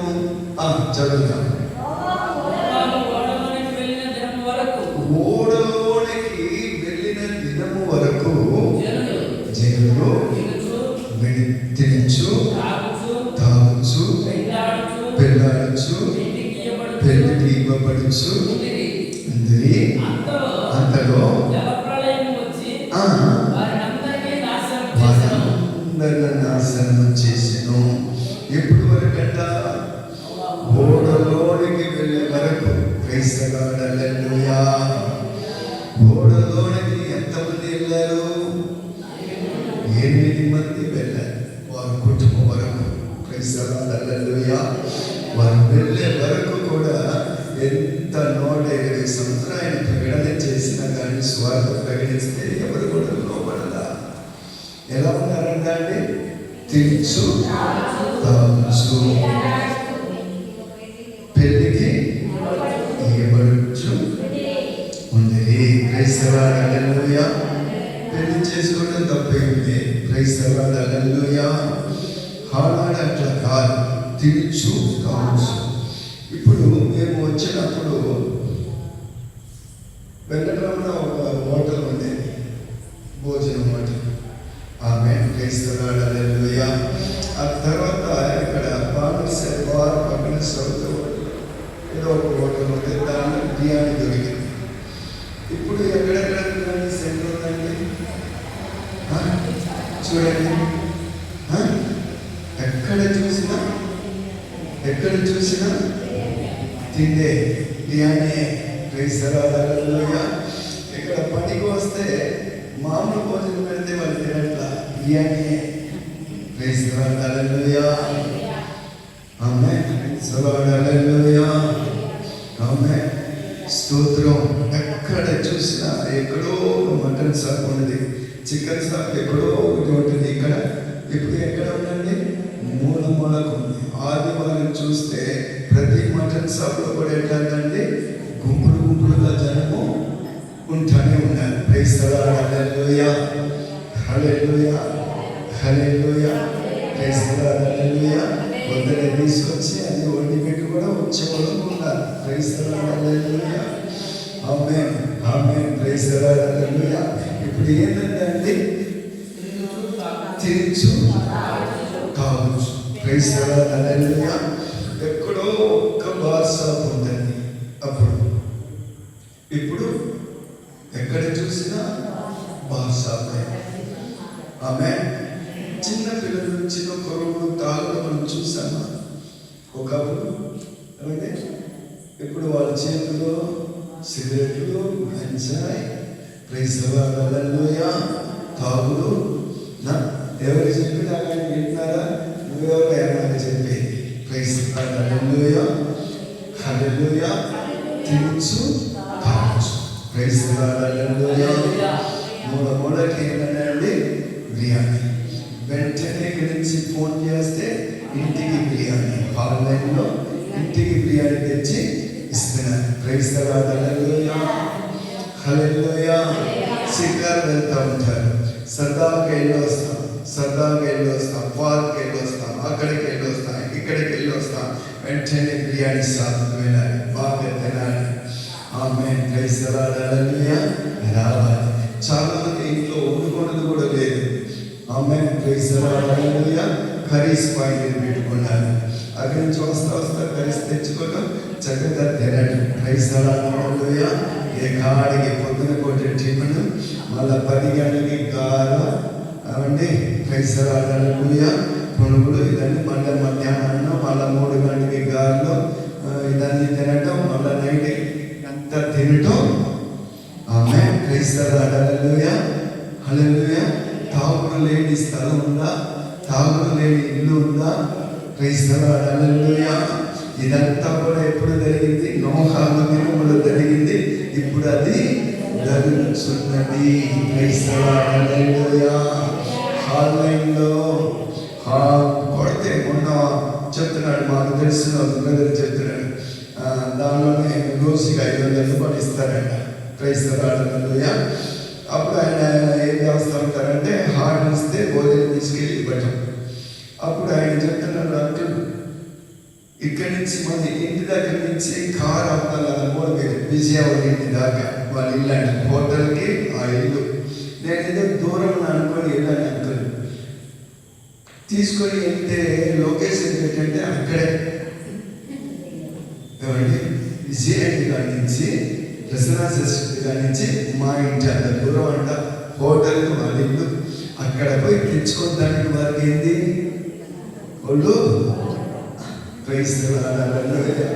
చదువుతాం. ఓడలోనికి వెళ్ళిన దినము వరకు జనులు తినచ్చు, తాగచ్చు, పెళ్ళాడచ్చు, పెళ్లికి ఇవ్వబడచ్చు. అంతలో వారందరిని నాశనం చేసెను. వెళ్ళారు? 8 మంది వెళ్ళారు వారి కుటుంబం వరకు. Praise the lord, hallelujah. వారు వెళ్ళే వరకు కూడా ఎంత 120 సంవత్సరాలు ఆయన ప్రకటన చేసినా కానీ స్వార్థ ప్రకటిస్తే ఎవరు కూడా లోపడదా. ఎలా ఉన్నారంట అండి? తినచ్చు, తాగచ్చు, పెళ్లికి ఇవ్వచ్చు ఉంది. ప్రైజ్ ది లార్డ్, హల్లెలూయా. పెళ్లి చేసుకోవడం తప్పేంటి? ప్రైజ్ ది లార్డ్, హల్లెలూయా. ఆనాడు అట్లా కాదు, తినచ్చు, తాగచ్చు. ఇప్పుడు మేము వచ్చినప్పుడు వెంకటరమణ ఒక హోటల్ ఉంది, భోజనం హోటల్. ఆమె ప్రైజ్ ది లార్డ్, హల్లెలూయా. ఆ తర్వాత ఇక్కడ బార్ పక్కన సౌత్ ఏదో ఒక హోటల్ ఉంది, దాంట్లో బిర్యానీ దొరికింది. ఇప్పుడు ఎక్కడెక్కడ బిర్యానీ సెంటర్ ఉందండి? చూడండి, ఎక్కడ చూసినా తిండే biryani. Praise the lord, hallelujah. ఇక్కడ పనికి వస్తే మామూలు భోజనం పెడితే వాళ్ళు తినట్లా, biryani. Praise the lord, hallelujah. Amen. Praise the lord, hallelujah. Amen. స్తోత్రం. ఎక్కడ చూసినా ఎక్కడో మటన్ షాప్ ఉన్నది, చికెన్ షాప్ ఎక్కడో ఒకటి ఉంటుంది. ఇక్కడ ఇప్పుడు ఎక్కడ ఉందండి? మూలకు ఉంది. ఆదివారం చూస్తే ప్రతి మటన్ షాప్లో కూడా ఎట్లాంటి గుంపులుగా జనము ఉంటానే ఉన్నారు. Praise the lord, hallelujah, hallelujah, hallelujah. Praise the lord, hallelujah. పొద్దునే తీసుకొచ్చి అది వండి పెట్టి కూడా వచ్చేవాళ్ళు ఉన్నారు. Praise the lord, hallelujah. Amen, amen. Praise the lord, hallelujah. ఇప్పుడు ఏంటంటే అండి, తినచ్చు, తాగచ్చు. Praise the lord, hallelujah. ఎక్కడో ఒక్క బార్ షాప్ ఉందండి అప్పుడు. ఇప్పుడు ఎక్కడ చూసినా బార్ షాప్. ఆమె చిన్న పిల్లలు, చిన్న కొరువులు తాగడం మనం చూసామా ఒకప్పుడు? ఏమంటే ఇప్పుడు వాళ్ళ చేతిలో సిగరెట్లు, గంజాయి. ప్రైజ్ ది లార్డ్, హల్లెలూయా. తాగుడు. ఎవరు చెప్పినా కానీ వింటున్నారా? నువ్వెవరు ఏమైనా చెప్పేది? ప్రైజ్ ది లార్డ్, హల్లెలూయా, హల్లెలూయా. తినచ్చు, తాగచ్చు. ప్రైజ్ ది లార్డ్, హల్లెలూయా. మూలకి ఏంటంటే అండి బిర్యానీ. వెంటనే ఇక్కడి నుంచి ఫోన్ చేస్తే ఇంటికి బిర్యానీ, ఆన్లైన్లో ఇంటికి బిర్యానీ తెచ్చి ఇస్తున్నారు. Praise the lord, hallelujah, hallelujah. Signal వెళ్తూ ఉంటారు, సరదాకి వెళ్ళి వస్తాం, పార్క్కి వెళ్ళి వస్తాం, అక్కడికి వెళ్ళి వస్తాం, ఇక్కడికి వెళ్ళి వస్తాం. వెంటనే బిర్యానీ షాప్కి వెళ్ళాలి, బాగా తినాలి. Amen. Praise the lord, hallelujah. రావాలి. చాలా మంది ఇంట్లో వండుకోవడం కూడా లేదు. Amen. Praise the lord, hallelujah. Curries point పెట్టుకున్నారు. అక్కడి నుంచి వస్తా కర్రీస్ తెచ్చుకోవడం, చక్కగా తినడం. Praise the lord, hallelujah. కాడికి పొద్దున కొట్టే టిఫిన్, మళ్ళీ 10 గంటలకి గార అవండి. Praise the lord, hallelujah. పునుగులు ఇదన్నీ మళ్ళీ మధ్యాహ్నం, మళ్ళీ 3 గంటలకి గారెలు ఇదన్నీ తినటం, మళ్ళీ నైట్ అంతా తినటం. ఆమేన్. ప్రైజ్ ది లార్డ్, హల్లెలూయా, హల్లెలూయా. తాగుడు లేని స్థలం ఉందా? తాగుడు లేని ఇల్లు ఉందా? Praise the lord, hallelujah. ఇదంతా కూడా ఎప్పుడు జరిగింది? నోహు దినములో జరిగింది. ఇప్పుడు అది జరుగుతున్నది. ప్రైజ్ ది లార్డ్, హల్లెలూయా. ఆన్లైన్లో కొడితే మొన్న చెప్తున్నాడు, మాకు తెలిసిన బ్రదర్ చెప్తున్నాడు, దానిలోనే రోజుకి 500 రూపాయలు ఇస్తారంట. Praise the lord, hallelujah. అప్పుడు ఆయన ఏం చేస్తూ ఉంటారంటే హార్ట్ ఇస్తే భోజనం తీసుకెళ్ళి ఇవ్వటం. అప్పుడు ఆయన చెప్తున్నాడు, అంకుల్ ఇక్కడి నుంచి మన ఇంటి దగ్గర నుంచి కారు అవ్వాలి విజయవాడ ఇంటి దాకా వాళ్ళ ఇల్లు అంటే హోటల్కి ఆ ఇల్లు. నేను ఏదో దూరం అనుకొని వెళ్ళాను అంకుల్. తీసుకొని వెళ్తే లొకేషన్ ఏంటంటే అక్కడే ఏమండి విజయవాడ కాడి నుంచి రెసిడెన్సీ కాడి నుంచి మా ఇంటి అంత దూరం అంట హోటల్కి వాళ్ళ ఇల్లు. అక్కడ పోయి తెచ్చుకోవడానికి వారికి ఏంది వాళ్ళు. Praise the lord, hallelujah.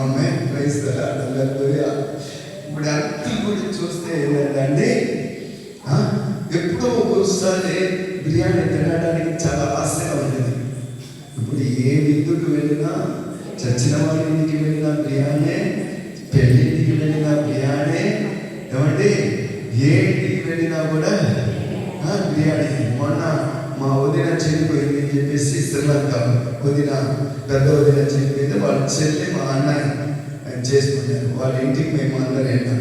Amen. Praise the lord, hallelujah. ఇప్పుడు అర్థం గురించి చూస్తే ఏంటంటే ఎప్పుడో ఒక్కోసారి బిర్యానీ తినడానికి చాలా ఆశగా ఉండేది. ఇప్పుడు ఏ విందుకు వెళ్ళినా, చచ్చిన వాళ్ళ ఇంటికి వెళ్ళినా బిర్యానీ, పెళ్ళింటికి వెళ్ళినా బిర్యానీ, ఏమండి ఏ ఇంటికి వెళ్ళినా కూడా బిర్యానీ. మొన్న మా వదిన చనిపోయింది అని చెప్పేసి శ్రీలంక వదిన, పెద్ద వదిన చనిపోయింది. వాళ్ళ చెల్లి మా అన్నయ్య చేసుకున్నారు. వాళ్ళ ఇంటికి మేము అందరం వెళ్ళాం.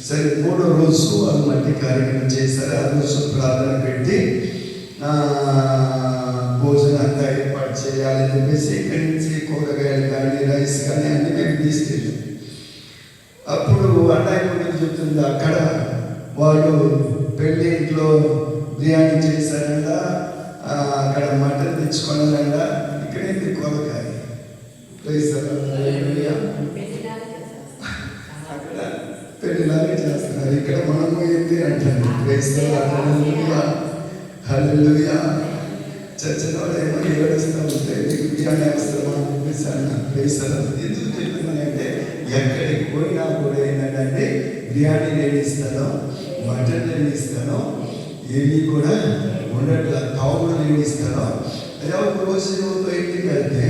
సరే 3వ రోజు వాళ్ళు మట్టి కార్యక్రమం చేశారు. ఆ రోజు ప్రార్థన పెట్టి భోజనం అంతా ఏర్పాటు చేయాలని చెప్పేసి ఇక్కడి నుంచి కూరగాయలు కానీ రైస్ కానీ అన్ని మేము తీసుకెళ్ళాం. అప్పుడు అన్నయ్య ముందు చెప్తుంది, అక్కడ వాళ్ళు పెళ్ళి ఇంట్లో బిర్యానీ చేశారంట, అక్కడ మటన్ తెచ్చుకున్నారంట, ఇక్కడేంటి కూరగాయ అక్కడ పెళ్ళిలాగా చేస్తున్నారు. ఇక్కడ మనము ఏంటి అంటారు హల్లెలూయా. చచ్చిన వాళ్ళు ఏమో ఏడుస్తూ ఉంటే నీకు బిర్యానీ అవసరమా అని చెప్పేసి అన్న. ఎందుకు చెప్తున్నానంటే ఎక్కడికి పోయినా కూడా ఏంటంటే బిర్యానీ నేను ఇస్తాను, మటన్ నేను ఇస్తాను, ఏమీ కూడా ఉండట్లా, కావులు నేను ఇస్తాను. అయ్యా ఒక రోజు నువ్వు ఇంటికి వెళ్తే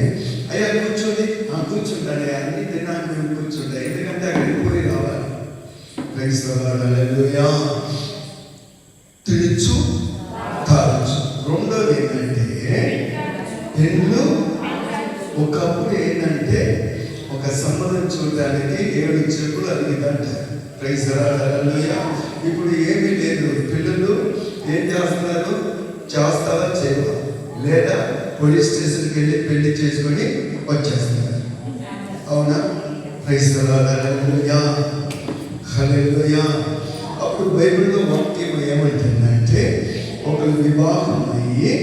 అయ్యా కూర్చోండి, కూర్చుంటాను, అన్ని తిన్నాను మేము కూర్చుంటా, ఎందుకంటే అక్కడికి పోయి రావాలి. హల్లెలూయా. తినచ్చు, తాగచ్చు. రెండోది ఏంటంటే పెళ్ళు. ఒకప్పుడు ఏంటంటే ఒక సంబంధం చూడడానికి 7 చెప్పులు అడిగిదంట. ప్రైజ్ హల్లెలూయా. ఇప్పుడు ఏమీ లేదు. పిల్లలు ఏం చేస్తున్నారు? చేస్తావా చేయవా, లేదా పోలీస్ స్టేషన్కి వెళ్ళి పెళ్లి చేసుకొని వచ్చేస్తున్నారు. అవునా? ప్రైజ్ హల్లెలూయా. హల్లెలూయా. అప్పుడు బైబిల్లో వాక్యం ఏమంటుందంటే ఒకరు వివాహం అయ్యి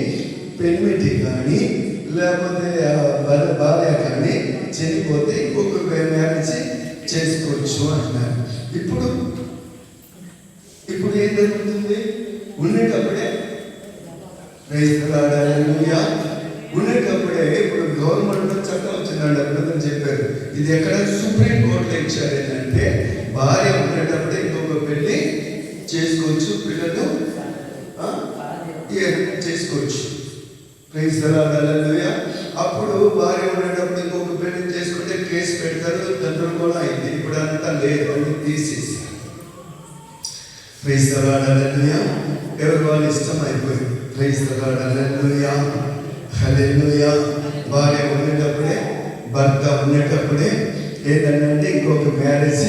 పెళ్లిటి కానీ లేకపోతే భార్య కానీ చనిపోతే ఇంకొక మ్యారేజ్ చేసుకోవచ్చు అంటున్నారు. ఇప్పుడు ఏం జరుగుతుంది? ఉండేటప్పుడే ఉండేటప్పుడే ఇప్పుడు గవర్నమెంట్ చట్టం వచ్చిందండి. అప్పుడు చెప్పారు, ఇది ఎక్కడ సుప్రీం కోర్టులో ఇచ్చారు. ఏంటంటే భార్య ఉండేటప్పుడే ఇంకొక పెళ్లి చేసుకోవచ్చు, పిల్లలు చేసుకోవచ్చు. ప్రైజ్ హల్లెలూయా. అప్పుడు భార్య ఉండేటప్పుడు ఇంకొక పెళ్లి చేసుకుంటే కేసు పెడతారు, తండ్రులు కూడా అయింది. ఇప్పుడు అంతా లేదు, అన్ని తీసేసి ప్రైజ్ హల్లెలూయా. ఎవరు వాళ్ళు ఇష్టం అయిపోయింది. ప్రైజ్ హల్లెలూయా. హల్లెలూయా. భార్య ఉండేటప్పుడే, భర్త ఉండేటప్పుడే ఏదంటే ఇంకొక మ్యారేజ్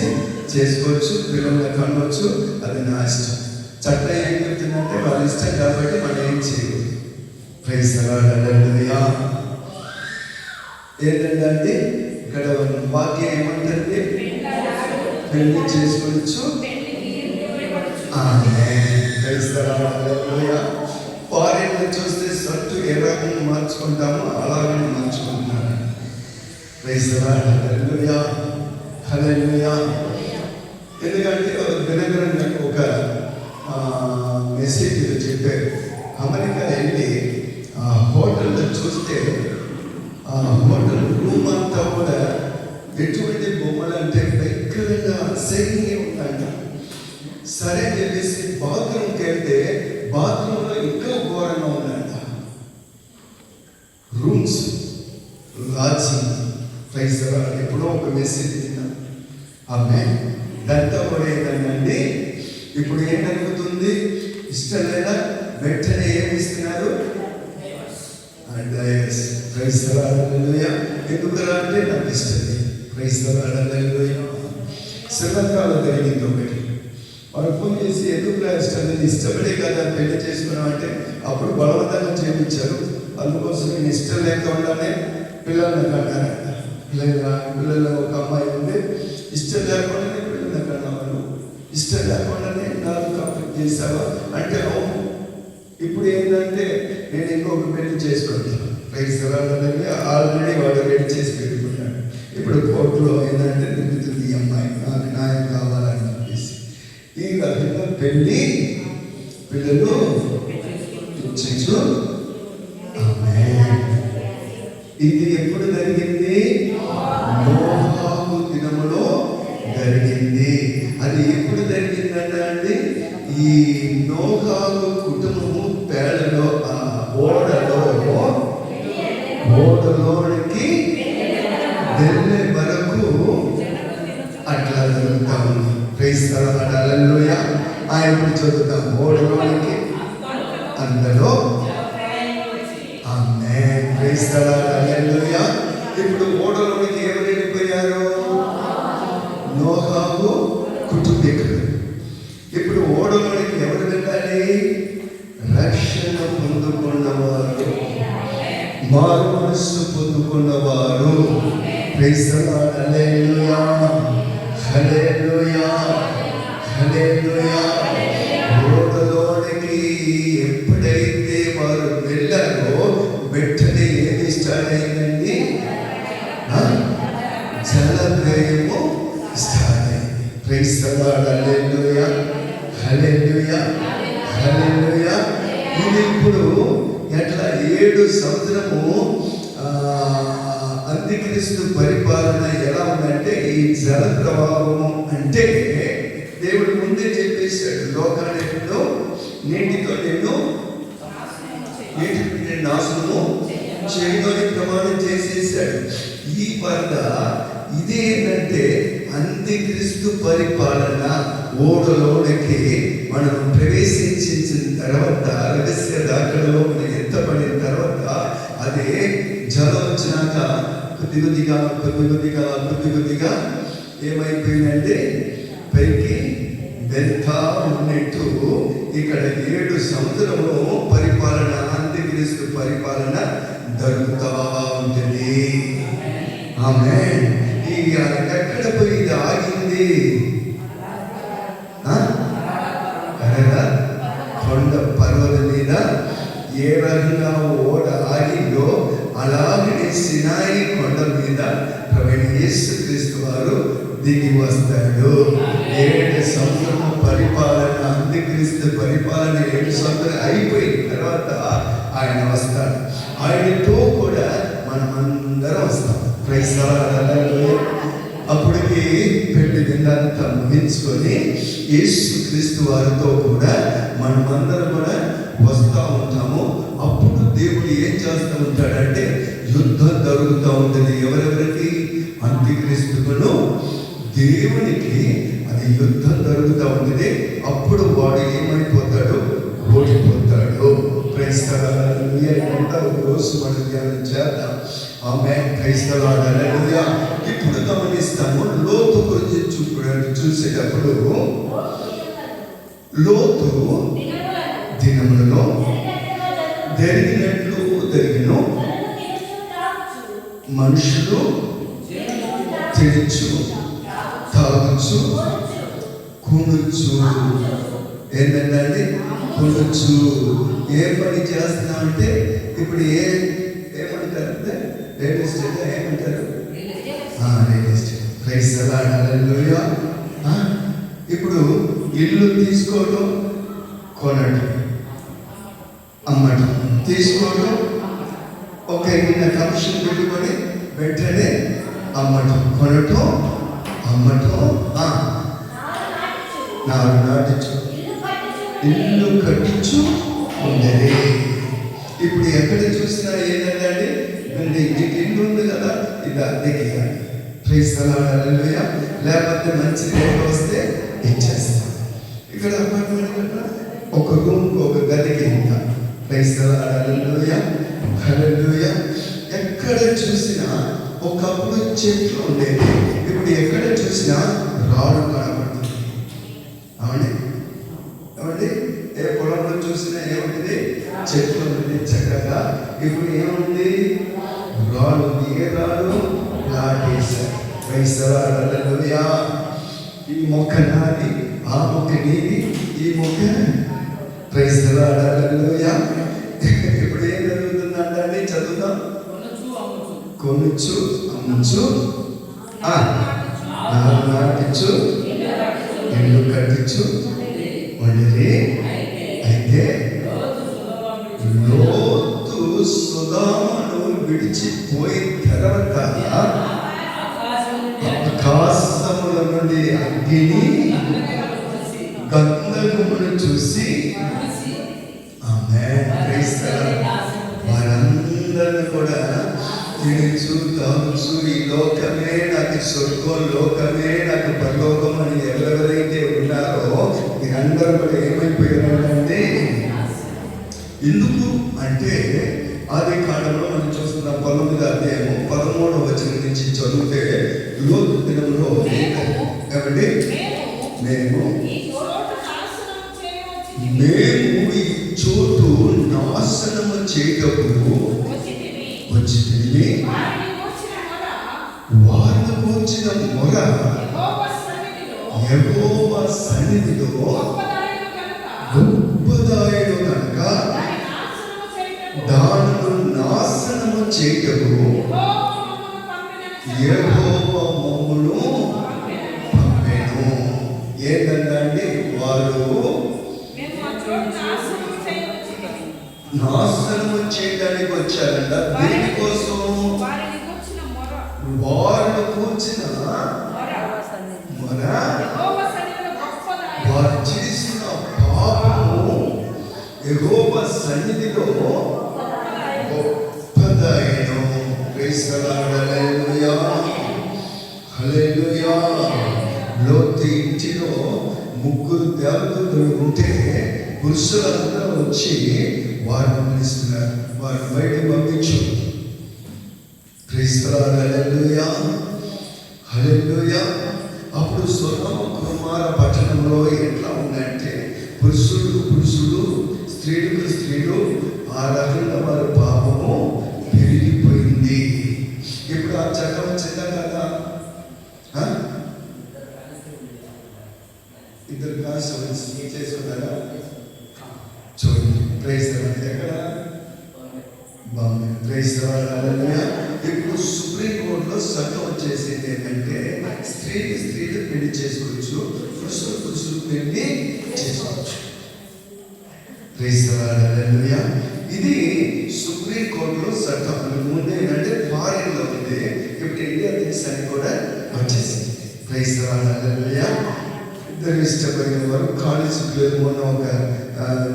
చేసుకోవచ్చు, పిల్లల్ని కనవచ్చు. అది నా ఇష్టం. చట్టం ఏం చెప్తుందంటే వాళ్ళ ఇష్టం కాబట్టి మనం ఏం చేయకూడదు. ప్రైజ్ హల్లెలూయా. ఏంటంటే ఇక్కడ వాక్యం ఏమంటుంది? పెళ్లి చేసుకోవచ్చు. ఫారిన్ చూస్తే సట్టు ఏ రకంగా మార్చుకుంటామో అలాగే మార్చుకుంటున్నాను. ప్రైజ్ హల్లెలూయా. హల్లెలూయా. ఎందుకంటే దినకరంగా ఒక మెసేజ్ చెప్పారు. అమెరికా వెళ్ళి ఆ హోటల్లో చూస్తే ఆ హోటల్ రూమ్ అంతా కూడా ఎటువంటి బొమ్మలు అంటే భయంకరంగా అసహ్యంగా ఉంటాయంట. సరే అని చెప్పేసి బాత్రూమ్కి వెళ్తే బాత్రూంలో ఇంకా ఘోరంగా ఉందంట. రూమ్స్ రాజీ. ప్రైజ్ ఎప్పుడో ఒక మెసేజ్ తిన్నాం. ఆమె దాంతో కూడా ఏంటంటే ఇప్పుడు ఏం జరుగుతుంది? ఇష్టం లేదా వెంటనే ఏమి ఇస్తున్నారు? ప్రైజ్ హల్లెలూయా. ఎందుకురా అంటే నాకు ఇష్టం. ప్రైజ్ హల్లెలూయా. శ్రీలంకలో జరిగింది ఒకటి. వాళ్ళు ఫోన్ చేసి ఎందుకు ఇష్టం లేదు, ఇష్టపడే కదా పెళ్లి చేసుకున్నాం అంటే అప్పుడు బలవంతంగా చేయించారు. అందుకోసం నేను ఇష్టం లేకుండానే పిల్లల్ని కన్నారంట. పిల్లలు ఒక అమ్మాయి ఉంది, ఇష్టం లేకుండానే పిల్లల్ని కన్నాను, ఇష్టం లేకుండానే నాకు కంప్లీట్ చేసావా అంటే అవును. ఇప్పుడు ఏంటంటే నేను ఇంకొక పెళ్లి చేసుకుంటాను. ప్రైజ్ హల్లెలూయా. ఆల్రెడీ వాడు రెడీ చేసి పెట్టుకున్నాడు. ఇప్పుడు కోర్టులో ఏంటంటే తిరుగుతుంది ఈ అమ్మాయి, నాకు న్యాయం కావాలని చెప్పేసి. ఈ రకంగా పెళ్ళి పిల్లలు ఇచ్చు. ఇది ఎప్పుడు జరిగింది? నోహు దినములో జరిగింది. అది ఈ నోహాగు కుటుంబము పేడలో ఆ ఓడలోనికి వెళ్ళే వరకు అట్లా జరుగుతా ఉంది. Praise the lord, hallelujah. ఆయన చదువుతాం ఓడలోనికి అందులో ఆమేన్. Praise the lord, hallelujah. ఇప్పుడు ఓడలోనికి ఎవరు వెళ్ళిపోయారు? నోహాగు కుటుంబీకులు. ఇప్పుడు ఓడలోనికి ఎవరు వెళ్ళాలి? రక్షణ పొందుకున్నవారు, మారు మనస్సు పొందుకున్నవారు. Praise the lord, hallelujah, hallelujah, హల్లెలూయా. ఓడలోనికి ఎప్పుడైతే వారు వెళ్ళారో వెంటనే ఏది స్టార్ట్ అయిందండి? జలప్రయము స్టార్ట్ అయింది. Praise the lord, hallelujah, hallelujah, హల్లెలూయా. ఇది ఇప్పుడు ఎట్లా 7 సంవత్సరము అంత్యక్రీస్తు పరిపాలన ఎలా ఉందంటే ఈ జల ప్రవాహము అంటే దేవుడు ముందే చెప్పేశాడు, లోకాన్ని నీటితో నేను నాశనము చేయని ప్రమాణం చేసేసాడు. ఈ వరద ఇదేంటంటే అంత్యక్రీస్తు పరిపాలన ఓడలోనికి మనం ప్రవేశించిన తర్వాత రహస్య దాఖలలో మనం ఎత్తపడిన తర్వాత అదే జలం వచ్చినాక కొద్ది కొద్దిగా ఏమైపోయిందంటే పైకి వెళ్తా ఉన్నట్టు ఇక్కడ 7 సంవత్సరము పరిపాలన అంత్యక్రీస్తు పరిపాలన జరుగుతూ ఉంటుంది. ఆమేన్. ఎక్కడ పోయి ఇది ఆగింది? కొండ పర్వతం మీద ఏ రకంగా ఓడ ఆగిందో అలాగే సినాయి కొండ మీద ప్రభువైన యేసుక్రీస్తు వారు దిగి వస్తాడు. 7 సంవత్సరము పరిపాలన అంత్యక్రీస్తు పరిపాలన 7 సంవత్సరాలు అయిపోయిన తర్వాత ఆయన వస్తాడు. ఆయనతో కూడా మనమందరం వస్తాం. ప్రైజ్ ది లార్డ్, హల్లెలూయా. అప్పటికి పెళ్లి విందంతా ముగించుకొని యేసుక్రీస్తు వారితో కూడా మనమందరం కూడా వస్తూ ఉంటాము. అప్పుడు దేవుడు ఏం చేస్తూ ఉంటాడంటే యుద్ధం జరుగుతూ ఉంటుంది. ఎవరెవరికి? అంత్యక్రీస్తును దేవునికి అది యుద్ధం జరుగుతూ ఉంటుంది. అప్పుడు వాడు ఏమైపోతాడు? ఓడిపోతాడు. Praise the lord, hallelujah. ఇదంతా ఒక రోజు మనం ధ్యానం చేద్దాం. ఆమేన్. Praise the lord, hallelujah. ఇప్పుడు గమనిస్తాము లోతు గురించి చూసేటప్పుడు లోతు దినములలో జరిగినట్లు జరిగిన మనుషులు తినచ్చు, తాగచ్చు, కొనచ్చు. ఏంటంటే కొనచ్చు. ఏ పని చేస్తున్నామంటే ఇప్పుడు ఏమంటారు? రియల్ ఎస్టేట్ ఏమంటారు? Real estate. Praise the lord, hallelujah. ఇప్పుడు ఇల్లు తీసుకోవడం, కొనడం, అమ్మటం, తీసుకోవడం, ఒక కమిషన్ పెట్టుకొని వెంటనే అమ్మటం, కొనటం, అమ్మటం, నారు నాటించు, ఇల్లు కట్టించు ఉండేది. ఇప్పుడు ఎక్కడ చూసినా ఏంటంటే నీకు ఇల్లు ఉంది కదా, ఇది అద్దెకి. ప్రైజ్ ది లార్డ్, హల్లెలూయా. లేకపోతే మంచి రేట్ వస్తే ఇచ్చేస్తాం. ఇక్కడ అపార్ట్మెంట్ ఒక రూమ్ ఒక గదికి ఇంకా. ప్రైజ్ ది లార్డ్, హల్లెలూయా, హల్లెలూయా. ఎక్కడ చూసినా ఒకప్పుడు చెట్లు ఉండేది, ఇప్పుడు ఎక్కడ చూసినా రాళ్ళు కనబడుతుంది. అవునండి, ఏమండి? ఏ పొలంలో చూసినా ఏముంటుంది? చెట్లు ఉంది చక్కగా. ఇప్పుడు ఏముంది? రాళ్ళు. ఏ రాళ్ళు? నాటేశారు. Praise the lord, hallelujah. ఈ మొక్క నాది, ఆ మొక్క నీది, ఈ మొక్క. Praise the lord, hallelujah. ఇప్పుడు ఏం జరుగుతుందంటే చదువుతాం. కొనుచ్చు, అమ్ముచ్చు, నాటించు, ఇల్లు కట్టించు ఉండేది. అయితే లోతు సొదొమను విడిచిపోయిన తర్వాత ఆకాశముల నుండి అగ్ని గంధకమును చూసి ఆమేన్, ప్రైజ్ ది లార్డ్. వారందరిని కూడా తినచ్చు తాగుచు ఈ లోకమే నాకు స్వర్గం, లోకమే నాకు పరలోకం అని ఎవరెవరైతే ఉన్నారో మీరందరూ కూడా ఏమైపోయారంటే, ఎందుకు అంటే ఆది కాలంలో మనం చూస్తున్న 19వ అధ్యాయము 13వ వచనం నుంచి చదివితే లోతు దినంలో ఏమండి మేము ఈ చోటు నాశనము చేయటప్పుడు వచ్చి తిరిగి వారిని కూర్చిన మొర యెహోవా సన్నిధిలో గొప్పదాయుడు కనుక దానిని నాశనము చేయటప్పుడు యెహోవా మమ్మును పంపెను. ఏంటంటే వారు నాశనము చేయడానికి వచ్చారంట. దేనికోసం? వాళ్ళు కూర్చిన మొర, వారు చేసిన పాపము యెహోవా సన్నిధిలో గొప్పదాయను. Praise the lord. Hallelujah, hallelujah. లోతు ఇంటిలో 3 దేవదూతలు ఉంటే పురుషులందరూ వచ్చి వారిని పిలుస్తున్నారు, వారిని బయటకు పంపించు. Praise the lord. Hallelujah, hallelujah. అప్పుడు సొదొమ కుమార పట్టణంలో ఎట్లా ఉందంటే పురుషుడు, స్త్రీలు ఆ రకంగా వారి పాపము పెరిగిపోయింది. ఇప్పుడు ఆ చట్టం వచ్చిందా కదా? ఇద్దరు కాసు చేసుకున్నారా? చూడండి, ప్రైజ్ ది లార్డ్. ఎక్కడ బాగుంది, ప్రైజ్ ది లార్డ్. హల్లెలూయా. ఇప్పుడు సుప్రీం కోర్టులో చట్టం వచ్చేసింది ఏంటంటే స్త్రీలు పెళ్లి చేసుకోవచ్చు, పురుషులు పెళ్లి చేసుకోవచ్చు. Praise the lord. హల్లెలూయా. ఇది సుప్రీం కోర్టులో చట్టం. ముందు ఏంటంటే ఫారిన్ లో ఉంది, ఇప్పుడు ఇండియా దేశానికి కూడా వచ్చేసింది. Praise the lord. హల్లెలూయా. ఇద్దరు ఇష్టపడిన వారు కాలేజీలో మొన్న ఒక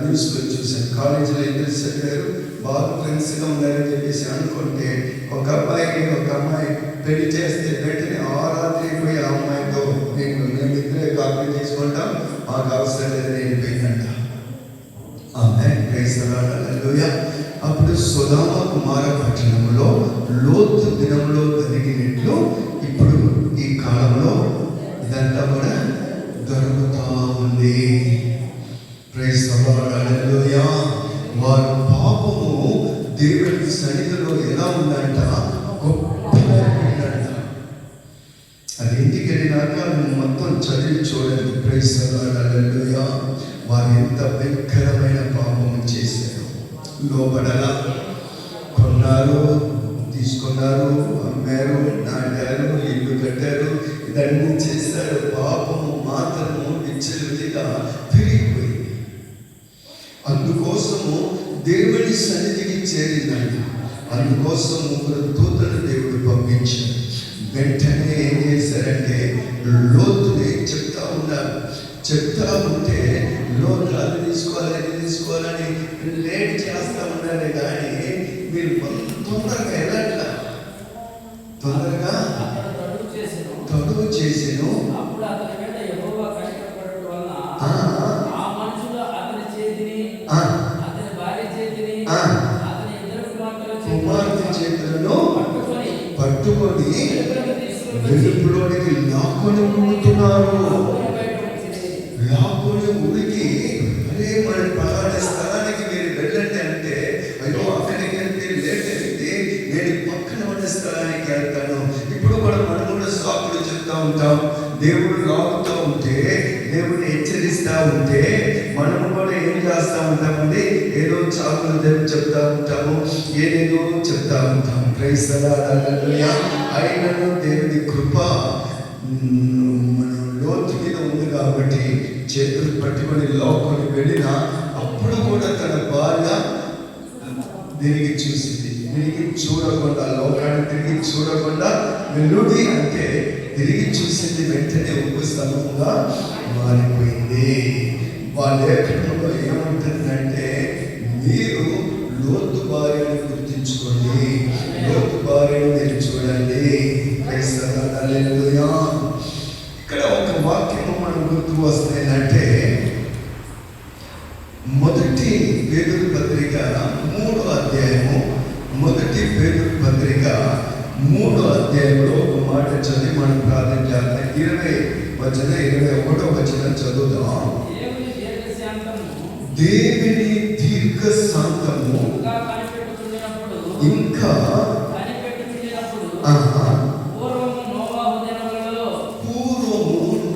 న్యూస్లో చూశాను. కాలేజీలో ఇద్దరు చదివారు, బాగా ఫ్రెండ్స్గా ఉన్నారని చెప్పేసి అనుకుంటే ఒక అబ్బాయికి ఒక అమ్మాయి పెళ్లి చేస్తే వెంటనే ఆ రాత్రి పోయి ఆ అమ్మాయితో మేము ఇద్దరే కాపీ చేసుకుంటాం, మాకు అవసరం లేదని వెళ్ళిపోయిందంట. ఆమేన్, ప్రైజ్ ది లార్డ్. హల్లెలూయా. అప్పుడు సొదొమ కుమార పట్టణంలో లోతు దినంలో జరిగినట్లు ఇప్పుడు ఈ కాలంలో ఇదంతా కూడా జరుగుతూ ఉంది. Praise the lord. హల్లెలూయా. వారి పాపము దేవుని సన్నిధిలో ఎలా ఉందంట? గొప్పగా ఉందంట. అది ఇంటికి వెళ్ళినాక మొత్తం చదివి చూడండి. Praise the lord. హల్లెలూయా. వారు ఎంత భయంకరమైన పాపం చేశారు. లోబడలా, కొన్నారు, తీసుకున్నారు, అమ్మారు, నాటారు, ఇల్లు కట్టారు, ఇదన్నీ చేశారు. పాపము మాత్రము విచ్చలవిడిగా పెరిగిపోయింది. అందుకోసము దేవుని సన్నిధికి చేరిందండి. అందుకోసం 3 దూతలు దేవుడు పంపించారు. వెంటనే ఏం చేశారంటే లోతుని చెప్తా ఉంటే లోతు అది తీసుకోవాలని లేట్ చేస్తా ఉండాలి. కానీ మీరు తొందరగా వెళ్ళట్లా, తొందరగా తడువు చేసాను. కుమార్తె చేతులను పట్టుకొని వెలుపులోనికి లాక్కొని ఉడుతున్నారు. లాక్కొని ఉడికి అరే మన పలానా స్థలానికి మీరు వెళ్ళండి అంటే, అయ్యో అక్కడికి వెళ్తే లేట్ అయింది, నేను పక్కన ఉన్న స్థలానికి వెళ్తాను. ఇప్పుడు కూడా మనం కూడా సాకులు చెప్తా ఉంటాం. దేవుడు లాగుతూ ఉంటే, దేవుడిని హెచ్చరిస్తూ ఉంటే మనం కూడా ఏం చేస్తూ ఉంటామండి? ఏదో చాకులు చెప్తా ఉంటాము, ఏదేదో చెప్తా ఉంటాం. Praise the lord. హల్లెలూయా. అయినను దేవుడి కృప మనం లోతు మీద ఉంది కాబట్టి చేతులు పట్టుకొని లోపలికి వెళ్ళినా అప్పుడు కూడా తన భార్య తిరిగి చూసింది. తిరిగి చూడకుండా, లోకాన్ని తిరిగి చూడకుండా వెల్లుడి అంటే తిరిగి చూసింది. వెంటనే ఉప్పు స్తంభంగా మారిపోయింది. వాళ్ళ లేఖనంలో ఏమంటుందంటే, మీరు లోతు భార్యను గుర్తించుకోండి, లోతు భార్యను మీరు చూడండి. హల్లెలూయా. ఇక్కడ ఒక వాక్యం మనం గుర్తు వస్తుందంటే, మొదటి పేతురు పత్రిక 3వ అధ్యాయము, మొదటి పేతురు పత్రిక 3వ అధ్యాయంలో ఒక మాట చదివి మనం ప్రార్థన చేద్దాం. 21వ వచనం చదువుదాం. దేవుని దీర్ఘ శాంతము ఇంకా పూర్వము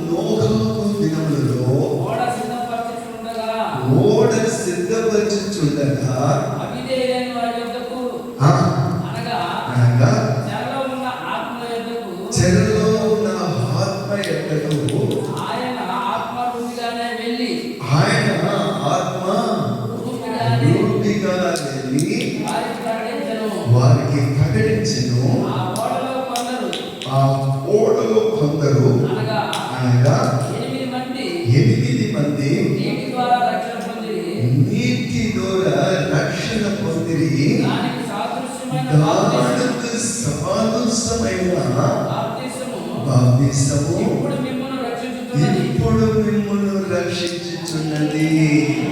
నోహు దినములలో ఓడ సిద్ధపరచుచుండగా అనగా చెరలో ఉన్న ఆత్మ యొద్దకు ఆయన ఆత్మ రూపిగా వెళ్ళి వారికి ప్రకటించెను. ఆ ఓడలో కొందరు అనగా 8 మంది నీటి ద్వారా రక్షణ పొందిరి. దానికి సాదృశ్యమైన బాప్తిసము ఇప్పుడు మిమ్మల్ని రక్షించుచున్నది.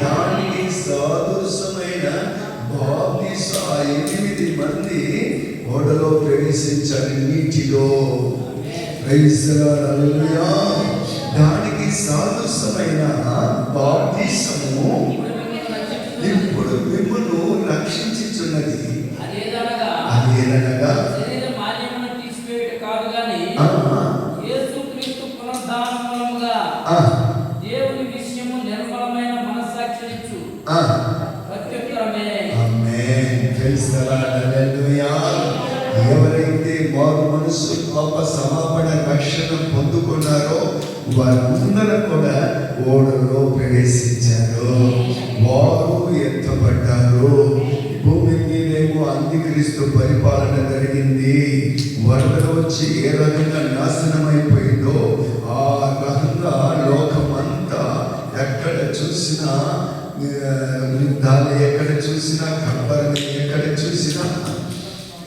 దానికి సాదృశ్యమైన బాప్తిసం. 8 మంది ఓడలో ప్రవేశించాలి నీటిలో. Praise the lord. హల్లెలూయా. దానికి సాదృశ్యమైన బాప్తిసము ఇప్పుడు మిమ్మల్ని రక్షించుచున్నది. అదేనగా దేవుని విషయము నిర్మలమైన మనస్సాక్షినిచ్చు ప్రత్యుత్తరమే. Amen. Praise the lord. Hallelujah. ఎవరైతే మారు మనసు పాప సమాపణ రక్షణ పొందుకున్నారో వారందరూ కూడా ఓడలో ప్రవేశించారు. వారు ఎత్తపడ్డారు. భూమి మీదేమో అంత్యక్రీస్తు పరిపాలన జరిగింది. వరదలు వచ్చి ఏ రకంగా నాశనం అయిపోయిందో ఆ రకంగా లోకమంతా ఎక్కడ చూసినా యుద్ధాలు, ఎక్కడ చూసినా కబ్బరని, ఎక్కడ చూసినా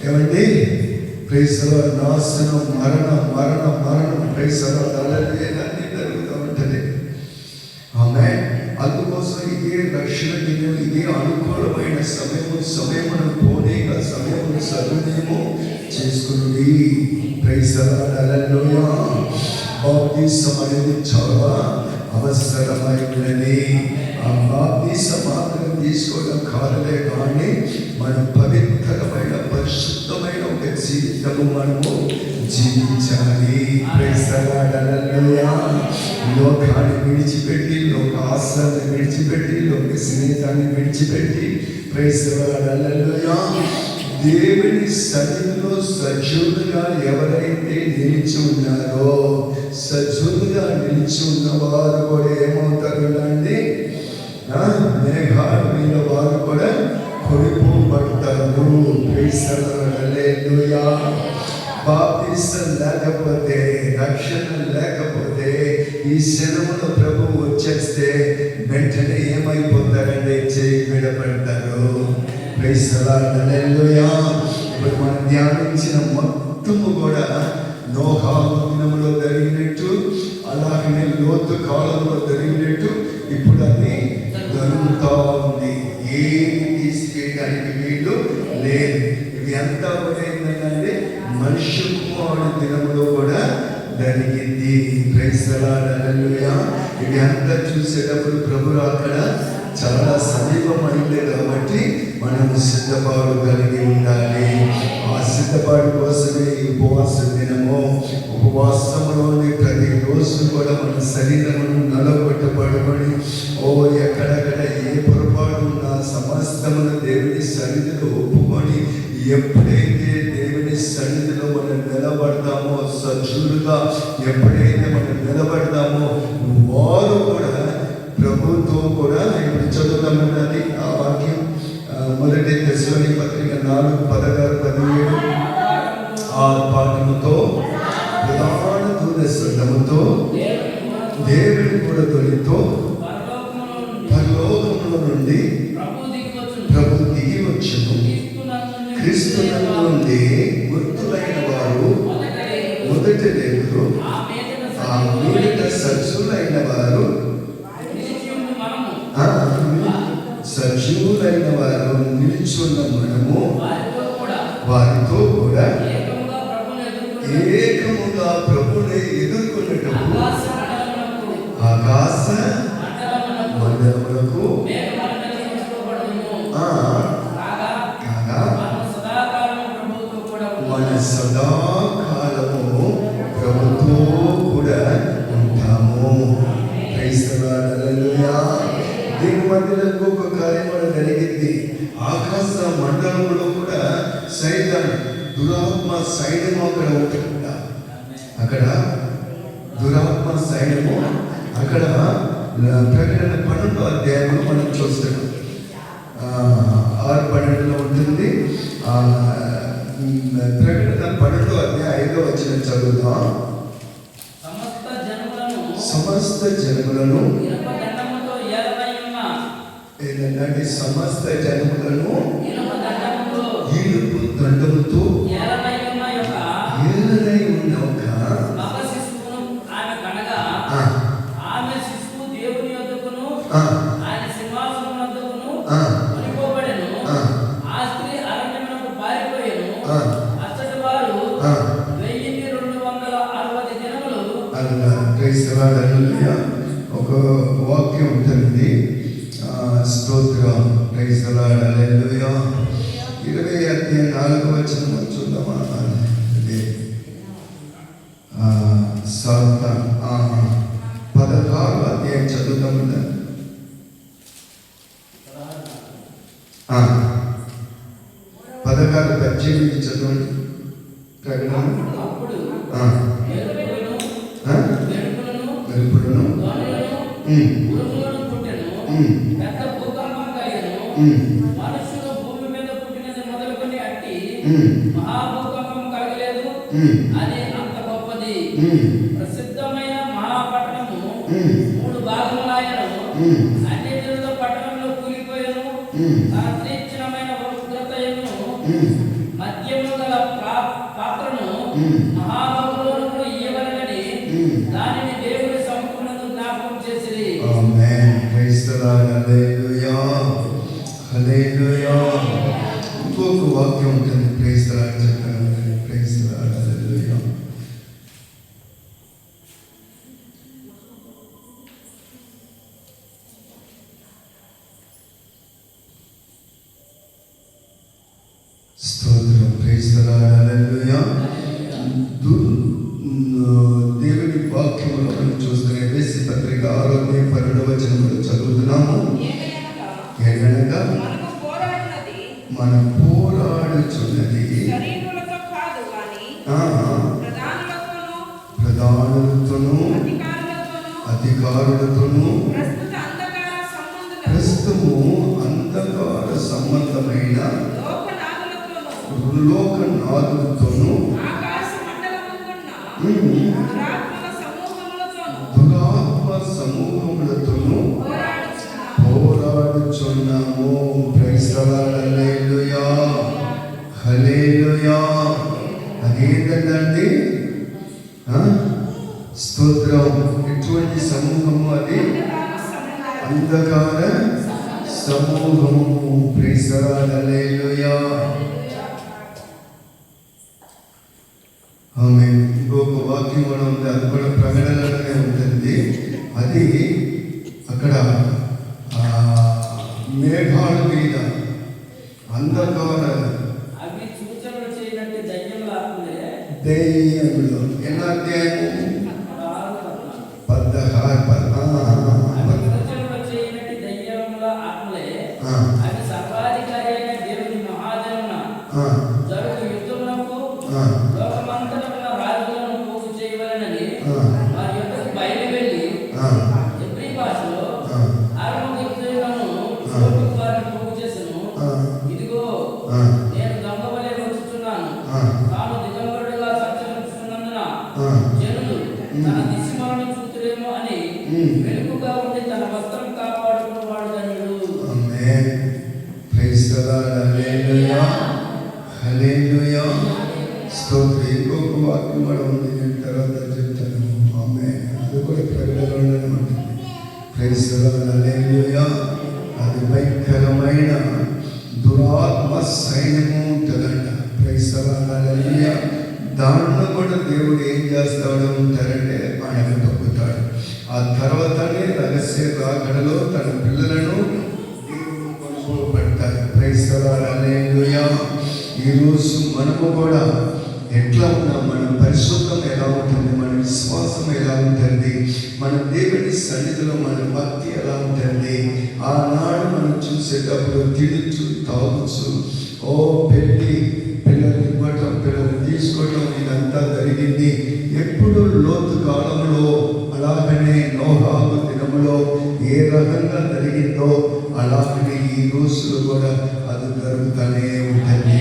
ఏమండి ప్రైజ్ ది లార్డ్ నాశనం, మరణం మరణం మరణం. Praise the Lord. అన్నీ జరుగుతూ ఉంటుంది. ఆమేన్. అందుకోసం ఇదే రక్షణ దినం, ఇదే అనుకూలమైన సమయమును పోనీగా సమయమును సద్వినియోగము చేసుకుని. Praise the lord. హల్లెలూయా. బాప్తిసం అనేది చాలా అవసరమైనది. ఆ బాప్తిసం మాత్రం తీసుకోవడం కాలమే కానీ మనం పవిత్రమైన పరిశుద్ధమైన ఒక జీవితము మనము జీవించాలి. Praise the lord. హల్లెలూయా. లోకాన్ని విడిచిపెట్టి, లోక ఆశలను విడిచిపెట్టి, లోక స్నేహాన్ని విడిచిపెట్టి, ప్రైజ్ ది లార్డ్. హల్లెలూయా, దేవుని సన్నిధిలో సజీవులుగా ఎవరైతే నిలిచి ఉన్నారో, సజీవులుగా నిలిచి ఉన్నవారు కూడా ఏమవుతారు అండి? మేఘాల మీద వారు కూడా కొనిపోబడతారు. Praise the lord. హల్లెలూయా. బాప్తిసం లేకపోతే, రక్షణ లేకపోతే, ఈ క్షణములో ప్రభువు వచ్చేస్తే వెంటనే ఏమైపోతారంటే చేయి విడబడతారు. Praise the lord. హల్లెలూయా. ఇప్పుడు మనం ధ్యానించిన మొత్తము కూడా నోహు దినములో జరిగినట్టు, అలాగనే లోతు కాలంలో జరిగినట్టు ఇప్పుడు అది జరుగుతూ ఉంది. ఏమి తీసివేయడానికి వీలు లేదు. ఇవి ఎంత ఏంటంటే మనుష్య కుమారుడు దినములో కూడా జరిగింది. Praise the lord. హల్లెలూయా. ఇది అంతా చూసేటప్పుడు ప్రభు అక్కడ చాలా సమీపమైందే కాబట్టి మనం సిద్ధపాటు కలిగి ఉండాలి. ఆ సిద్ధపాటు కోసమే ఈ ఉపవాస దినము. ఉపవాసంలోని ప్రతి రోజు కూడా మన శరీరమును నలగొట్టబడుకొని ఎక్కడెక్కడ ఏ పొరపాటు ఉన్నా సమస్తమును దేవుని సన్నిధిలో ఒప్పుకొని, ఎప్పుడైతే దేవుని సన్నిధిలో మనం నిలబడతామో, సజీవులుగా ఎప్పుడైతే మనం నిలబడతామో వారు కూడా ప్రభుతో కూడా ఇప్పుడు చదువుతామన్నది ఆ వాక్యం. మొదటి తెస్సలోనికీ పత్రిక 4:16-17 ఆ పాఠముతో ప్రధాన దూత శబ్దముతో దేవుని కూడా ధ్వనితో క్రీస్తునందు ఉండి మృతులైన వారు మొదట లేరు, ఆ మీదట సజీవులైన వారు సజీవులైన వారు నిలిచున్న మనము వారితో కూడా ఏకముగా ప్రభుని ఎదుర్కొనేటప్పుడు ఆకాశ మండలములకు కాగా మన సదాకాలము ప్రభుతో కూడా ఉంటాము. హల్లెలూయా. దీని మధ్యలో ఇంకొక కార్యం కూడా జరిగింది. ఆకాశ మండలంలో కూడా సైతాన్ దురాత్మ సైన్యము అక్కడ ఉంటుంట. అక్కడ దురాత్మ సైన్యము అక్కడ ప్రకటన 12వ అధ్యాయంలో మనం చూస్తున్నాం. 6:12 ఉంటుంది. ప్రకటన 12వ అధ్యాయం 5వ వచనం చదువుతాం. సమస్త జనములను ఏంటంటే సమస్త జనములను ఇనుప దండముతో ఏలనై ఉన్న ఒక ఆమె శిశువు దేవుని యొద్దకును ఆయన సింహాసనం వద్దకును కొనిపోబడెను. ఆ స్త్రీ అరణ్యమునకు పారిపోయెను. అచ్చటి వారు 1260 దినములు. ఒక వాక్యం ఉంటుంది. స్తోత్రం. Praise the lord. హల్లెలూయా. 20 అధ్యాయం 4వ వచనం చూద్దామా? సాత 16వ అధ్యాయం చదువుతాము. 16-18 చదవండి. ప్రకటన. మెరుపులను పెద్ద భూకంపం కలిగెను. మనుషులు భూమి మీద పుట్టినది మొదలుకొని అట్టి మహాభూకంపం కలగలేదు. అది అంత గొప్పది. ప్రసిద్ధమైన మహాపట్టణము 3 భాగములాయను. అన్యజనుల పట్టణంలో కూలిపోయెను. తన తీక్షణమైన ఉగ్రతయను మద్యము గల పాత్రను మహాబబులోనుకు ఇయ్యవలెనని దానిని దేవుని సముఖమునందు జ్ఞాపకం చేసిరి. Amen. Praise the lord. Hallelujah. Hallelujah. ఇంకొక వాక్యం ఉంటుంది. ప్రైజ్ ది లార్డ్ చెప్పండి. Praise the lord. హల్లెలూయా. స్తోత్రం. Praise the lord. హల్లెలూయా. దేవుని వాక్యములో మనం చూస్తున్న ఎఫెసీ పత్రిక 6వ అధ్యాయం 12వ వచనంలో చదువుతున్నాము. ఏమనగా మన పోరాడుచున్నది శరీరులతో కాదు గాని ప్రధానులతోనూ అధికారులతోనూ ప్రస్తుతము అంధకార సంబంధమైన లోకనాథులతోనూ దురాత్మ సమూహములతోనూ పోరాడుచున్నాము. Praise the lord. Hallelujah. Hallelujah. అదేంటండి? స్తోత్రం. ఎటువంటి సమూహము అది? అంధకార సమూహము. Praise the lord. హల్లెలూయా. ఆమె ఇంకొక వాక్యం కూడా ఉంది. అది కూడా ప్రకటనలోనే ఉంటుంది. అది అక్కడ మేఘాల మీద అంధకార అవి సూచనలు చేయనట్టు దయ్యములు దెయ్యములు. ఎలా అధ్యాయము? 16 చేయనట్టు దయ్యముల ఆత్మలే. అవి సర్వాధికారి అయిన దేవుని మహాజనున జరుగు యుద్ధములకు లోకమంతటా రాజులను పోగు చేయవలెనని వారి యొద్దకు బయలువెళ్ళి ఎబ్రీ భాషలో ఆరంభోక్తులను చోటుకు వారిని పోగు చేసెను. ఇదిగో నేను దొంగవలె వచ్చుచున్నాను. తాను దిగంబరుడుగా సంచరించుచున్నందున జనులు తన దిశమలను చూతురేమో అని వెలుగుగా ఉండి తన వస్త్రం కాపాడుకున్నవాడు ధన్యుడు. Amen. Praise the lord. Hallelujah. Hallelujah. స్తోత్రం. ఇంకొక వాక్యం కూడా ఉంది, నేను తర్వాత చెప్తాను. ఆమేన్. అది కూడా ప్రకటనలో ఉంటుంది. Praise the lord. హల్లెలూయా. అది భయంకరమైన దురాత్మ సైన్యము ఉంటుందంట. Praise the lord. హల్లెలూయా. దాంట్లో కూడా దేవుడు ఏం చేస్తాడు అంటారంటే ఆయన తప్పుతాడు. ఆ తర్వాతనే రహస్య రాకడలో తన పిల్లలను పడతారు. Praise the lord. హల్లెలూయా. ఈరోజు మనము కూడా ఎట్లా ఉన్నాం, మన పరిశుద్ధం ఎలా ఉంటుంది, మన విశ్వాసం ఎలా ఉంటుంది, మన దేవుని సన్నిధిలో మన భక్తి ఎలా ఉంటుంది. ఆనాడు మనం చూసేటప్పుడు తినచ్చు, తాగొచ్చు, పెట్టి పిల్లలు ఇవ్వటం, పిల్లలు తీసుకోవటం, ఇదంతా జరిగింది. ఎప్పుడు లోతు కాలంలో అలాగనే నోహాగు దినములో ఏ రకంగా జరిగిందో అలాగనే ఈ రోజులు కూడా అది జరుగుతూనే ఉంటుంది.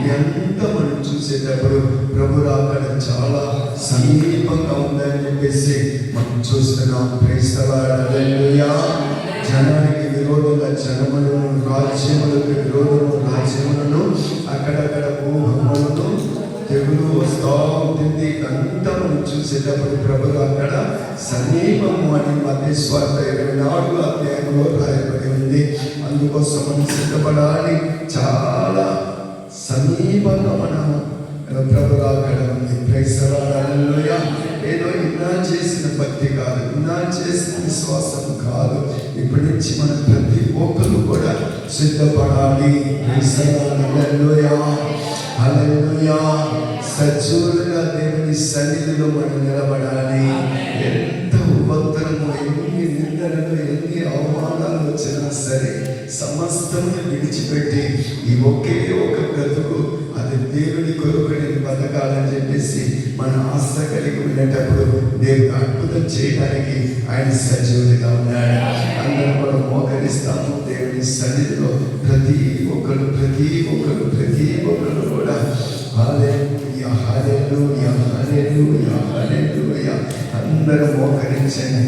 ఇదంతా మనం చూసేటప్పుడు ప్రభు రాకడ చాలా సమీపంగా ఉందని చెప్పేసి మనం చూస్తున్నాం. Praise the lord. హల్లెలూయా. జనానికి విరోధంగా జనములను, రాజ్యములకు విరోధము రాజ్యములను, అక్కడక్కడ భూభములను తెగులు వస్తూ ఉంటుంది. అంతా మనం చూసేటప్పుడు ప్రభు అక్కడ సమీపము అని మత్తయి సువార్త 24వ అధ్యాయంలో రాయబడి ఉంది. అందుకోసం మనం సిద్ధపడాలి. చాలా సమీపంగా మనం ప్రభు అక్కడ ఉంది. Praise the lord. హల్లెలూయా. ఏదో ఇన్నా చేసిన భక్తి కాదు, ఇన్నా చేసిన విశ్వాసం కాదు. ఇప్పటి నుంచి మనం ప్రతి ఒక్కరు కూడా సిద్ధపడాలి. Praise the lord. Hallelujah. Hallelujah. సజీవులుగా దేవుని సన్నిధిలో మనం నిలబడాలి. ఎంత ఉపద్రవము, ఎన్ని నిందలు, ఎన్ని అవమానాలు వచ్చినా సరే సమస్తమును విడిచిపెట్టి ఈ ఒకే ఒక బ్రతుకు, అది దేవుని కొరకు నేను బతకాలని చెప్పేసి మన ఆశ కలిగి ఉండేటప్పుడు దేవుడు అద్భుతం చేయడానికి ఆయన సజీవుడిగా ఉన్నాడు. అందరం కూడా మోకరిస్తాము దేవుని సన్నిధిలో. ప్రతి ఒక్కరు కూడా హల్లెలూయా, హల్లెలూయా, హల్లెలూయా, హల్లెలూయా. అందరూ మోకరించండి.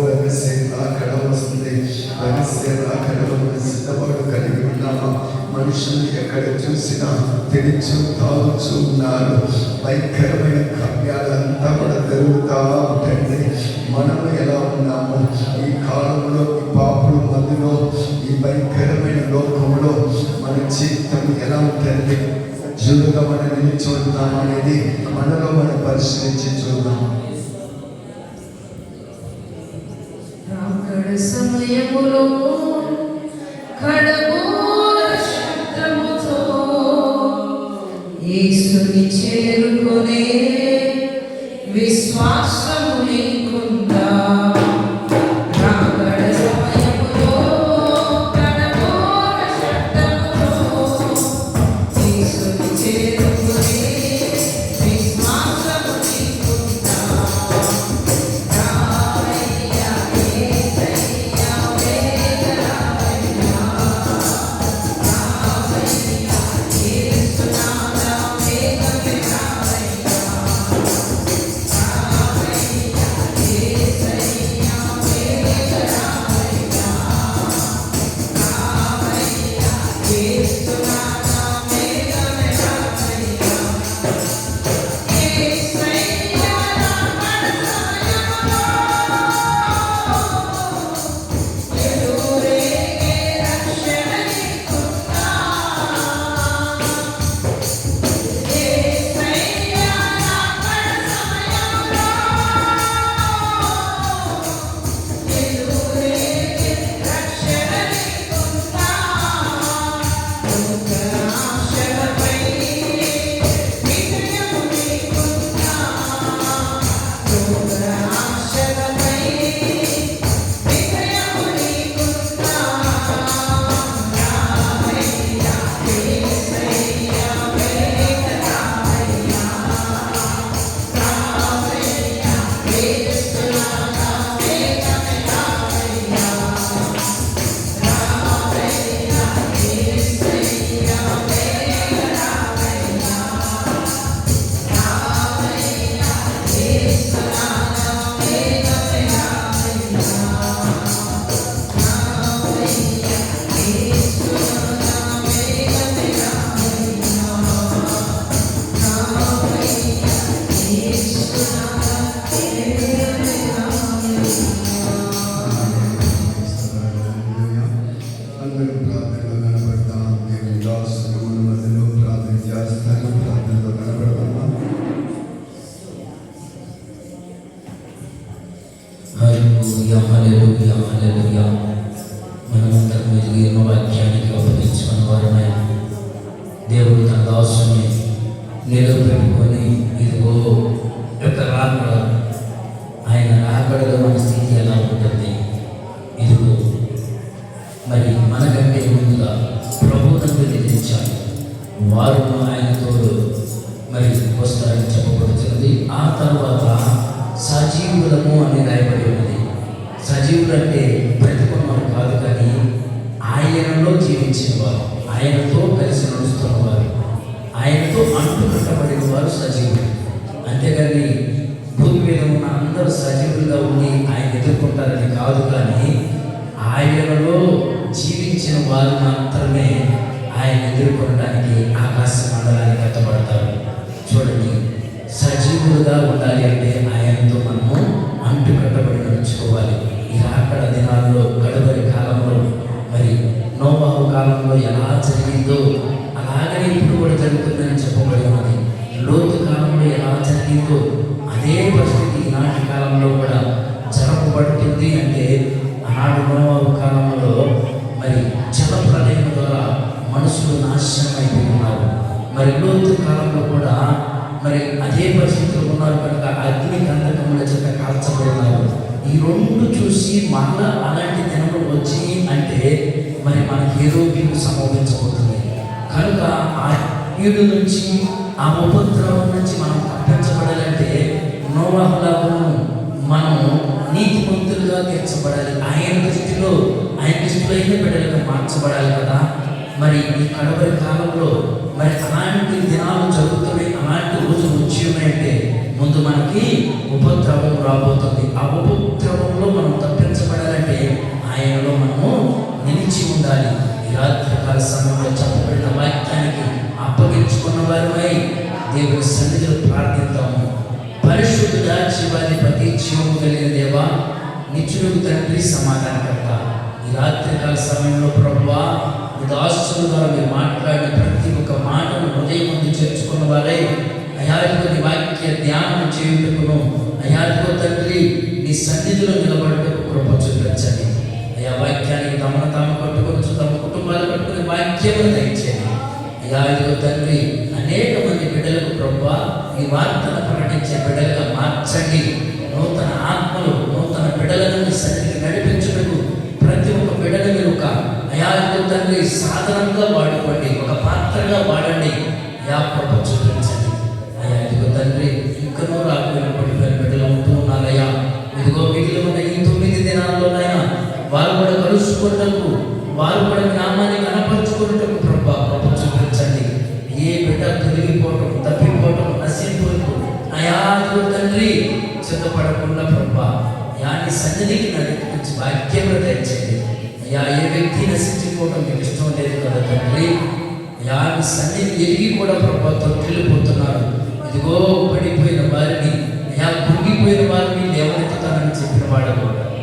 రహస్య రాకడ వస్తుంది. రహస్య రాకడలో సిద్ధపాటు కలిగి ఉన్నామా? మనుషులు ఎక్కడ చూసినా తినచ్చు, తాగుచు ఉన్నారు. భయంకరమైన కార్యాలంతా కూడా జరుగుతూ ఉంటుంది. మనము ఎలా ఉన్నాము ఈ కాలంలో, ఈ పాపుల మధ్యలో, ఈ భయంకరమైన లోకంలో మన జీవితం ఎలా ఉంటుంది? జులుగా మనం నిలిచోద్దాం అనేది మనలో మనం పరిశీలించి చూద్దాం. రాకడ సమయములో కడబోర శబ్దముతో యేసుని చేరుకునే విశ్వాసము నీకుందా? రాకడ సమయములో కడబోర శబ్దముతో యేసుని చేరుకునే విశ్వాసము నీకుందా? రాయ్యా యేసయ్యా వేదనా అందరూ ప్రార్థనలో కనబడతాం. దేవుని దాసులు మన మధ్యలో ప్రార్థన చేస్తారు. ప్రార్థనలో కనబడతాం. హల్లెలూయా, హల్లెలూయా, హల్లెలూయా. మనమందరం ఎన్నో వాక్యానికి అప్పగించుకున్న వారమే. దేవుడు తన దాసుని నిలబెట్టుకొని ఇదిగో యొక్క రాకడ, ఆయన రాకడలో మన స్థితి ఎలా ఉంటుంది? ఇదిగో మరి మనకంటే ముందుగా ప్రభువును నిలిచాలి. వారు ఆయనతో మరి వస్తారని చెప్పబడుతుంది. ఆ తర్వాత సజీవులము అని రాయబడి ఉన్నది. సజీవులు అంటే బ్రతికున్నవారు కాదు, కానీ ఆయనలో జీవించిన వారు, ఆయనతో కలిసి నడుస్తున్నవారు, ఆయనతో అంటుకట్టబడిన వారు సజీవులు. అంతేగాని భూమి మీద ఉన్న అందరూ సజీవులుగా ఉండి ఆయన ఎదుర్కొంటారని కాదు, కానీ ఆయనలో జీవించిన వారు మాత్రమే ఆయన ఎదుర్కొనడానికి ఆకాశ మండలానికి ఎత్తబడతారు. చూడండి, సజీవులుగా ఉండాలి అంటే ఆయనతో మనము అంటుకట్టబడి నడుచుకోవాలి. ఈ రాకడ దినాల్లో, గడవరి కాలంలో, మరి నోవాహు కాలంలో ఎలా జరిగిందో అలాగనే ఇప్పుడు కూడా జరుగుతుందని చెప్పబడి ఉన్నది. లోతు కాలంలో ఎలా జరిగిందో అదే పరిస్థితి ఈనాటి కాలంలో కూడా జరగబడుతుంది. అంటే ఆనాడు నోవాహు కాలంలో మరి జల ప్రళయం ద్వారా మనుషులు నాశనం అయిపోయి ఉన్నారు. మరి లోతు కాలంలో కూడా మరి అదే పరిస్థితులు ఉన్నారు కనుక అగ్ని గంధకముల చేత కాల్చబడి ఉన్నారు. ఈ రెండు చూసి మళ్ళా అలాంటి దినములు వచ్చి అంటే మరి మనకి ఏదో కీడు సంభవించబోతుంది. కనుక ఆ కీడు నుంచి, ఆ ఉపద్రవం నుంచి మనం తప్పించబడాలంటే నోవాహులాగా మనము నీతిమంతులుగా తీర్చబడాలి. ఆయన దృష్టిలో అయిన బిడ్డలుగా మార్చబడాలి కదా. మరి ఈ కడవరి కాలంలో మరి అలాంటి దినాలు జరుగుతున్నాయి, అలాంటి రోజులు వచ్చి ఉన్నాయంటే ముందు మనకి ఉపద్రవం రాబోతుంది. ఆ ఉపద్రవంలో మనం తప్పించబడాలంటే ఆయనలో మనము నిలిచి ఉండాలి. ఈ రాత్రికాల సమయంలో చెప్పబడిన వాక్యానికి అప్పగించుకున్న వారిపై దేవుని సన్నిధిలో ప్రార్థిద్దాము. పరిశుద్ధుడా, జీవాధిపతి, జీవము కలిగిన దేవా, నిత్యుడు తండ్రి, సమాధానకర్త, ఈ రాత్రికాల సమయంలో ప్రభువా మీ దాసుల ద్వారా మీరు మాట్లాడిన ప్రతి ఒక్క మాటను హృదయం ముందు చేర్చుకున్న వారై అయాదిగో నీ వాక్య ధ్యానం చేయుటకును, అయాదిగో తండ్రి నీ సన్నిధిలో నిలబడటకు కృప చూపించండి. అయా వాక్యానికి తమను తాము కట్టుకొని తమ కుటుంబాలు కట్టుకుని వాక్యమును దయచేయండి. అయాదిగో తండ్రి అనేక మంది బిడ్డలకు ప్రభువా ఈ వార్తను ప్రకటించే బిడ్డలుగా మార్చండి. నూతన ఆత్మలు, నూతన బిడ్డలను మీ సన్నిధికి నడిపించుటకు ప్రతి ఒక్క బిడ్డను మీరు ఒక అయాదిగో తండ్రి సాధనంగా వాడుకోండి, ఒక పాత్రగా వాడండి. అయా కృప చూపించండి. అయాదిగో తండ్రి ఇంకనూ రాకపోయిన పడిపోయిన బిడ్డలు ఉంటూ ఉన్నారయ్యా. ఇదిగో మిగిలి ఉన్న ఈ 9 దినాల్లోనైనా వారు కూడా కలుసుకున్నట్టు, వారు కూడా నామాన్ని కనపరుచుకున్నట్టు ప్రభా కృప చూపించండి. ఏ బిడ్డ తొలగిపోవటం, తప్పిపోవటం, నశింపులకు అయాదిగో తండ్రి సిద్ధపడకుండా ప్రభా యాని సన్నిధికి నడిపించి వాక్యంలో దయచేయండి. అయ్యా ఏ వ్యక్తి నశించిపోవడం మీకు ఇష్టం లేదు కదా తండ్రి. యాని సన్నిధి ఎరిగి కూడా ప్రభా తొట్టిల్లిపోతున్నారు. ఇదిగో పడిపోయిన వారిని, అయా కుంగిపోయిన వారిని లేవనెత్తుతానని చెప్పిన వాడు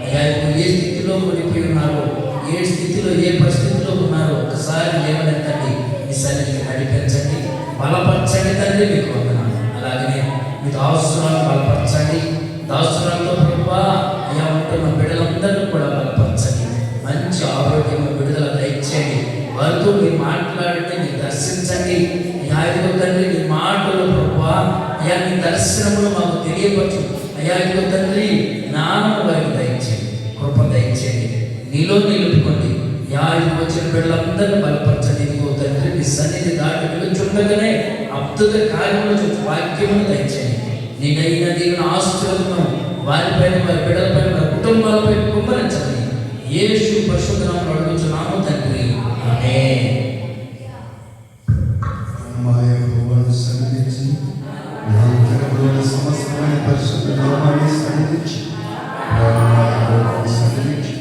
అయ్యా ఏ స్థితిలో పడిపోయి ఉన్నారో, ఏ స్థితిలో, ఏ పరిస్థితిలో ఉన్నారో ఒకసారి లేవనెత్తండి. మీ సన్నిధిని నడిపించండి, బలపరచండి తండ్రి. మీకు వందనాలు. అలాగనే మీ దాసురాలను బలపరచండి. దాసురాలతో ప్రభా అయ్యా ఉంటున్న బిడ్డలందరినీ కూడా బలపరచండి. మంచి ఆరోగ్యం, విడుదల దయచేయండి. వారితో మీరు మాట్లాడండి, మీరు దర్శించండి. అయ్యా తండ్రి మీ మాటలు ప్రభా అయ్యా మీ దర్శనములు మాకు తెలియవచ్చు. అయ్యా తండ్రి జ్ఞానము వారికి దయచేయండి, కృప దయచేయండి. నీలో నిలుపుకోండి. వచ్చిన బిడ్డలందరినీ బలపరచండి. ఇదిగో తండ్రి మీ సన్నిధి దాటి నిలుచుండగానే అద్భుత కార్యములు చూసి వాక్యమును దయచేయండి. నీకైనా దీని ఆశీర్వాదము వారిపైన, వారి బిడ్డలపైన, వారి కుటుంబాలపై కుమ్మరించండి. యేసు పరిశుద్ధ నామములో అడుగుచున్నాము తండ్రి, ఆమేన్. సన్నిధించి అంతరంగంలో సమస్తమైన పరిశుద్ధ నామాన్ని సన్నిధించి సన్నిధించి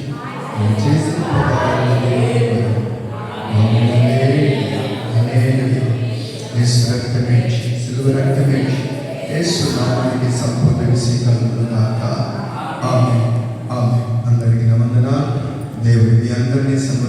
చేసిన రక్తమేంచి, సిలువ రక్తమేంచి యేసు నామానికి సంపూర్ణ విశేషాలుగాక. ఆమేన్. ఆమేన్. అందరికీ వందనాలు. దేవుడి మీ అందరినీ